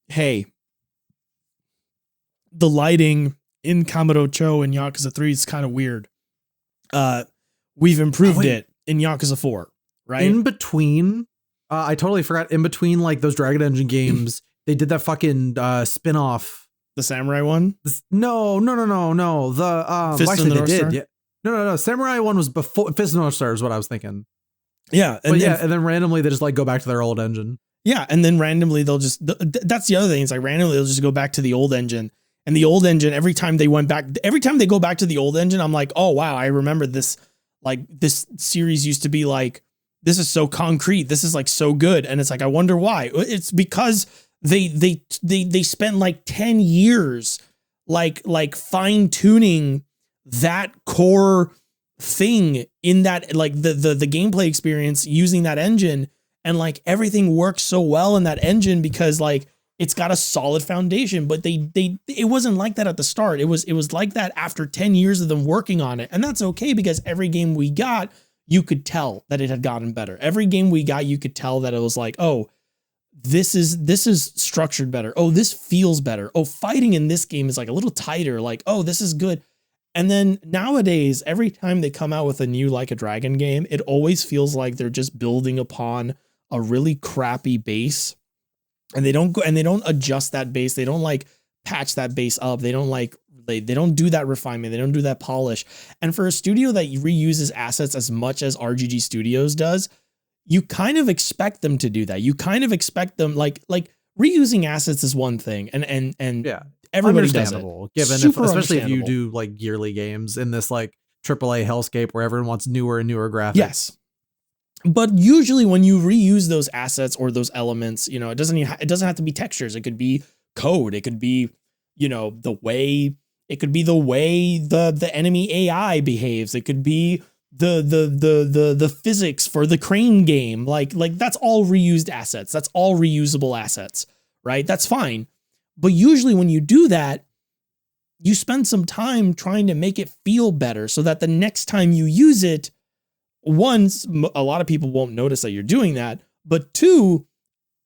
[SPEAKER 2] hey, the lighting in Kamurocho and Yakuza 3 is kind of weird. We've improved it in Yakuza 4, right?
[SPEAKER 3] In between, I totally forgot, in between like those Dragon Engine games, they did that fucking spin-off.
[SPEAKER 2] The Samurai one?
[SPEAKER 3] No. The
[SPEAKER 2] Fist of the North Star?
[SPEAKER 3] Yeah. No. Samurai one was before Fist of the North Star is what I was thinking.
[SPEAKER 2] Yeah.
[SPEAKER 3] And then randomly they just like go back to their old engine.
[SPEAKER 2] Yeah. And then randomly they'll just, that's the other thing. It's like randomly they'll just go back to the old engine. And the old engine, every time they go back to the old engine, I'm like, oh wow, I remember this. Like this series used to be like, this is so concrete. This is like so good. And it's like, I wonder why. It's because they spent like 10 years like fine tuning that core thing in that, like the gameplay experience using that engine, and like everything works so well in that engine because like it's got a solid foundation. But it wasn't like that at the start. It was like that after 10 years of them working on it. And that's okay, because every game we got, you could tell that it had gotten better. Every game we got, you could tell that it was like, oh, this is structured better. Oh, this feels better. Oh, fighting in this game is like a little tighter. Like, oh, this is good. And then nowadays, every time they come out with a new Like a Dragon game, it always feels like they're just building upon a really crappy base. And they don't adjust that base. They don't like patch that base up. They don't like, they don't do that refinement. They don't do that polish. And for a studio that reuses assets as much as RGG Studios does, you kind of expect them to do that. You kind of expect them like reusing assets is one thing, and
[SPEAKER 3] yeah,
[SPEAKER 2] everybody does it.
[SPEAKER 3] Understandable, given if, especially if you do like yearly games in this like AAA hellscape where everyone wants newer and newer graphics.
[SPEAKER 2] Yes, but usually when you reuse those assets or those elements, you know, it doesn't have to be textures. It could be code. It could be, you know, the way the enemy AI behaves. It could be the physics for the crane game. Like that's all reused assets. That's all reusable assets, right? That's fine. But usually when you do that, you spend some time trying to make it feel better so that the next time you use it, one, a lot of people won't notice that you're doing that. But two,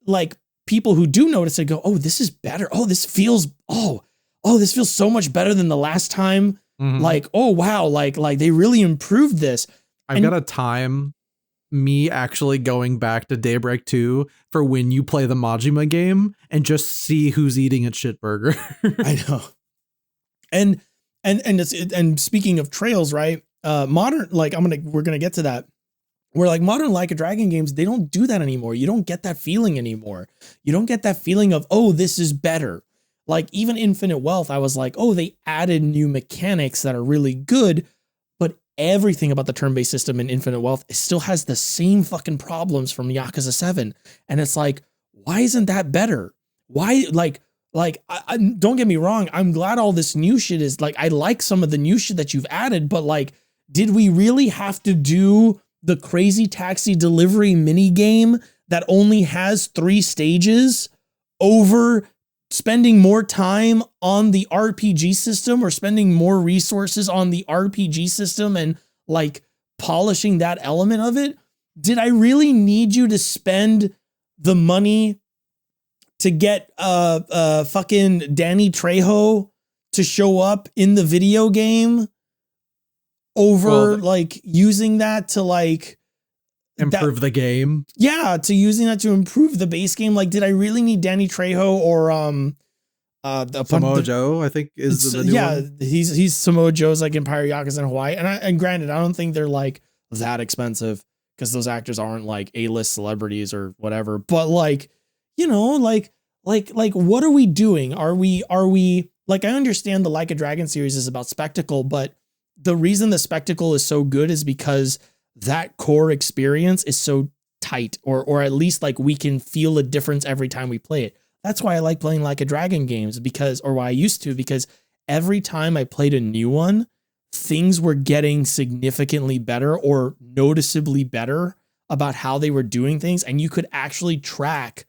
[SPEAKER 2] like people who do notice it go, oh, this is better. Oh, this feels so much better than the last time. Mm-hmm. Like, oh, wow. Like they really improved this.
[SPEAKER 3] I've got to time me actually going back to Daybreak 2 for when you play the Majima game and just see who's eating at Shitburger.
[SPEAKER 2] I know. And speaking of trails, right? Modern, like we're going to get to that. Where like modern Like a Dragon games, they don't do that anymore. You don't get that feeling anymore. You don't get that feeling of, oh, this is better. Like even Infinite Wealth, I was like, oh, they added new mechanics that are really good, but everything about the turn-based system in Infinite Wealth still has the same fucking problems from Yakuza 7. And it's like, why isn't that better? Why, I don't get me wrong, I'm glad all this new shit is, like, I like some of the new shit that you've added, but like, did we really have to do the Crazy Taxi Delivery mini game that only has 3 stages over spending more time on the RPG system or spending more resources on the RPG system and like polishing that element of it? Did I really need you to spend the money to get fucking Danny Trejo to show up in the video game over like using that to like
[SPEAKER 3] improve the game?
[SPEAKER 2] Yeah, to using that to improve the base game. Like, did I really need Danny Trejo or
[SPEAKER 3] Samoa Joe, I think is the new one.
[SPEAKER 2] he's Samoa Joe's like Empire Yakuza in Hawaii. And granted, I don't think they're like that expensive because those actors aren't like A-list celebrities or whatever. But like, you know, like what are we doing? Are we like, I understand the Like a Dragon series is about spectacle, but the reason the spectacle is so good is because that core experience is so tight, or at least like we can feel a difference every time we play it. That's why I like playing Like a Dragon games, why I used to, because every time I played a new one, things were getting significantly better or noticeably better about how they were doing things. And you could actually track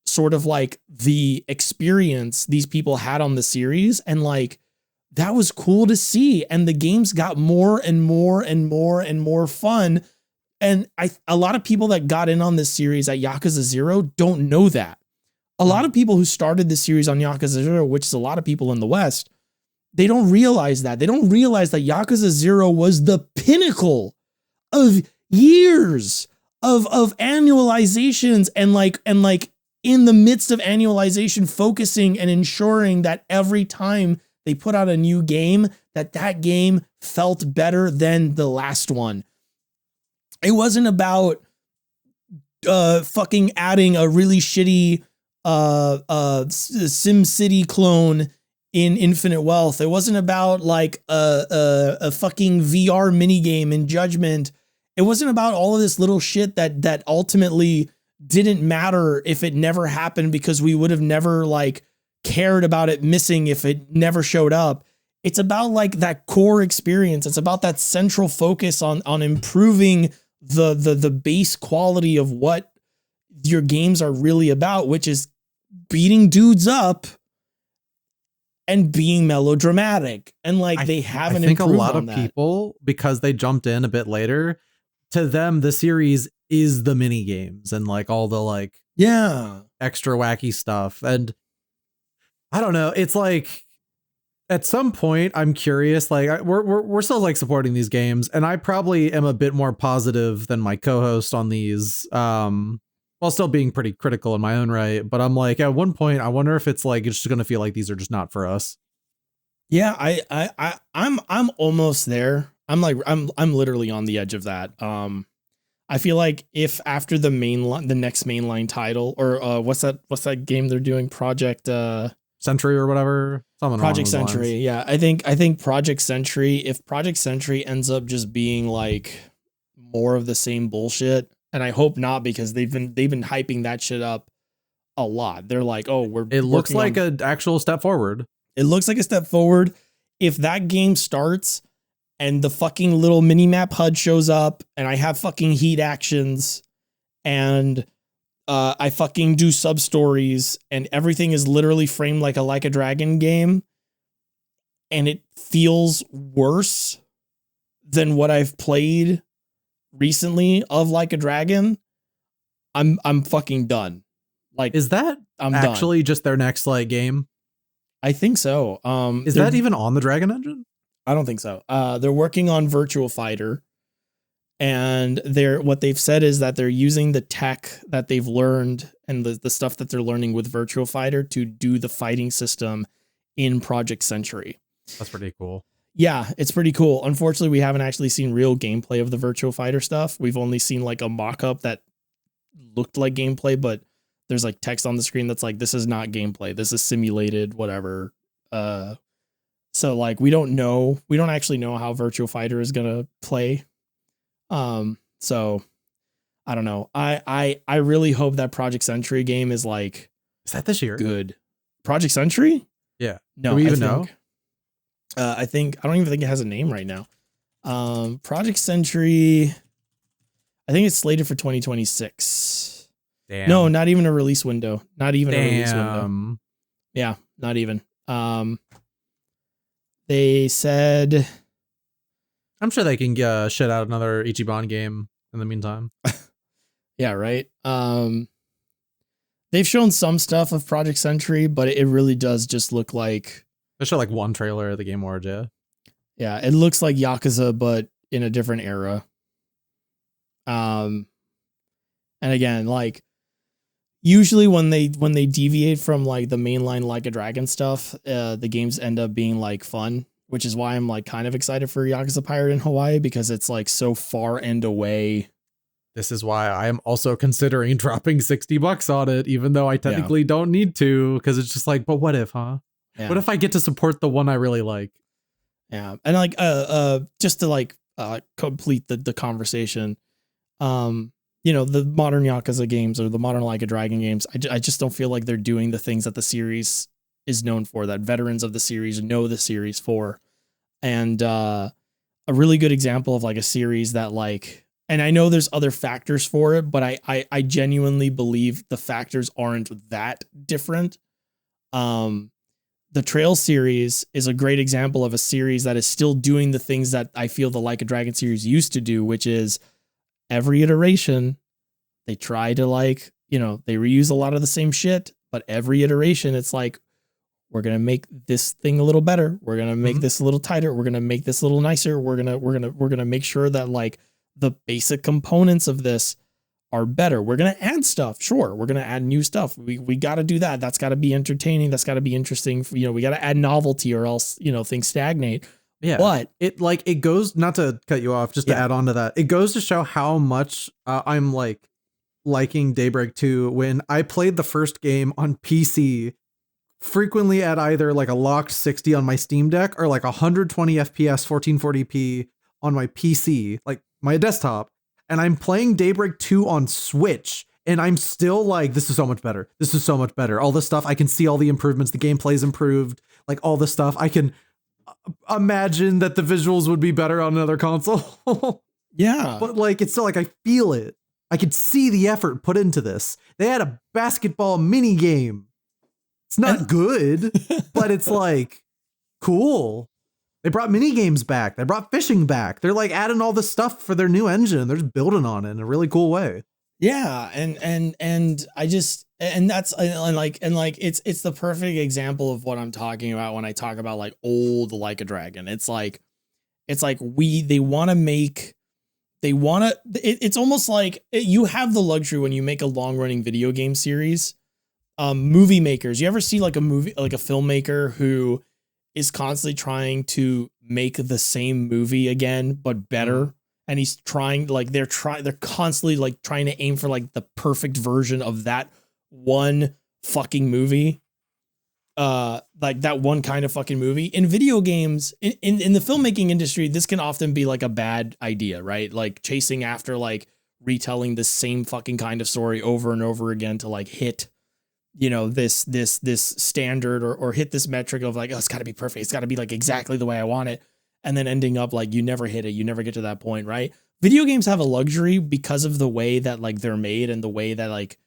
[SPEAKER 2] sort of like the experience these people had on the series. And like, that was cool to see. And the games got more and more and more and more fun. And a lot of people that got in on this series at Yakuza 0 don't know that. A lot of people who started this series on Yakuza 0, which is a lot of people in the West, they don't realize that. They don't realize that Yakuza 0 was the pinnacle of years of annualizations and like in the midst of annualization, focusing and ensuring that every time they put out a new game, that game felt better than the last one. It wasn't about fucking adding a really shitty SimCity clone in Infinite Wealth. It wasn't about like a fucking VR minigame in Judgment. It wasn't about all of this little shit that ultimately didn't matter if it never happened, because we would have never like cared about it missing if it never showed up. It's about like that core experience. It's about that central focus on improving the base quality of what your games are really about, which is beating dudes up and being melodramatic. And like they haven't
[SPEAKER 3] I think a
[SPEAKER 2] improved
[SPEAKER 3] lot
[SPEAKER 2] on
[SPEAKER 3] of
[SPEAKER 2] that.
[SPEAKER 3] people, because they jumped in a bit later, to them the series is the mini games and like all the like extra wacky stuff. And I don't know, it's like at some point I'm curious, like we're still like supporting these games, and I probably am a bit more positive than my co-host on these, while still being pretty critical in my own right. But I'm like, at one point I wonder if it's like it's just gonna feel like these are just not for us.
[SPEAKER 2] Yeah, I'm almost there. I'm literally on the edge of that. I feel like if after the next mainline title, or what's that game they're doing, Project
[SPEAKER 3] Century or whatever,
[SPEAKER 2] Project Century. Yeah, I think Project Century, if Project Century ends up just being like more of the same bullshit, and I hope not, because they've been hyping that shit up a lot. They're like, oh,
[SPEAKER 3] it looks like an actual step forward.
[SPEAKER 2] It looks like a step forward. If that game starts and the fucking little mini map HUD shows up and I have fucking heat actions and I fucking do sub stories and everything is literally framed like a Dragon game, and it feels worse than what I've played recently of Like a Dragon, I'm fucking done. Like,
[SPEAKER 3] is that
[SPEAKER 2] I'm
[SPEAKER 3] actually
[SPEAKER 2] done.
[SPEAKER 3] just their next like game?
[SPEAKER 2] I think so.
[SPEAKER 3] Is that even on the Dragon Engine?
[SPEAKER 2] I don't think so. They're working on Virtual Fighter, and what they've said is that they're using the tech that they've learned and the stuff that they're learning with Virtual Fighter to do the fighting system in Project Century.
[SPEAKER 3] That's pretty cool.
[SPEAKER 2] Yeah, it's pretty cool. Unfortunately, we haven't actually seen real gameplay of the Virtual Fighter stuff. We've only seen like a mock-up that looked like gameplay, but there's like text on the screen that's like, this is not gameplay. This is simulated, whatever. So like, we don't actually know how Virtual Fighter is going to play. So I don't know. I really hope that Project Century game is like,
[SPEAKER 3] is that this year?
[SPEAKER 2] Good. Project Century?
[SPEAKER 3] Yeah.
[SPEAKER 2] No,
[SPEAKER 3] do we even know?
[SPEAKER 2] I don't even think it has a name right now. Project Century, I think it's slated for 2026.
[SPEAKER 3] Damn.
[SPEAKER 2] No, not even a release window. Not even a release window. Yeah, not even. They said,
[SPEAKER 3] I'm sure they can shit out another Ichiban game in the meantime.
[SPEAKER 2] Yeah, right. They've shown some stuff of Project Century, but it really does just look like,
[SPEAKER 3] they showed like one trailer at the Game Awards, yeah.
[SPEAKER 2] Yeah, it looks like Yakuza, but in a different era. And again, like, usually when they deviate from like the mainline Like a Dragon stuff, the games end up being like fun, which is why I'm like kind of excited for Yakuza Pirate in Hawaii, because it's like so far and away.
[SPEAKER 3] This is why I am also considering dropping $60 on it, even though I technically don't need to, because it's just like, but what if, huh? Yeah. What if I get to support the one I really like?
[SPEAKER 2] Yeah. And like, just to like, complete the conversation, you know, the modern Yakuza games or the modern Like a Dragon games, I just don't feel like they're doing the things that the series is known for, that veterans of the series know the series for. And a really good example of like a series that like, and I know there's other factors for it, but I genuinely believe the factors aren't that different. The Trail series is a great example of a series that is still doing the things that I feel the Like a Dragon series used to do, which is every iteration, they try to like, you know, they reuse a lot of the same shit, but every iteration, it's like, we're going to make this thing a little better. We're going to make this a little tighter. We're going to make this a little nicer. We're going to make sure that like the basic components of this are better. We're going to add stuff. Sure. We're going to add new stuff. We got to do that. That's got to be entertaining. That's got to be interesting. You know, we got to add novelty or else, you know, things stagnate.
[SPEAKER 3] Yeah.
[SPEAKER 2] But
[SPEAKER 3] it goes, not to cut you off, just to add on to that. It goes to show how much I'm like liking Daybreak 2 when I played the first game on PC frequently at either like a locked 60 on my Steam Deck or like 120 FPS 1440p on my PC, like my desktop. And I'm playing Daybreak 2 on Switch, and I'm still like, this is so much better. This is so much better. All this stuff, I can see all the improvements. The gameplay's improved, like all this stuff. imagine that the visuals would be better on another console.
[SPEAKER 2] Yeah.
[SPEAKER 3] But like, it's still like, I feel it. I could see the effort put into this. They had a basketball mini game. It's not good, but it's like cool. They brought mini games back. They brought fishing back. They're like adding all this stuff for their new engine. They're just building on it in a really cool way.
[SPEAKER 2] Yeah, and I just that's it's the perfect example of what I'm talking about when I talk about like old Like a Dragon. It's almost like you have the luxury when you make a long running video game series. Movie makers, you ever see like a filmmaker who is constantly trying to make the same movie again but better? And he's trying, like, they're constantly like trying to aim for like the perfect version of that one fucking movie. Like that one kind of fucking movie. In video games, in the filmmaking industry, this can often be like a bad idea, right? Like chasing after like retelling the same fucking kind of story over and over again to like hit, you know, this standard or hit this metric of like, oh, it's gotta be perfect. It's gotta be like exactly the way I want it. And then ending up like you never hit it. You never get to that point, right? Video games have a luxury because of the way that like they're made and the way that like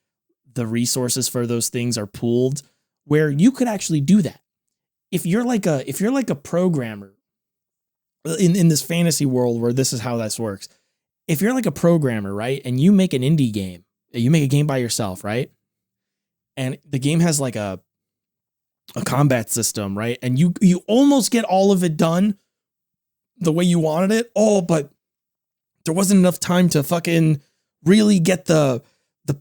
[SPEAKER 2] the resources for those things are pooled, where you could actually do that. If you're like a programmer in this fantasy world where this is how this works. If you're like a programmer, right? And you make an indie game, you make a game by yourself, right? And the game has like a combat system, right? And you almost get all of it done the way you wanted it. Oh, but there wasn't enough time to fucking really get the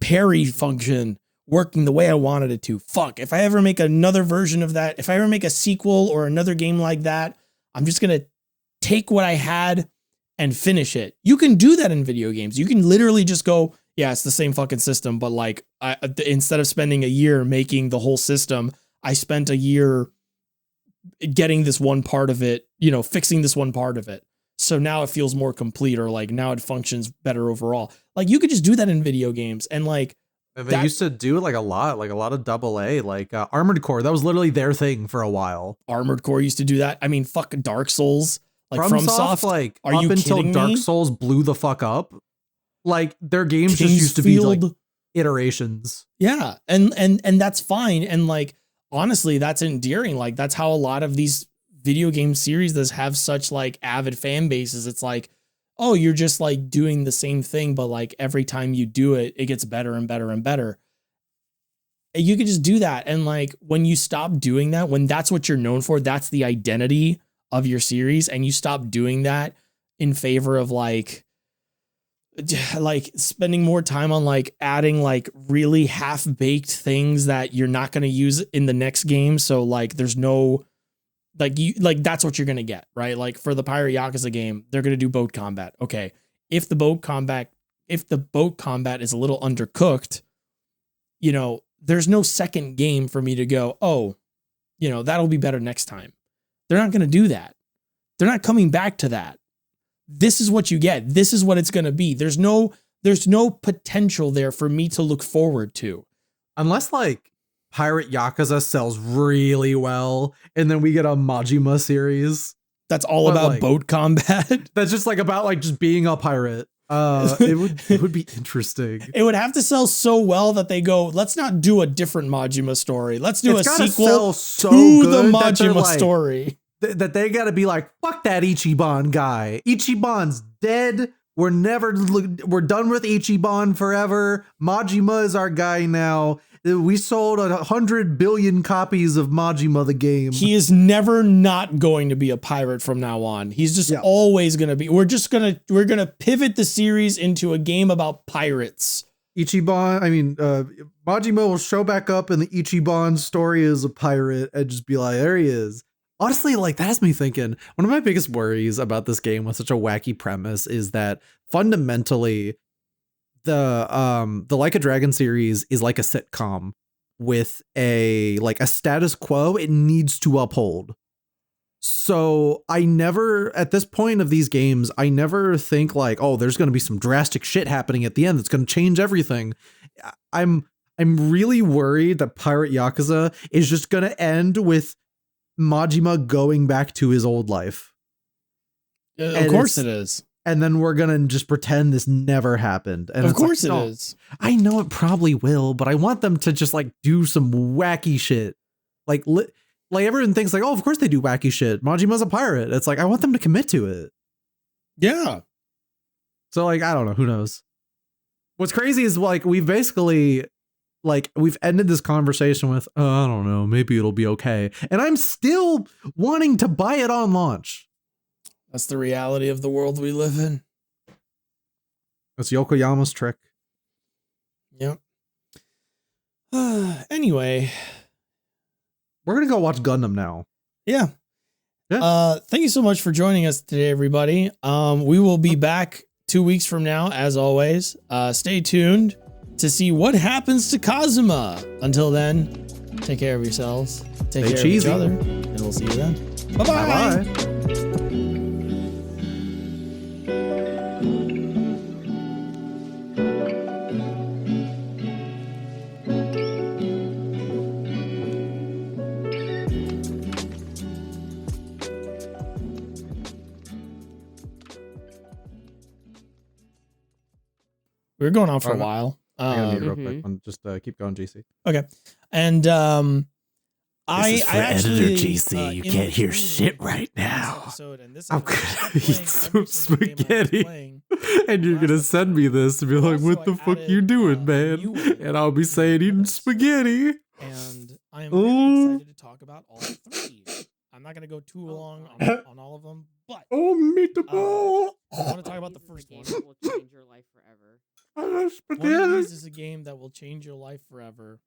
[SPEAKER 2] parry function working the way I wanted it to. Fuck, if I ever make another version of that, if I ever make a sequel or another game like that, I'm just going to take what I had and finish it. You can do that in video games. You can literally just go, yeah, it's the same fucking system, but like instead of spending a year making the whole system, I spent a year getting this one part of it, you know, fixing this one part of it. So now it feels more complete, or like now it functions better overall. Like you could just do that in video games. And like
[SPEAKER 3] they used to do like a lot of AA, like Armored Core. That was literally their thing for a while.
[SPEAKER 2] Armored Core used to do that. I mean, fuck Dark Souls, like
[SPEAKER 3] FromSoft, like
[SPEAKER 2] are
[SPEAKER 3] up
[SPEAKER 2] you
[SPEAKER 3] until
[SPEAKER 2] kidding
[SPEAKER 3] Dark
[SPEAKER 2] me?
[SPEAKER 3] Souls blew the fuck up. Like their games just used to be like iterations.
[SPEAKER 2] Yeah. And that's fine. And like, honestly, that's endearing. Like that's how a lot of these video game series that have such like avid fan bases. It's like, oh, you're just like doing the same thing, but like every time you do it, it gets better and better and better. You could just do that. And like when you stop doing that, when that's what you're known for, that's the identity of your series, and you stop doing that in favor of like spending more time on like adding like really half-baked things that you're not going to use in the next game. So like there's no that's what you're going to get, right? Like for the Pirate Yakuza game, they're going to do boat combat. Okay. If the boat combat is a little undercooked, you know, there's no second game for me to go, oh, you know, that'll be better next time. They're not going to do that. They're not coming back to that. This is what you get. This is what it's going to be. There's no potential there for me to look forward to.
[SPEAKER 3] Unless like Pirate Yakuza sells really well, and then we get a Majima series
[SPEAKER 2] that's all about
[SPEAKER 3] like,
[SPEAKER 2] boat combat.
[SPEAKER 3] That's just like about like just being a pirate. It would be interesting.
[SPEAKER 2] It would have to sell so well that they go, let's not do a different Majima story. Let's do a sequel to the Majima story.
[SPEAKER 3] That they got to be like, fuck that Ichiban guy. Ichiban's dead. We're done with Ichiban forever. Majima is our guy now. We sold 100 billion copies of Majima the game.
[SPEAKER 2] He is never not going to be a pirate from now on. He's just always going to be. We're gonna pivot the series into a game about pirates.
[SPEAKER 3] Majima will show back up in the Ichiban story as a pirate and just be like, there he is. Honestly, like that has me thinking, one of my biggest worries about this game with such a wacky premise is that fundamentally the Like a Dragon series is like a sitcom with a status quo it needs to uphold. So I never, at this point of these games, I never think like, oh, there's going to be some drastic shit happening at the end that's going to change everything. I'm really worried that Pirate Yakuza is just going to end with Majima going back to his old life.
[SPEAKER 2] Of course it is.
[SPEAKER 3] And then we're gonna just pretend this never happened. And
[SPEAKER 2] of course it is.
[SPEAKER 3] I know it probably will, but I want them to just like do some wacky shit. Like everyone thinks like, oh, of course they do wacky shit. Majima's a pirate. It's like, I want them to commit to it.
[SPEAKER 2] Yeah.
[SPEAKER 3] So like, I don't know. Who knows? What's crazy is like, we've basically we've ended this conversation with, oh, I don't know, maybe it'll be okay. And I'm still wanting to buy it on launch.
[SPEAKER 2] That's the reality of the world we live in.
[SPEAKER 3] That's Yokoyama's trick.
[SPEAKER 2] Yep. Anyway,
[SPEAKER 3] we're gonna go watch Gundam now.
[SPEAKER 2] Yeah. Thank you so much for joining us today, everybody. We will be back 2 weeks from now, as always. Stay tuned to see what happens to Kazuma. Until then, take care of yourselves. Take care of each other, and we'll see you then. Bye-bye.
[SPEAKER 3] Bye-bye.
[SPEAKER 2] We were going on for a while.
[SPEAKER 3] I gotta mute real quick. Just keep going, GC.
[SPEAKER 2] Okay. And
[SPEAKER 5] This is for
[SPEAKER 2] editor
[SPEAKER 5] GC. You can't hear shit right now.
[SPEAKER 3] I'm gonna eat some spaghetti, and you're gonna send me this and be like, "What the fuck you doing, man?" And I'll be saying, "Eating spaghetti."
[SPEAKER 2] And I am very excited to talk about all three. I'm not gonna go too long on all of them, but
[SPEAKER 3] meatball.
[SPEAKER 2] I want to talk about the first one.
[SPEAKER 1] Will change your life forever.
[SPEAKER 2] One of these is a game that will change your life forever.